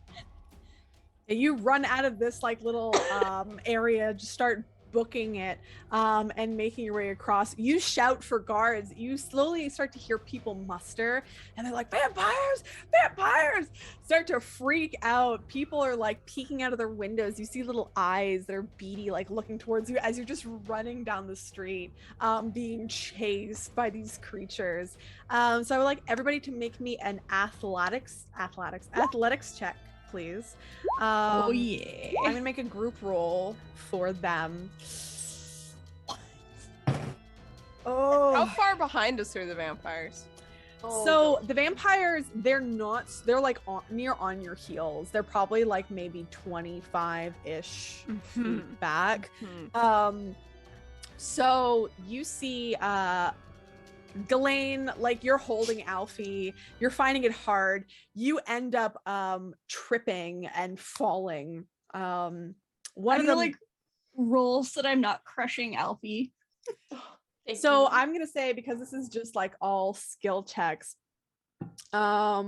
You run out of this like little area, just start booking it and making your way across. You shout for guards. You slowly start to hear people muster and they're like, vampires, vampires, start to freak out. People are like peeking out of their windows. You see little eyes that are beady, like looking towards you as you're just running down the street, being chased by these creatures. So I would like everybody to make me an athletics check, please. Oh yeah. I'm gonna make a group roll for them. Oh. How far behind us are the vampires? So the vampires, they're like near on your heels. They're probably like maybe 25-ish feet back. So you see Ghislaine, like you're holding Alfie, you're finding it hard. You end up tripping and falling. One of them like rolls that I'm not crushing Alfie. So I'm gonna say, because this is just like all skill checks. Got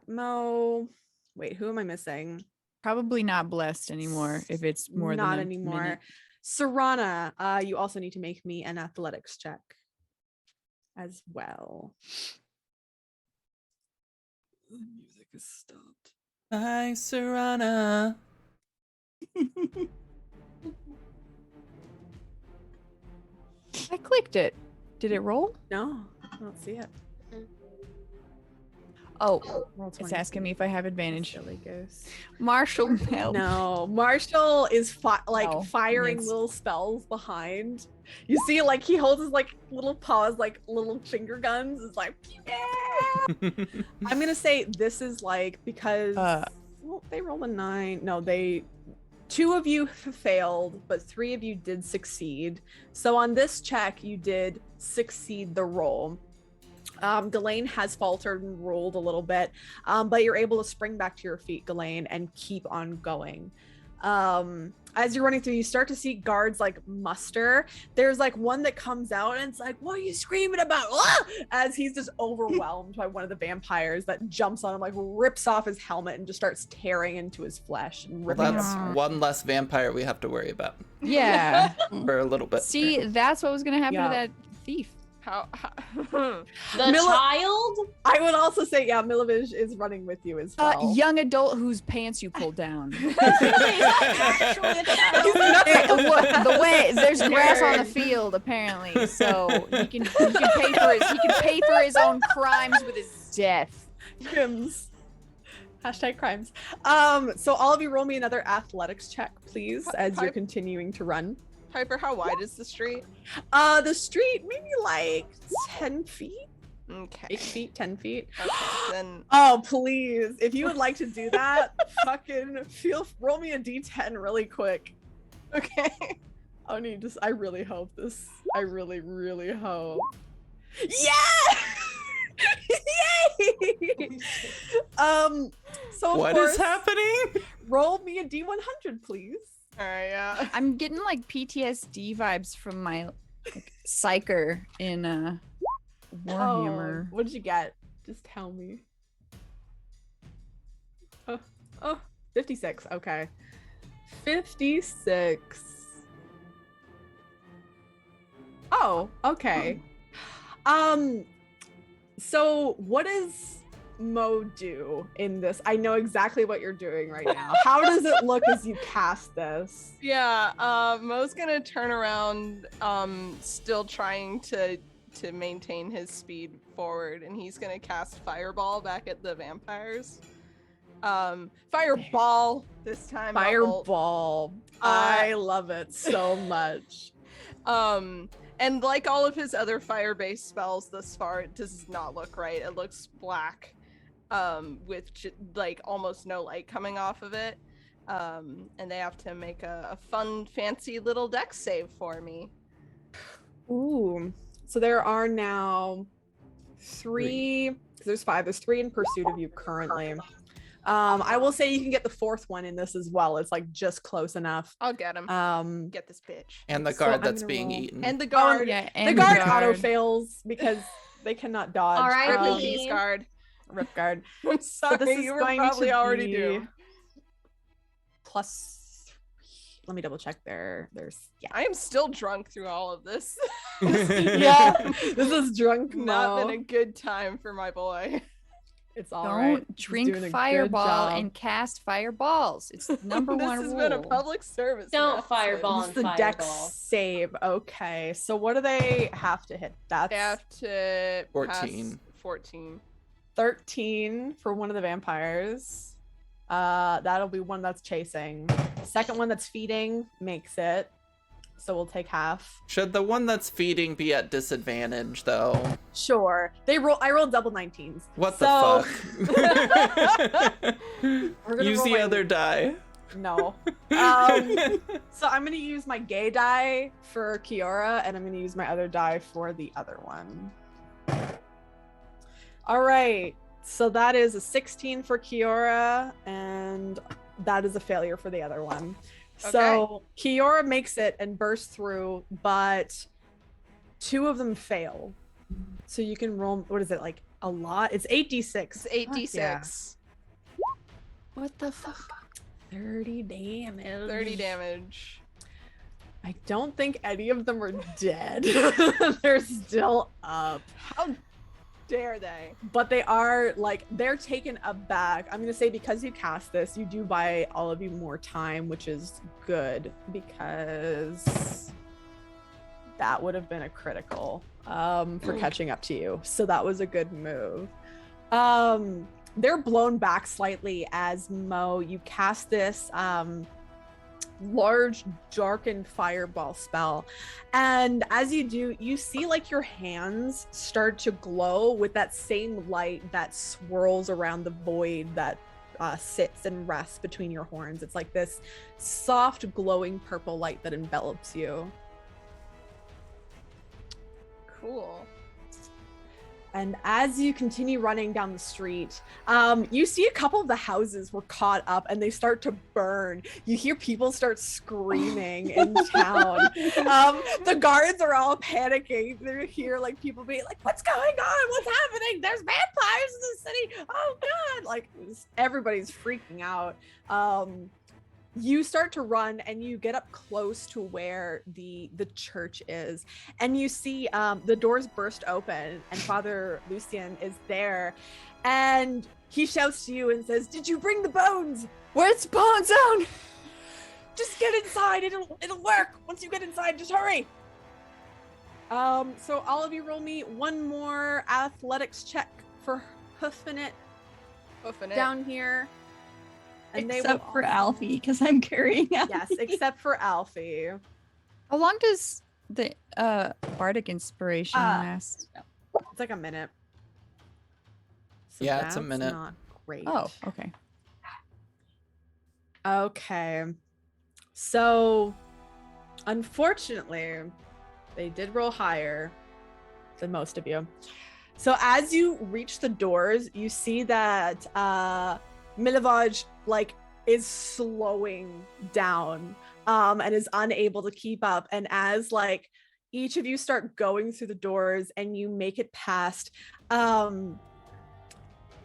Mo. Wait, who am I missing? Probably not blessed anymore if it's more than Not a anymore. minute. Serana, you also need to make me an athletics check as well. The music is stopped. Hi, Serana. I clicked it. Did it roll? No, I don't see it. Oh, Roll it's 20. asking me if I have advantage. Silly goose. Marshall, help. No, Marshall is Oh, firing yes. little spells behind. You see, like he holds his like little paws, like little finger guns. It's like, yeah. I'm gonna say this is like because well, they rolled a 9. No, 2 of you failed, but 3 of you did succeed. So on this check, you did succeed the roll. Ghislaine has faltered and rolled a little bit, but you're able to spring back to your feet, Ghislaine, and keep on going. As you're running through, you start to see guards like muster. There's like one that comes out and it's like, what are you screaming about? Ah! As he's just overwhelmed by one of the vampires that jumps on him, like rips off his helmet and just starts tearing into his flesh and Well, ripping it that's apart. one less vampire we have to worry about Yeah. for a little bit. See, that's what was gonna happen Yeah. to that thief. How The child? I would also say, yeah, Milovich is running with you as well. Young adult whose pants you pulled down. Actually, The way there's grass on the field apparently, so he can pay for his own crimes with his death. Crimes. Hashtag crimes. So all of you roll me another athletics check, please, as you're continuing to run. Piper, how wide is the street? The street, maybe like 10 feet, Okay. 8 feet, 10 feet. Okay, then Oh, please. If you would like to do that, fucking roll me a d10 really quick. okay. I really hope this. I really, really hope. Yeah! Yay! So of What course, is happening? roll me a d100, please. All right. Yeah. I'm getting like PTSD vibes from my like, psyker in Warhammer. Oh, what did you get? Just tell me. Oh, 56. Okay. 56. Oh, okay. So what is Mo do in this? I know exactly what you're doing right now. How does it look as you cast this? Yeah, Mo's gonna turn around, still trying to maintain his speed forward, and he's gonna cast Fireball back at the vampires. Fireball this time. not bolt. Fireball. I love it so much. And like all of his other fire-based spells thus far, it does not look right. It looks black, with like almost no light coming off of it. And they have to make a fun, fancy little dex save for me. Ooh. So there are now 3, because there's 5. There's 3 in pursuit of you currently. I will say you can get the 4th one in this as well. It's like just close enough. I'll get him. Get this bitch. And the So guard I'm that's gonna being roll. eaten. And the guard. Yeah, The and guard auto fails because they cannot dodge. All right, Rip in Um, peace, guard. Rip guard. I'm sorry, this is you were going probably to already be doomed. +3. Let me double check there. There's I am still drunk through all of this. yeah. This is drunk Not Mo. been a good time for my boy. It's all Don't right. He's drink doing a good fireball job. and cast fireballs. It's the number This one has rule. been a public service. Don't announcement. fireball This is and the dex fireball. save. Okay. So what do they have to hit? That's They have to 14. pass 14. 13 for one of the vampires. That'll be one that's chasing. Second one that's feeding makes it. So we'll take half. Should the one that's feeding be at disadvantage, though? Sure. I rolled double 19s. What So- the fuck? We're gonna Use roll the my- other die. No. So I'm gonna use my gay die for Kiora, and I'm gonna use my other die for the other one. All right. So that is a 16 for Kiora, and that is a failure for the other one. So Kiora makes it and bursts through, but 2 of them fail. So you can roll. What is it, like a lot? It's 8d6. It's 8d6. What the fuck? 30 damage. 30 damage. I don't think any of them are dead. They're still up. How dare they? But they are, like, they're taken aback. I'm going to say because you cast this, you do buy all of you more time, which is good because that would have been a critical for catching up to you. So that was a good move. They're blown back slightly as Mo, you cast this large darkened fireball spell, and as you do, you see like your hands start to glow with that same light that swirls around the void that sits and rests between your horns. It's like this soft glowing purple light that envelops you. Cool. And as you continue running down the street, you see a couple of the houses were caught up and they start to burn. You hear people start screaming in town. The guards are all panicking. They hear like people being like, "What's going on? What's happening? There's vampires in the city. Oh God!" Like everybody's freaking out. You start to run and you get up close to where the church is, and you see the doors burst open and Father Lucien is there, and he shouts to you and says, "Did you bring the bones? Where's the Spawn Zone? Just get inside. It'll work. Once you get inside, just hurry." So all of you roll me one more athletics check for hoofing it Hoofing it. down here. And Except for Alfie, because I'm carrying Alfie. Yes, except for Alfie. How long does the bardic inspiration last? It's like a minute. So Yeah, it's a that's minute. Not great. Oh, okay. Okay. So, unfortunately, they did roll higher than most of you. So as you reach the doors, you see that Milivaj is slowing down and is unable to keep up. And as each of you start going through the doors and you make it past,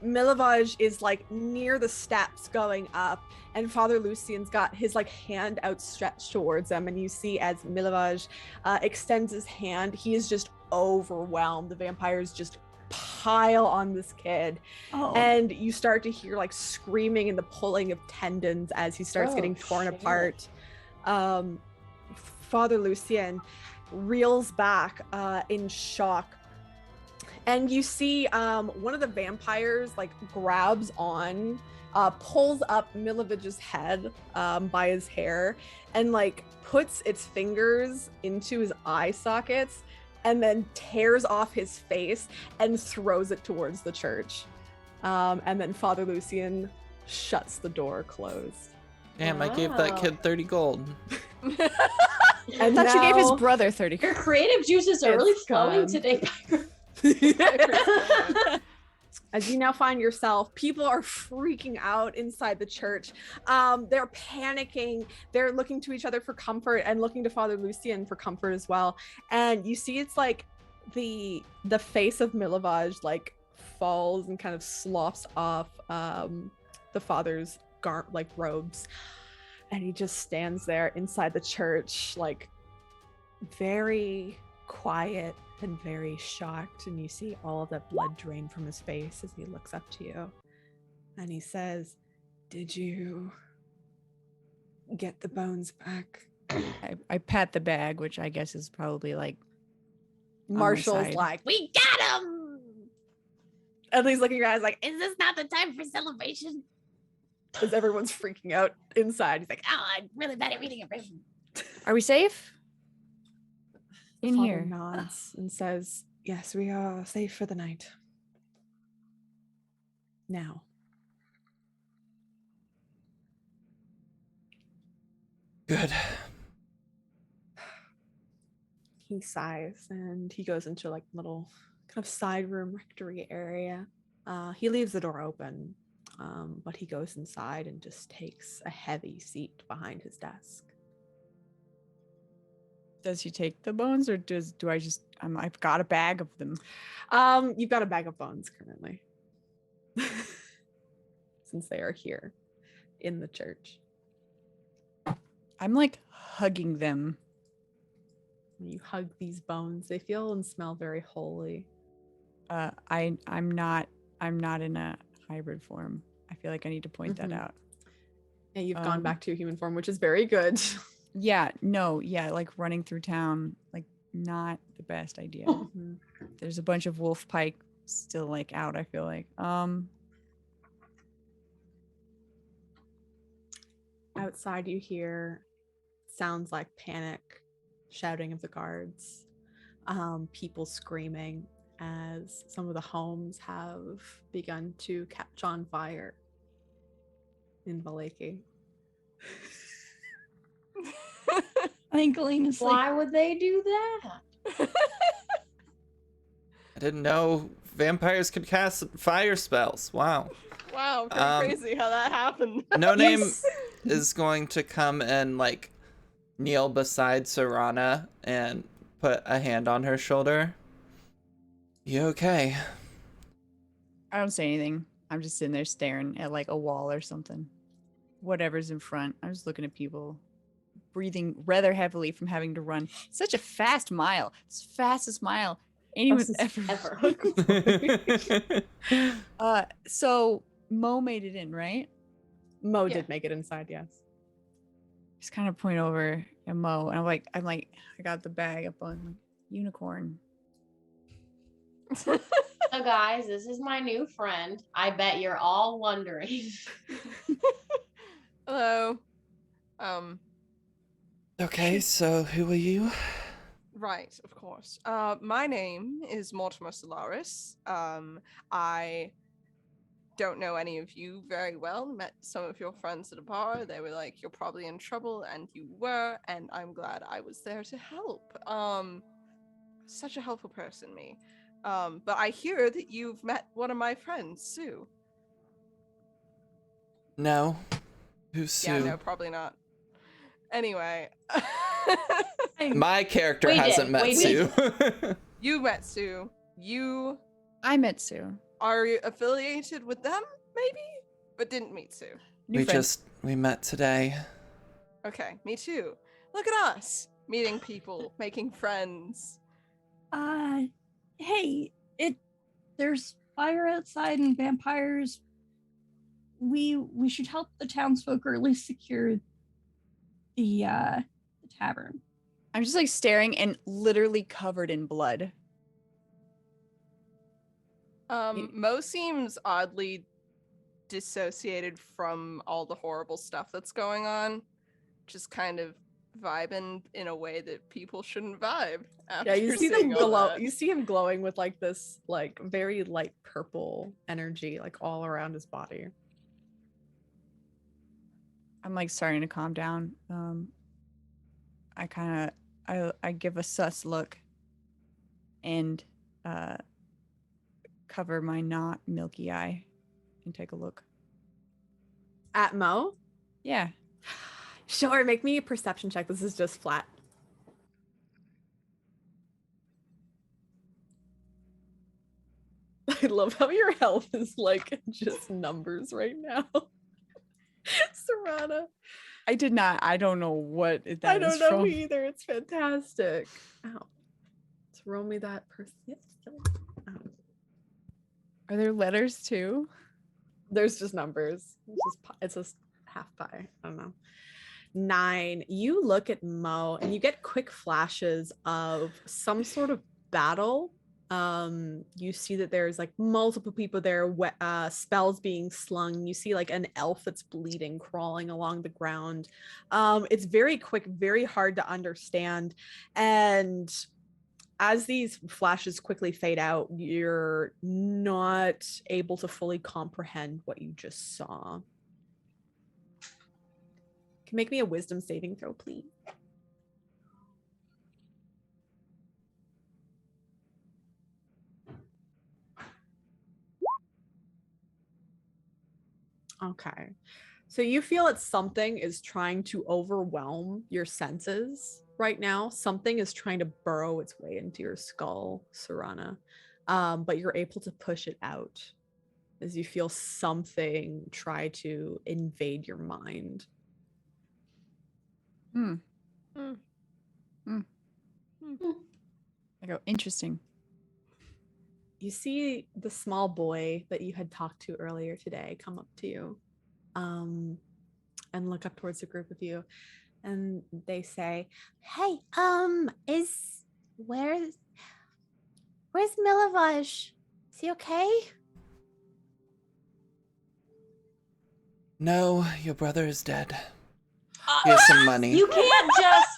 Milivaj is near the steps going up, and Father Lucien's got his hand outstretched towards them, and you see as Milivaj extends his hand, he is just overwhelmed. The vampires just pile on this kid. Oh, And you start to hear like screaming and the pulling of tendons as he starts Oh, getting torn shit. apart. Father Lucien reels back in shock. And you see one of the vampires like grabs on, pulls up Milovich's head by his hair and like puts its fingers into his eye sockets and then tears off his face and throws it towards the church. And then Father Lucien shuts the door closed. Damn, I gave that Wow. kid 30 gold. And I thought you gave his now- brother 30. Your creative juices are really It's flowing gone. today. As you now find yourself, people are freaking out inside the church. They're panicking. They're looking to each other for comfort and looking to Father Lucien for comfort as well. And you see it's like the face of Milovaj like falls and kind of sloughs off the father's robes. And he just stands there inside the church, like very quiet and very shocked, and you see all of that blood drain from his face as he looks up to you. And he says, "Did you get the bones back?" I pat the bag, which I guess is probably like my Marshall's side. like, We got him! and he's looking at you guys like, Is this not the time for celebration? as everyone's freaking out inside. He's like, Oh, I'm really bad at reading a vision. Are we safe? the In father here. nods and says, "Yes, we are safe for the night. Now." Good. He sighs and he goes into like little kind of side room rectory area. He leaves the door open, but he goes inside and just takes a heavy seat behind his desk. Does he take the bones, or do I just? I've got a bag of them. You've got a bag of bones currently, since they are here in the church. I'm like hugging them. When you hug these bones, they feel and smell very holy. I'm not in a hybrid form. I feel like I need to point that Mhm. out. And you've gone back to your human form, which is very good. Yeah, like running through town, like not the best idea. Mhm. There's a bunch of wolf pike still like out, I feel like. Outside you hear sounds like panic, shouting of the guards, people screaming as some of the homes have begun to catch on fire in Valaki. I think Galena's like, Why would they do that? I didn't know vampires could cast fire spells. Wow. Wow, pretty crazy how that happened. No Name Yes. is going to come and like kneel beside Serana and put a hand on her shoulder. You okay? I don't say anything. I'm just sitting there staring at like a wall or something. Whatever's in front. I'm just looking at people, breathing rather heavily from having to run such a fast mile. It's the fastest mile anyone's ever. So Mo made it in, right? Mo Yeah. did make it inside, yes. Just kind of point over at Mo, and I'm like, I got the bag up on unicorn. So guys, this is my new friend. I bet you're all wondering. Hello. Okay, so who are you? Right, of course. My name is Mortimer Solaris. I don't know any of you very well. Met some of your friends at a bar. They were like, "You're probably in trouble," and you were, and I'm glad I was there to help. Such a helpful person, me. But I hear that you've met one of my friends, Sue. No. Who's Sue? Yeah, no, probably not. Anyway, My character We hasn't did. met We Sue. you met Sue. You I met Sue. are affiliated with them, maybe, but didn't meet Sue. New friend. we met today. Okay, me too. Look at us meeting people, making friends. hey, there's fire outside and vampires. We should help the townsfolk, or at least secure the tavern. I'm just like staring and literally covered in blood. Mo seems oddly dissociated from all the horrible stuff that's going on. Just kind of vibing in a way that people shouldn't vibe after Yeah, you see seeing them all glow. that. You see him glowing with like this, like very light purple energy, like all around his body. I'm like starting to calm down. I give a sus look and cover my not milky eye and take a look. At Mo? Yeah. Sure, make me a perception check. This is just flat. I love how your health is like just numbers right now. Serana. I don't know what that I don't is know from. either. It's fantastic. Ow. Let's roll me that Are there letters too? There's just numbers. It's just half pie. I don't know. 9. You look at Mo and you get quick flashes of some sort of battle. You see that there's like multiple people there, spells being slung. You see like an elf that's bleeding crawling along the ground. It's very quick, very hard to understand. And as these flashes quickly fade out, you're not able to fully comprehend what you just saw. Can make me a wisdom saving throw, please. Okay. So you feel that something is trying to overwhelm your senses right now. Something is trying to burrow its way into your skull, Serana. But you're able to push it out as you feel something try to invade your mind. I go, interesting. You see the small boy that you had talked to earlier today come up to you, and look up towards the group of you, and they say, Hey, where's Milovaj? Is he okay? No, your brother is dead. Here's some money. You can't just.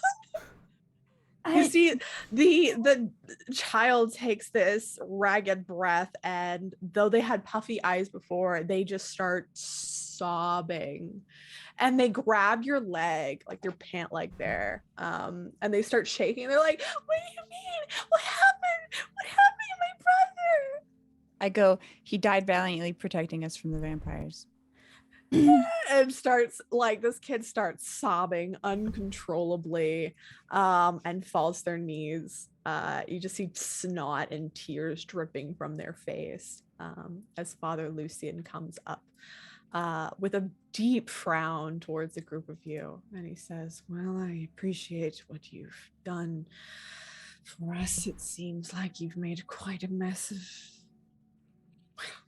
you see the child takes this ragged breath, and though they had puffy eyes before, they just start sobbing, and they grab your leg, like your pant leg there, and they start shaking. They're like, what do you mean? What happened to my brother? I go, he died valiantly protecting us from the vampires. And starts like this kid starts sobbing uncontrollably, and falls to their knees. You just see snot and tears dripping from their face, as Father Lucian comes up with a deep frown towards the group of you, and he says, well, I appreciate what you've done for us. It seems like you've made quite a mess of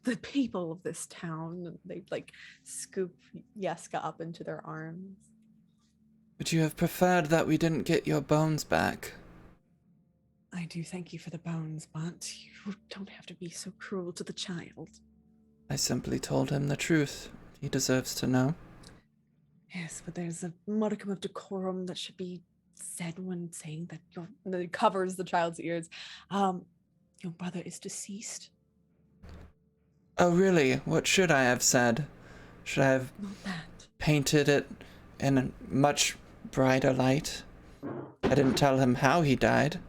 the people of this town. They like scoop Yeska up into their arms. Would you have preferred that we didn't get your bones back? I do thank you for the bones, but you don't have to be so cruel to the child. I simply told him the truth. He deserves to know. Yes, but there's a modicum of decorum that should be said when saying that it covers the child's ears. Your brother is deceased. Oh, really? What should I have said? Should I have painted it in a much brighter light? I didn't tell him how he died.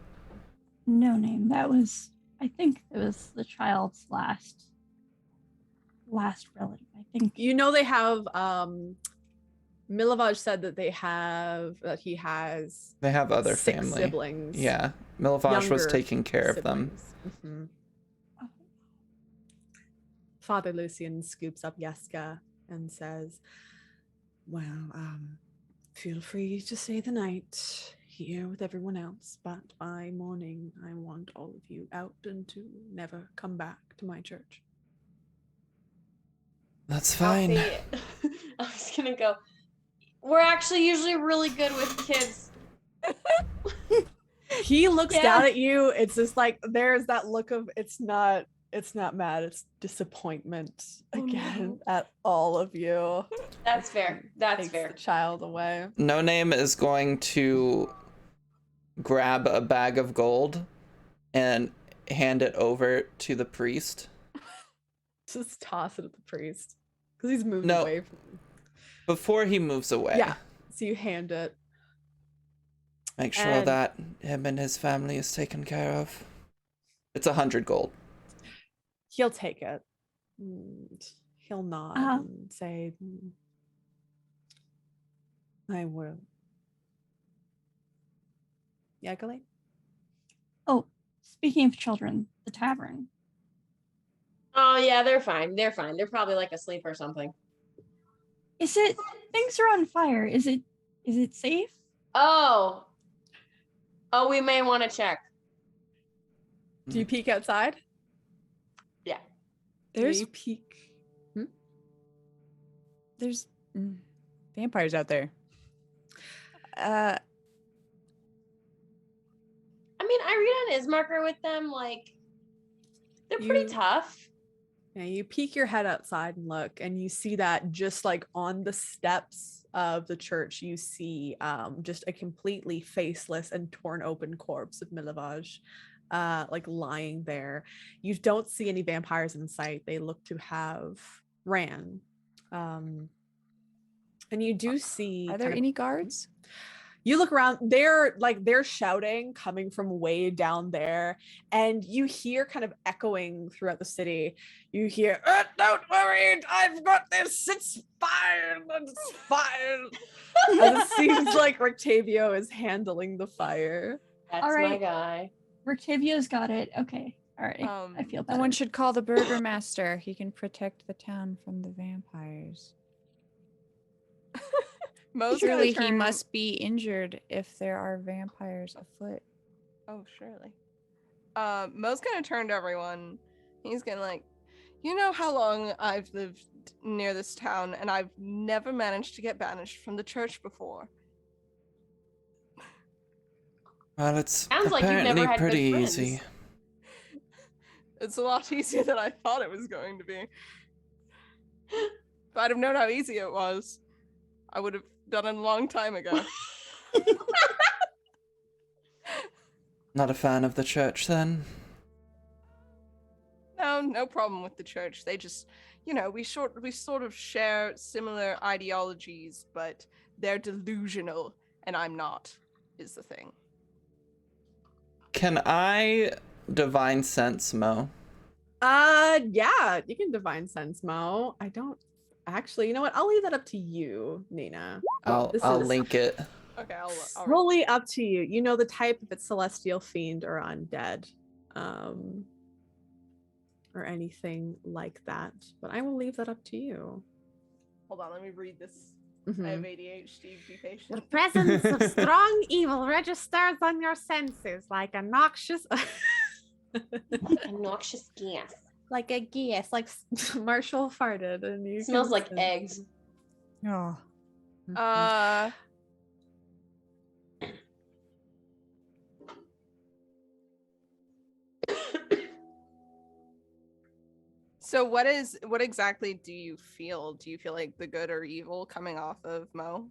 No name. I think it was the child's last relative. I think. You know they have Milovaj said that he has They have other 6 family. siblings. Yeah. Milovaj was Younger taking care of them. siblings. Father Lucian scoops up Yeska and says, well, feel free to stay the night here with everyone else, but by morning I want all of you out and to never come back to my church. That's fine. Alfie, I was gonna go. We're actually usually really good with kids. He looks Yeah. down at you. It's just like there's that look of it's not mad, it's disappointment again at all of you. That's fair. That's Takes fair. the child away. No Name is going to grab a bag of gold and hand it over to the priest. Just toss it at the priest because he's moved No. away from. Before he moves away. Yeah. So you hand it. Make sure And- that him and his family is taken care of. It's 100 gold. He'll take it. And he'll nod and say, I will. Yeah, Galen? Oh, speaking of children, the tavern. Oh yeah, they're fine. They're fine. They're probably like asleep or something. Is it things are on fire? Is it safe? Oh, we may want to check. Do you peek outside? Yeah. There's You peek. there's vampires out there. I mean, I read on Ismarker with them. Like, they're pretty You- tough. Yeah, you peek your head outside and look, and you see that just like on the steps of the church, you see just a completely faceless and torn open corpse of Milavage, like lying there. You don't see any vampires in sight. They look to have ran. And you do see. Are there kind of- any guards? You look around, they're shouting coming from way down there, and you hear kind of echoing throughout the city. You hear, don't worry, I've got this, it's fine, it's fine. And it seems like Rictavio is handling the fire. That's All my right. guy. Rictavio's got it. Okay. All right. I feel better. Someone should call the burgomaster. He can protect the town from the vampires. Mo's gonna Surely he turn- must be injured if there are vampires afoot. Oh, surely. Mo's gonna turn to everyone. He's gonna like, you know how long I've lived near this town, and I've never managed to get banished from the church before. Well, it's Sounds like you've never apparently had good pretty friends. easy. It's a lot easier than I thought it was going to be. If I'd have known how easy it was, I would have done it a long time ago. Not a fan of the church, then? No problem with the church. They just, we sort of share similar ideologies, but they're delusional, and I'm not, is the thing. Can I divine sense Mo? Yeah, you can divine sense, Mo. I don't actually, you know what? I'll leave that up to you, Nina. I'll This I'll is link it. Okay, I'll Fully up to you. You know the type, if it's celestial, fiend, or undead, or anything like that. But I will leave that up to you. hold on, let me read this. Mhm. I have ADHD, be patient. The presence of strong evil registers on your senses like a noxious, A noxious gas. Like a gas, like Marshall farted, and you Smells can like sense eggs. it. Oh. Uh, so what exactly do you feel? Do you feel like the good or evil coming off of Mo?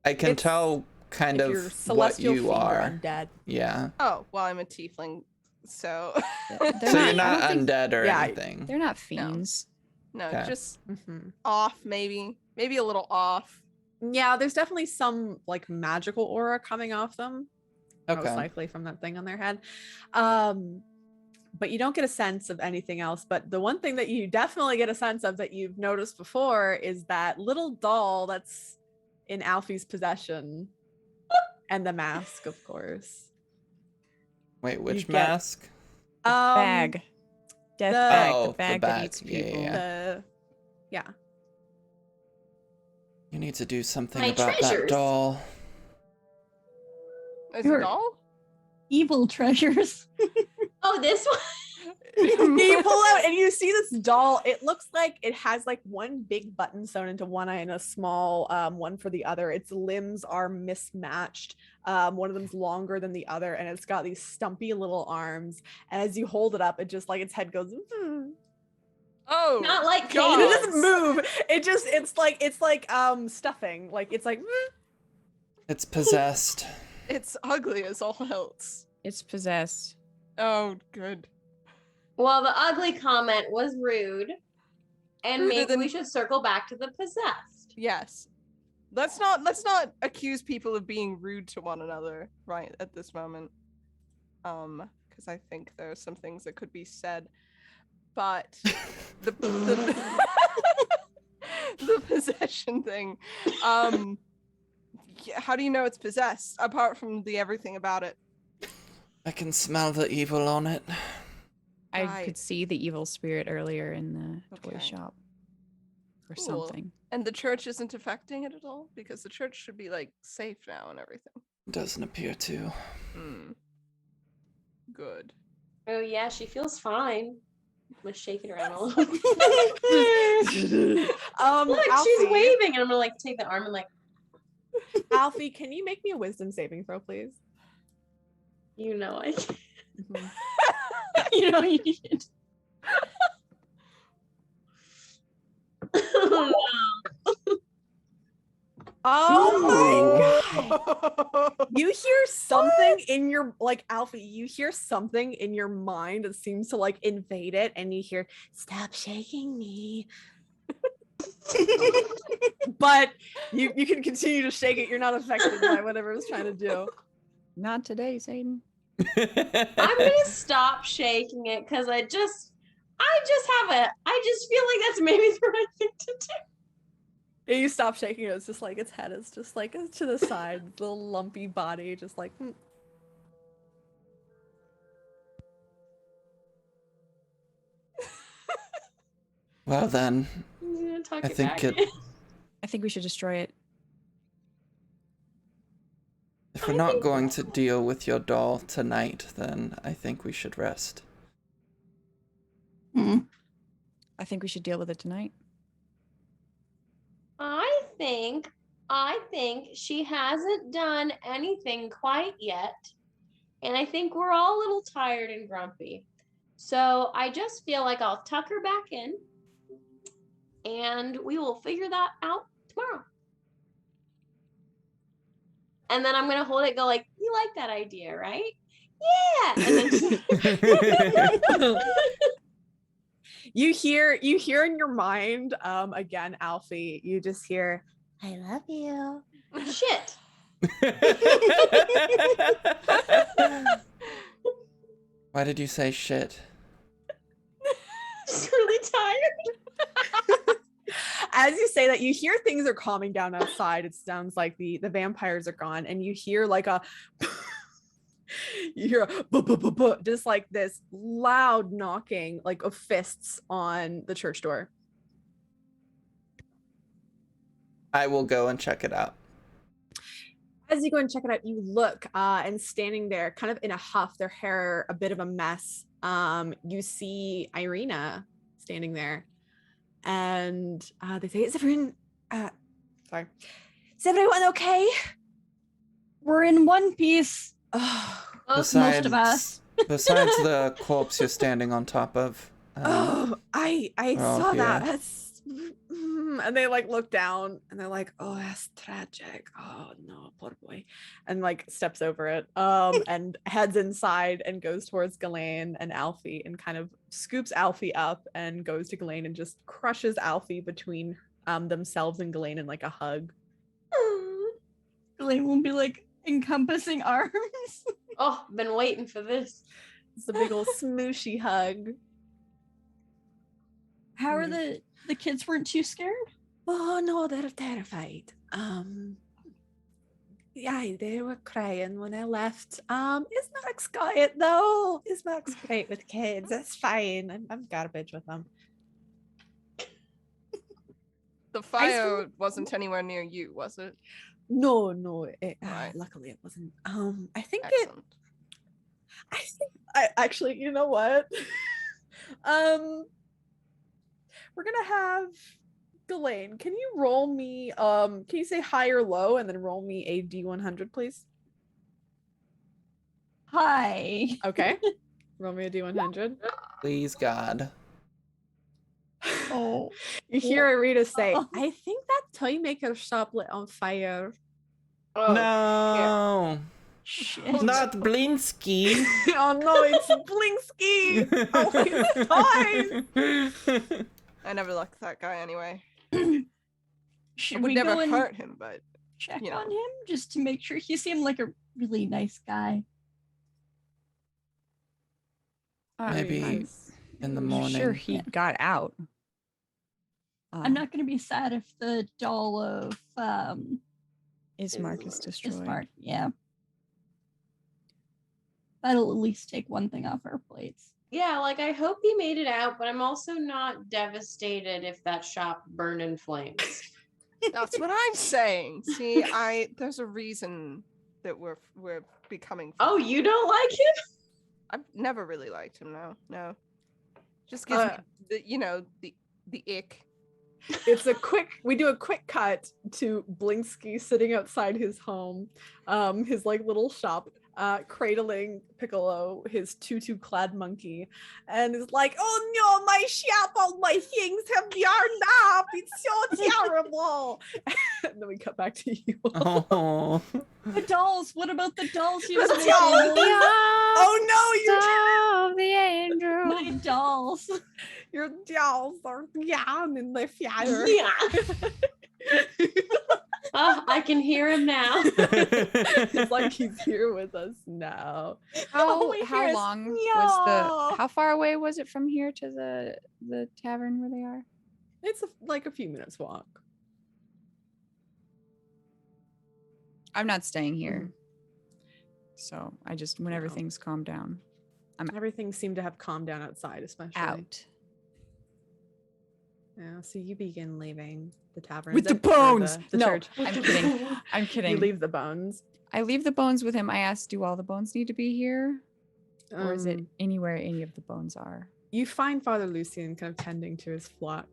I can It's- tell kind If of you're what celestial you fiend or are. undead. Yeah. Oh, well, I'm a tiefling, so They're So not- you're not I don't think- undead or yeah, anything. They're not fiends. no, Okay. just Mhm. off, maybe a little off. Yeah, there's definitely some like magical aura coming off them. Most Okay. likely from that thing on their head. But you don't get a sense of anything else. But the one thing that you definitely get a sense of that you've noticed before is that little doll that's in Alfie's possession. And the mask, of course. Wait, which get- mask? Bag. Death the- bag. Oh, The the bag bag. that eats Yeah, yeah, people. yeah. Yeah. You need to do something My about that treasures. doll. Is Your it all? evil treasures. Oh, this one. You pull out and you see this doll. It looks like it has like one big button sewn into one eye and a small one for the other. Its limbs are mismatched. One of them's longer than the other, and it's got these stumpy little arms. And as you hold it up, it just like its head goes. Oh, Not like God. It doesn't move. It's like stuffing. Like it's like. It's possessed. It's ugly as all else. It's possessed. Oh, good. Well, the ugly comment was rude, and Ruder maybe than- we should circle back to the possessed. Yes. Let's not accuse people of being rude to one another right at this moment. Because I think there are some things that could be said. But the the possession thing. How do you know it's possessed apart from the everything about it? I can smell the evil on it. I Right. could see the evil spirit earlier in the toy Okay. shop. Or Cool. something. And the church isn't affecting it at all? Because the church should be like safe now and everything. Doesn't appear to. Hmm. Good. Oh yeah, she feels fine. I'm gonna shake it around a little. Look, she's Alfie, waving, and I'm gonna like take the arm and like, Alfie, can you make me a wisdom saving throw, please? you know, I can't. You know, you need. Oh my god! You hear something in your like Alfie, you hear something in your mind that seems to like invade it, and you hear, "Stop shaking me." But you can continue to shake it. You're not affected by whatever it's trying to do. Not today, Satan. I'm gonna stop shaking it because I just feel like that's maybe the right thing to do. And you stop shaking it. It's just like its head is just like to the side, little lumpy body, just like. Well then, I'm gonna tuck I it think back it- in. I think we should destroy it. if we're not going to deal with your doll tonight, then I think we should rest. Hmm. I think we should deal with it tonight. I think she hasn't done anything quite yet. And I think we're all a little tired and grumpy. So I just feel like I'll tuck her back in and we will figure that out tomorrow. And then I'm gonna hold it and go like, you like that idea, right? Yeah. And then You hear in your mind, again, Alfie, you just hear, "I love you." shit. Why did you say shit? Just really tired. As you say that, you hear things are calming down outside. It sounds like the vampires are gone, and you hear like a you hear a bu-bu-bu-bu, just like this loud knocking like of fists on the church door. I will go and check it out. As you go and check it out, you look and standing there kind of in a huff, their hair a bit of a mess, you see Irina standing there, and they say, "Is everyone sorry, is everyone okay?" We're in one piece. Oh, Most of us. Besides the corpse you're standing on top of. I oh, saw yeah. that. That's and they like look down and they're like, "Oh, that's tragic. Oh no, poor boy," and like steps over it, and heads inside and goes towards Ghislaine and Alfie and kind of scoops Alfie up and goes to Ghislaine and just crushes Alfie between themselves and Ghislaine in like a hug. Ghislaine will be like encompassing arms. Oh, been waiting for this. It's a big old smooshy hug. How are the kids weren't too scared? Oh no, they're terrified. Yeah, they were crying when I left. Ismark's got it though. Ismark's great with kids. That's fine. I'm garbage with them. The fire wasn't anywhere near you, was it? No. Right. Luckily, it wasn't. I think Excellent. I actually, you know what? We're gonna have Ghislaine. Can you roll me? Can you say high or low, and then roll me a D100, please? Hi. Okay. Roll me a D100. Please, God. Oh. You hear Arita say, Oh. "I think that toy maker shop lit on fire." Oh, No, Shit. not Blinsky. Oh no, it's Blinksky! Oh, his toys! I never liked that guy anyway. Should I would we never go and hurt him, but check you know. on him just to make sure? He seemed like a really nice guy. Maybe in the morning. Sure, he Yeah. got out. I'm not going to be sad if the doll of Ismark is destroyed. Ismark, yeah. That'll at least take one thing off our plates. yeah, like I hope he made it out, but I'm also not devastated if that shop burned in flames. That's what I'm saying. See, there's a reason that we're becoming Oh, friends. you don't like him? I've never really liked him. No. Just gives me the ick. We do a quick cut to Blinksky sitting outside his home, his like little shop, cradling Piccolo, his tutu clad monkey, and is like, "Oh no, my shop, all my things have burned up. It's so terrible." And then we cut back to you. Oh. The dolls. What about the dolls? He The was making? dolls! Oh no, the angel. My dolls. your dolls are down in the fire. Yeah. Oh, I can hear him now. It's like he's here with us now. All we hear How is long was meow. how far away was it from here to the tavern where they are? It's like a few minutes walk. I'm not staying here. So I just when everything's calmed down, Everything seemed to have calmed down outside, especially. out. Yeah, so you begin leaving the tavern. With the or bones! The No, church. I'm kidding. I'm You kidding. leave the bones. I leave the bones with him. I asked, do all the bones need to be here? Or is it anywhere any of the bones are? You find Father Lucian kind of tending to his flock.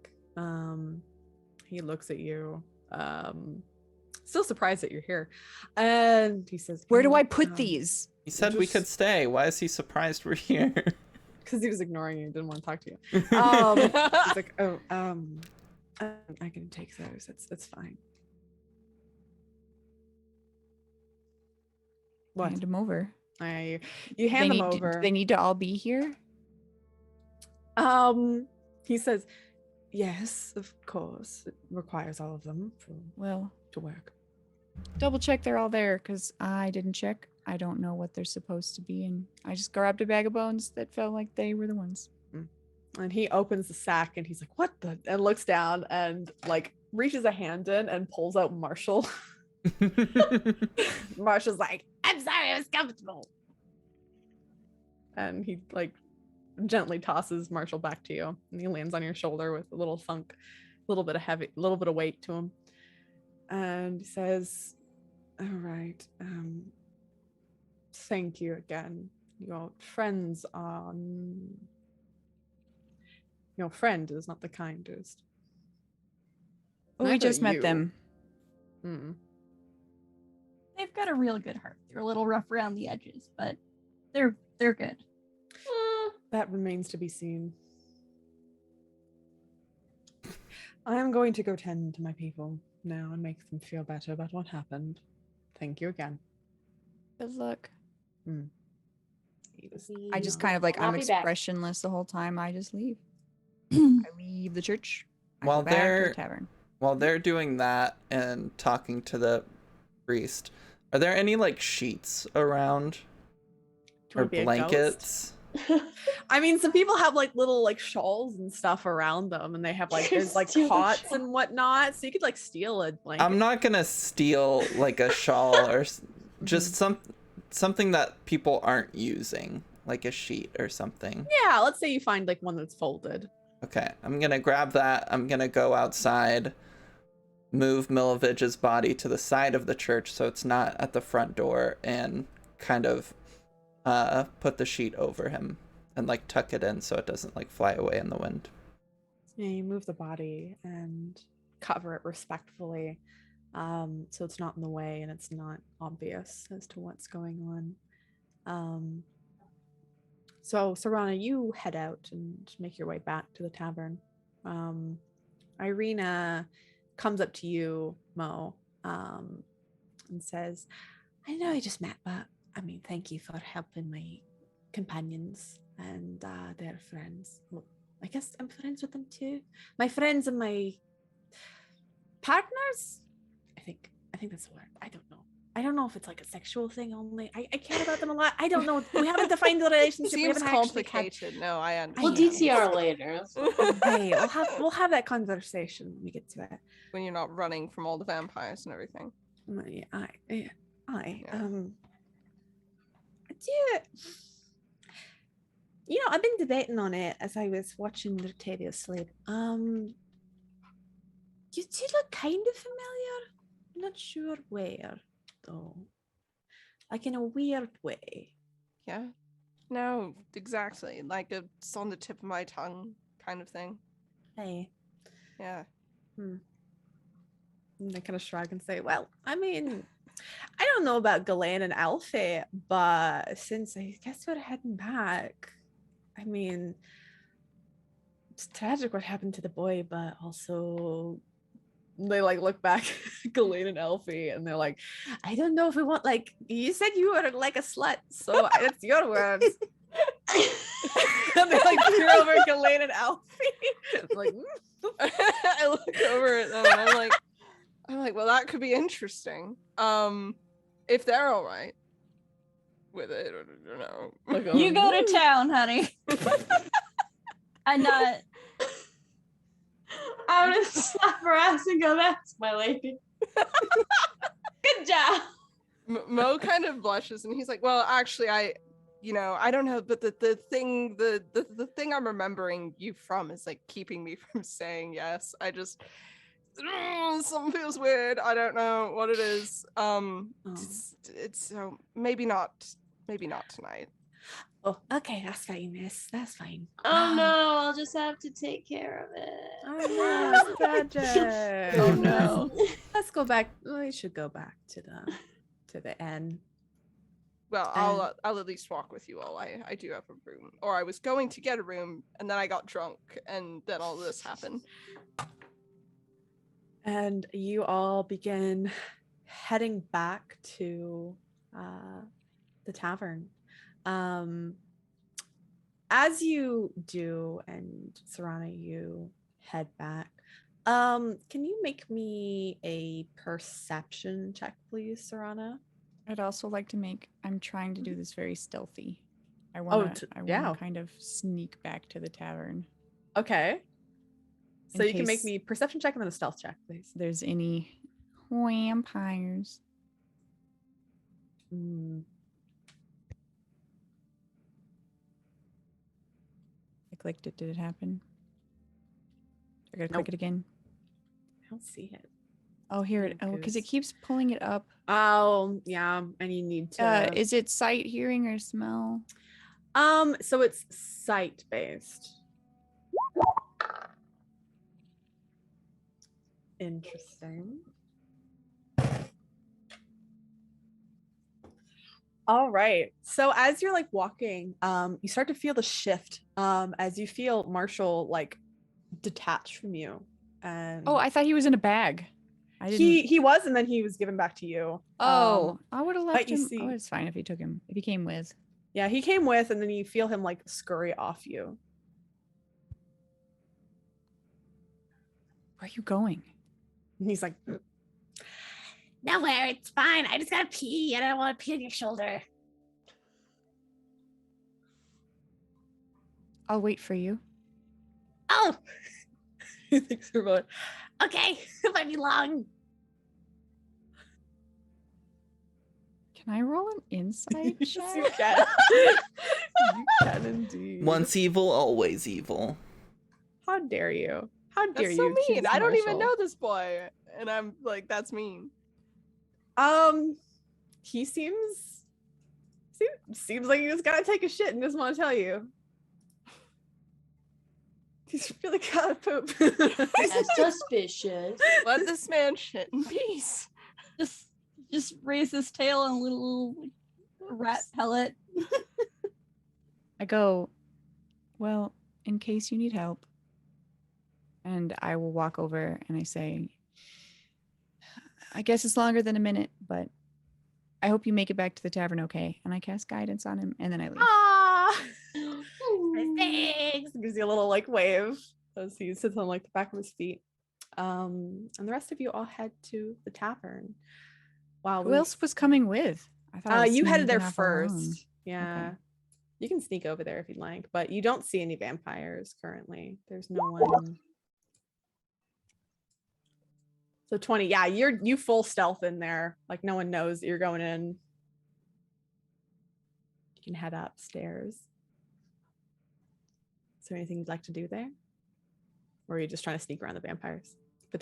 He looks at you, still surprised that you're here, and he says, Where do I put these? He said we could stay. Why is he surprised we're here? Because he was ignoring you, didn't want to talk to you. He's like, "Oh, I can take those. It's fine." What? Hand them over. You hand them over. They need to all be here? He says, "Yes, of course. It requires all of them to work." Double check they're all there, because I didn't check. I don't know what they're supposed to be, and I just grabbed a bag of bones that felt like they were the ones. And he opens the sack and he's like, "What the?" and looks down and like reaches a hand in and pulls out Marshall. Marshall's like, "I'm sorry, I was comfortable." And he like gently tosses Marshall back to you, and he lands on your shoulder with a little thunk, a little bit of weight to him. And he says, "All right, thank you again. Your friend is not the kindest." Oh, we Neither just met you. them. They've got a real good heart. They're a little rough around the edges, but they're good. That remains to be seen. I am going to go tend to my people now and make them feel better about what happened. Thank you again. Good luck. I I just kind of like, I'll I'm be back. expressionless the whole time. I just leave. I leave the church. I While go back to they're- the tavern. While they're doing that and talking to the priest, are there any like sheets around Do you or wanna be a ghost? blankets? I mean, some people have like little like shawls and stuff around them, and they have like there's like Steal a cots shawl. and whatnot, so you could like steal a blanket. I'm not gonna steal like a shawl or just something that people aren't using, like a sheet or something. Yeah, let's say you find like one that's folded. Okay, I'm gonna grab that. I'm gonna go outside, move Milovich's body to the side of the church so it's not at the front door, and kind of put the sheet over him and like tuck it in so it doesn't like fly away in the wind. Yeah, you move the body and cover it respectfully, so it's not in the way and it's not obvious as to what's going on. So Serana, you head out and make your way back to the tavern. Irina comes up to you, Mo, and says, I know I just met, but I mean, thank you for helping my companions and their friends. Well, I guess I'm friends with them too. My friends and my partners? I think that's the word. I don't know. I don't know if it's like a sexual thing only. I care about them a lot. I don't know. We haven't defined the relationship. We Seems haven't actually complicated. No, I understand. We'll DTR later. Okay, we'll have that conversation when we get to it. When you're not running from all the vampires and everything. Yeah. I've been debating on it as I was watching Latavia Slade. You two look kind of familiar. I'm not sure where, though. Like in a weird way. Yeah. No, exactly. Like it's on the tip of my tongue kind of thing. Hey. Yeah. And they kind of shrug and say, well, I mean, I don't know about Ghislaine and Alfie, but since I guess we're heading back, I mean, it's tragic what happened to the boy, but also they like look back at Ghislaine and Alfie and they're like, I don't know if we want, like, you said you were like a slut, so that's your words. And they like peer over Ghislaine and Alfie. Like, I look over at them and I'm like, well, that could be interesting. If they're all right with it, or, you know. You go to town, honey. I'm not. I'm gonna slap her ass and go, that's my lady. Good job. Mo kind of blushes and he's like, well, actually, I don't know, but the thing I'm remembering you from is like keeping me from saying yes. I just something feels weird. I don't know what it is. It's so maybe not tonight. oh, okay, that's fine, miss. That's fine. Oh no, I'll just have to take care of it. Oh no, it's tragic. Oh no. Let's go back. We should go back to the end. Well, I'll at least walk with you all. I do have a room, or I was going to get a room, and then I got drunk, and then all this happened. And you all begin heading back to the tavern. As you do, and Serana, you head back. Can you make me a perception check, please, Serana? I'd also like to make. I'm trying to do this very stealthy. I want to kind of sneak back to the tavern. Okay. So In you can make case me perception check and then a stealth check, please. There's any vampires. I clicked it. Did it happen? I gotta click it again. I don't see it. Oh, here it. Oh, because it keeps pulling it up. Oh, yeah, and you need to. Is it sight, hearing, or smell? So it's sight based. Interesting. All right. So as you're like walking, you start to feel the shift. As you feel Marshall like detached from you. And Oh, I thought he was in a bag. I didn't. he was, and then he was given back to you. Oh, I would have left you him. see- Oh, it's fine if he took him. If he came with. Yeah, he came with, and then you feel him like scurry off you. Where are you going? And he's like, Nowhere, it's fine. I just gotta pee. I don't want to pee on your shoulder. I'll wait for you. Oh, he thinks for a moment. okay. It might be long. Can I roll an insight Yes, check? you can. You can indeed. Once evil, always evil. How dare you? How dare That's so you? accuse mean. I don't even Marshall. know this boy, and I'm like, that's mean. He seems like he just gotta take a shit and doesn't want to tell you. He's really gotta poop. That's suspicious. Let this man shit in peace. Just raise his tail and little rat pellet. I go, well, in case you need help. And I will walk over and I say, I guess it's longer than a minute, but I hope you make it back to the tavern okay. And I cast guidance on him and then I leave. Ah, thanks. Gives you a little like wave as he sits on like the back of his feet. And the rest of you all head to the tavern. Wow. Who else was coming with? I thought I was You headed there sneaking off alone. first. Yeah. Okay. You can sneak over there if you'd like, but you don't see any vampires currently. There's no one. So 20, yeah, you full stealth in there. Like no one knows that you're going in. You can head upstairs. Is there anything you'd like to do there? Or are you just trying to sneak around the vampires?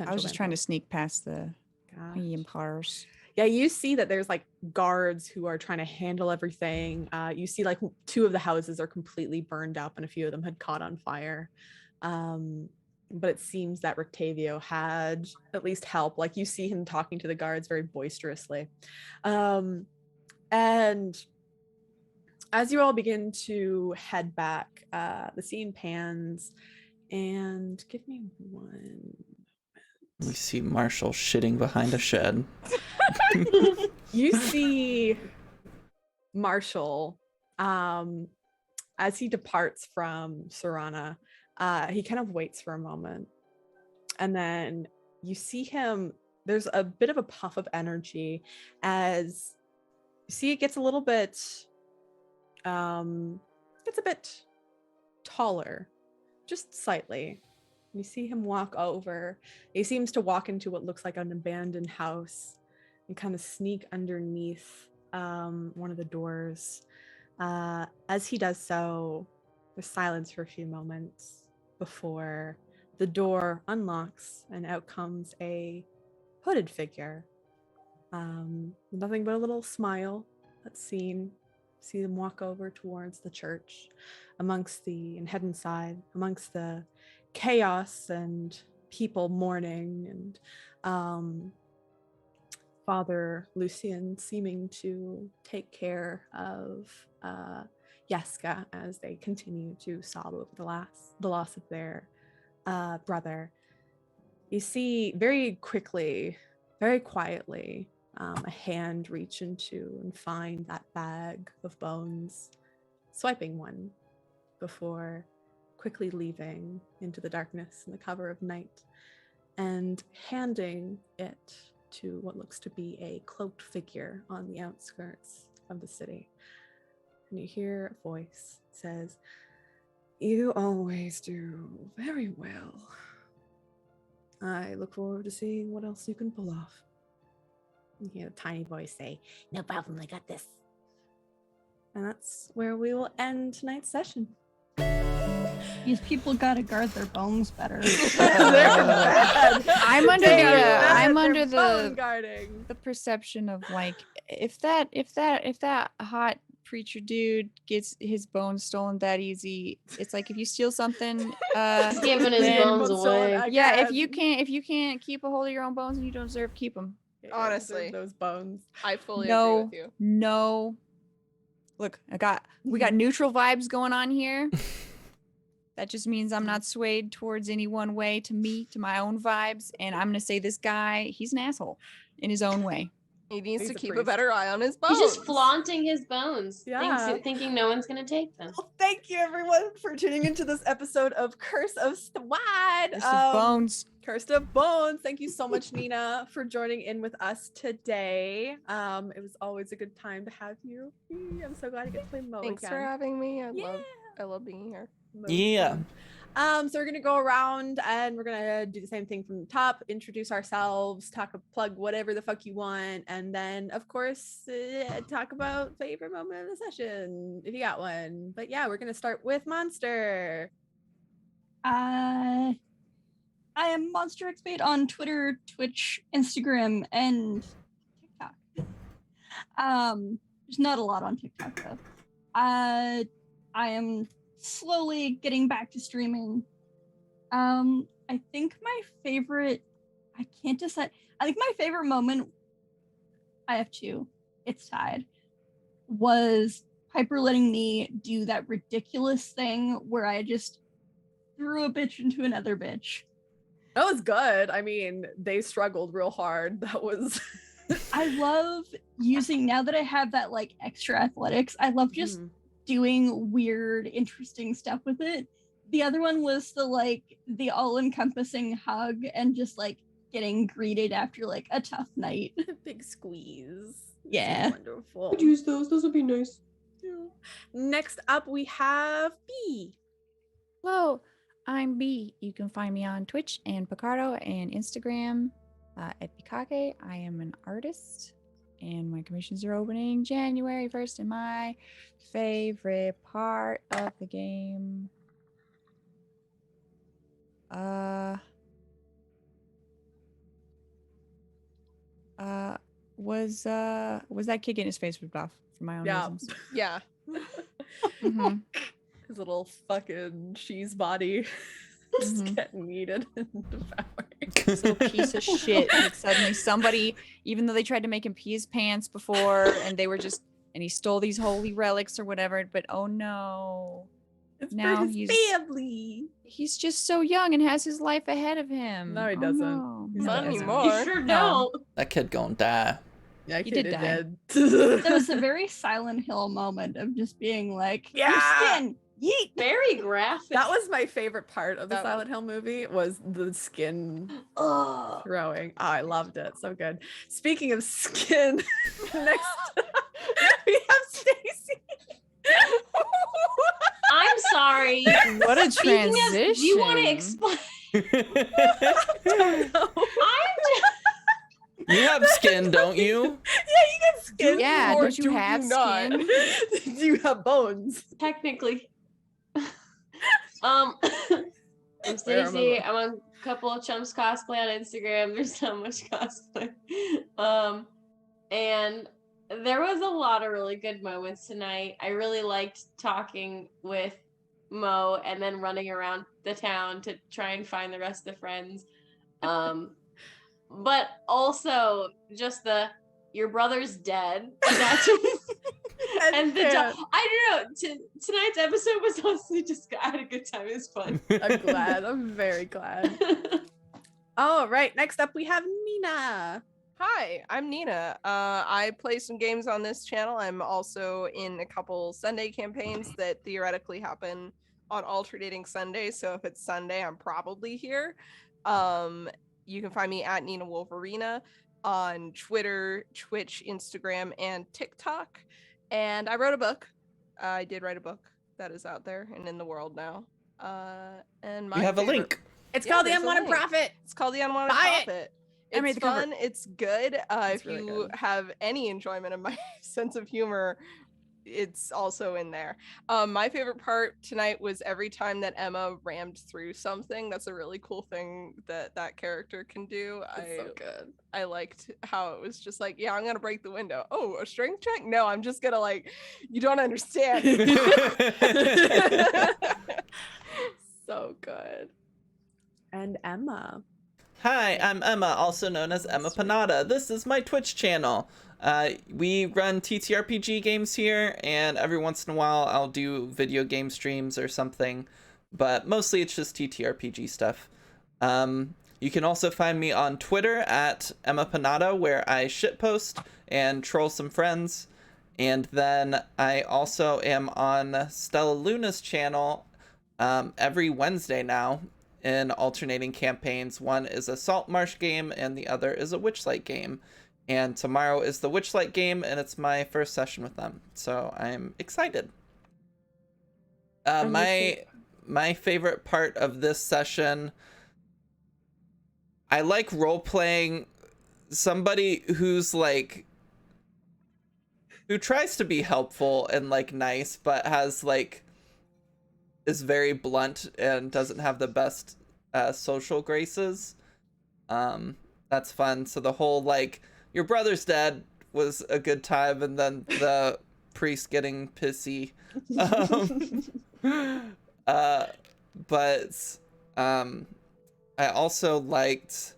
I was just trying to sneak past the Gosh. vampires. Yeah, you see that there's like guards who are trying to handle everything. You see like 2 of the houses are completely burned up and a few of them had caught on fire. But it seems that Rictavio had at least help. Like you see him talking to the guards very boisterously. And as you all begin to head back, the scene pans and give me one. We see Marshall shitting behind a shed. You see Marshall as he departs from Serana. He kind of waits for a moment and then you see him. There's a bit of a puff of energy as you see it gets a little bit gets a bit taller, just slightly. You see him walk over. He seems to walk into what looks like an abandoned house and kind of sneak underneath one of the doors. As he does so, there's silence for a few moments before the door unlocks and out comes a hooded figure. Nothing but a little smile. That's seen. See them walk over towards the church and head inside amongst the chaos and people mourning and Father Lucian seeming to take care of Yaska as they continue to sob over the loss of their brother. You see very quickly, very quietly, a hand reach into and find that bag of bones, swiping one before quickly leaving into the darkness and the cover of night and handing it to what looks to be a cloaked figure on the outskirts of the city. And you hear a voice says, "You always do very well. I look forward to seeing what else you can pull off." You hear a tiny voice say, No problem, I got this. and that's where we will end tonight's session. These people gotta guard their bones better. They're bad. I'm under They the are bad. I'm They're under bone the guarding. perception of like if that hot preacher dude gets his bones stolen that easy, it's like if you steal something He's giving his then- bones away. yeah, if you can't keep a hold of your own bones and you don't deserve, keep them. Honestly. those bones. I fully agree with you. No. Look, we got neutral vibes going on here. That just means I'm not swayed towards any one way to my own vibes. And I'm going to say this guy, he's an asshole in his own way. He needs He's to a keep a priest. better eye on his bones. He's just flaunting his bones, Yeah. thinking no one's gonna take them. Well, thank you everyone for tuning into this episode of Curse of Strahd. Just his bones. Cursed of Bones. Thank you so much, Nina, for joining in with us today. It was always a good time to have you. I'm so glad I get to play Mo Thanks again. for having me. Yeah. I love being here. Yeah. So we're gonna go around and we're gonna do the same thing from the top, introduce ourselves, plug whatever the fuck you want, and then of course talk about favorite moment of the session if you got one. But yeah, we're gonna start with Monster. I am Monster X8 on Twitter, Twitch, Instagram, and TikTok. There's not a lot on TikTok though. I am slowly getting back to streaming. I think my favorite, I can't decide. I think my favorite moment, I have two, it's tied, was Piper letting me do that ridiculous thing where I just threw a bitch into another bitch. That was good. I mean, they struggled real hard. That was. I love using, now that I have that like extra athletics, I love just doing weird, interesting stuff with it. The other one was the all-encompassing hug and just like getting greeted after like a tough night. Big squeeze. Yeah. So wonderful. Could use those. Those would be nice. Yeah. Next up, we have B. Hello, I'm B. You can find me on Twitch and Picardo and Instagram at Bikake. I am an artist, and my commissions are opening January 1st. And my favorite part of the game was that kid getting his face ripped off for my own reasons. Yeah. Mhm. His little fucking cheese body just Mhm. getting eaten and devoured. This little piece of shit. Like suddenly somebody, even though they tried to make him pee his pants before, and they were just, and he stole these holy relics or whatever, but oh no. It's Now for his he's- family. He's just so young and has his life ahead of him. No, he Oh, doesn't. no. He's No, Not he doesn't. anymore. You sure No. don't. That kid gonna die. Yeah, He did die. dead. That was a very Silent Hill moment of just being like, your Yeah. skin, yeet. Very graphic. That was my favorite part of the That- Silent Hill movie, was the skin Ugh. throwing. Oh, I loved it. So good. Speaking of skin, next we have Stacy. I'm sorry. What a Speaking of, transition. do you want to explain? You have skin, don't you? Yeah, you got skin. Yeah, or don't you do have not? skin? Do you have bones? Technically. I'm Stacey. I'm on a couple of chumps cosplay on Instagram. There's not much cosplay. And there was a lot of really good moments tonight. I really liked talking with Mo and then running around the town to try and find the rest of the friends. But also just your brother's dead. That's and the Yeah. I don't know. Tonight's episode was honestly just, I had a good time. It was fun. I'm glad. I'm very glad. All right. Next up, we have Nina. Hi, I'm Nina. I play some games on this channel. I'm also in a couple Sunday campaigns that theoretically happen on alternating Sundays. So if it's Sunday, I'm probably here. You can find me at Nina Wolverina on Twitter, Twitch, Instagram, and TikTok. And I wrote a book. I did write a book that is out there and in the world now. And my You have a favorite- link. It's Yeah, called The there's a Unwanted link. Prophet. It's called The Unwanted Buy it. Prophet. I made It's the cover. fun. It's good. It's If really you good. have any enjoyment of my sense of humor, it's also in there. My favorite part tonight was every time that Emma rammed through something. That's a really cool thing that character can do. It's so good. I liked how it was just like, yeah, I'm gonna break the window. Oh, a strength check? No, I'm just gonna you don't understand. So good. And Emma. Hi, I'm Emma, also known as Emma Panada. This is my Twitch channel. We run TTRPG games here, and every once in a while I'll do video game streams or something, but mostly it's just TTRPG stuff. You can also find me on Twitter at Emma Panada, where I shitpost and troll some friends. And then I also am on Stella Luna's channel every Wednesday now, in alternating campaigns. One is a Salt Marsh game and the other is a Witchlight game. And tomorrow is the Witchlight game, and it's my first session with them, so I'm excited. My favorite part of this session, I like role-playing somebody who's who tries to be helpful and nice, but has is very blunt and doesn't have the best social graces. That's fun. So the whole like your brother's dead was a good time, and then the priest getting pissy. But I also liked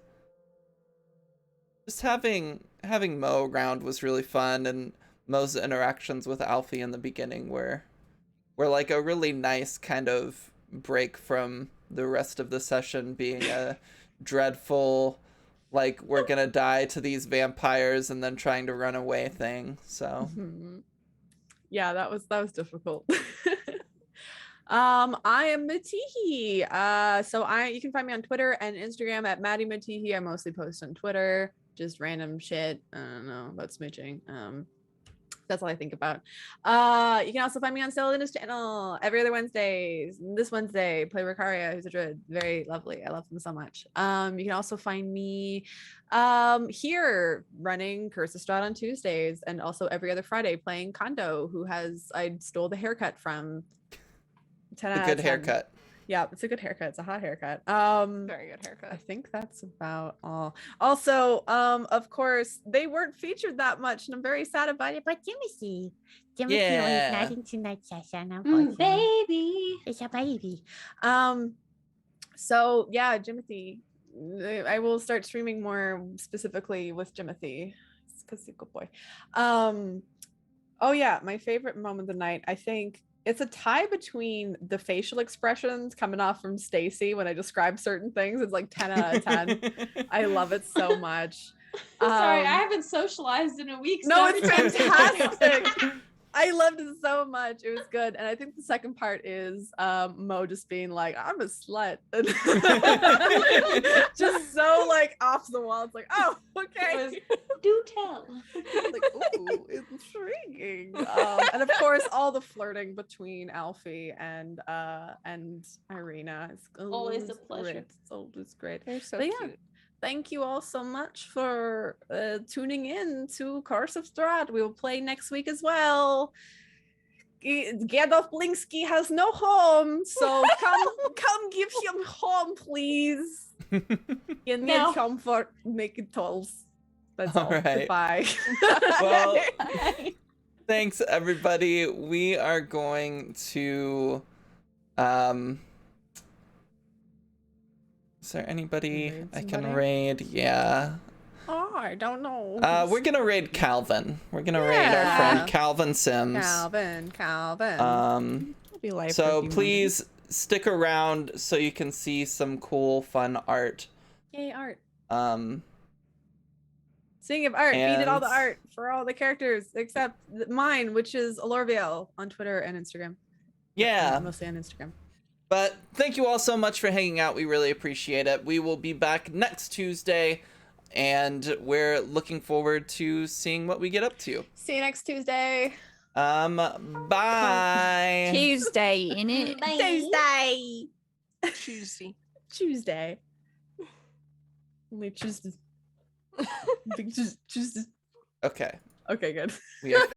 just having Mo around was really fun, and Mo's interactions with Alfie in the beginning were like a really nice kind of break from the rest of the session being a dreadful, like, we're gonna die to these vampires and then trying to run away thing. So yeah, that was difficult. I am Matihi. So you can find me on Twitter and Instagram at Maddie Matihi. I mostly post on Twitter, just random shit. I don't know about smooching. That's all I think about. You can also find me on Celadina's channel every other Wednesdays. This Wednesday, play Ricaria, who's a druid. Very lovely. I love them so much. You can also find me here running Curse of Strahd on Tuesdays, and also every other Friday playing Kondo, who I stole the haircut from. 10 a out good of 10. haircut. Yeah, it's a good haircut. It's a hot haircut. Very good haircut. I think that's about all. Also, of course, they weren't featured that much, and I'm very sad about it. But Timothy was Yeah. not in tonight's session, unfortunately. Baby. It's a baby. So yeah, Jimothy, I will start streaming more specifically with Jimothy because he's a good boy. Oh yeah, my favorite moment of the night, I think it's a tie between the facial expressions coming off from Stacy when I describe certain things. It's like 10 out of 10. I love it so much. Sorry, I haven't socialized in a week. No, so it's fantastic. I loved it so much. It was good. And I think the second part is Mo just being like, I'm a slut. Just so like off the wall. It's like, oh, okay. Do tell. Like, ooh, intriguing. And of course, all the flirting between Alfie and Irina is Always a pleasure. Great. It's always great. They're so But yeah, cute. thank you all so much for tuning in to Curse of Strahd. We will play next week as well. Gandalf Blinsky has no home, so come give him home, please. You need No. comfort, make it tolls. That's All all. right. Goodbye. Well, thanks everybody. We are going to is there anybody Raid I can somebody? raid? Yeah. Oh, I don't know. We're gonna raid Calvin. We're gonna raid our Yeah. friend Calvin Sims. Calvin. It'll be live for a So few please stick around so you can see some cool, fun art. Yay, art. Um, Speaking of art, we did all the And- art for all the characters except mine, which is Alorviel on Twitter and Instagram. yeah. Mostly on Instagram. But thank you all so much for hanging out. We really appreciate it. We will be back next Tuesday, and we're looking forward to seeing what we get up to. See you next Tuesday. Bye. Tuesday, innit? Bye. Tuesday. Tuesday. Tuesday. Only Tuesday. Tuesday. Okay, Okay, good. we are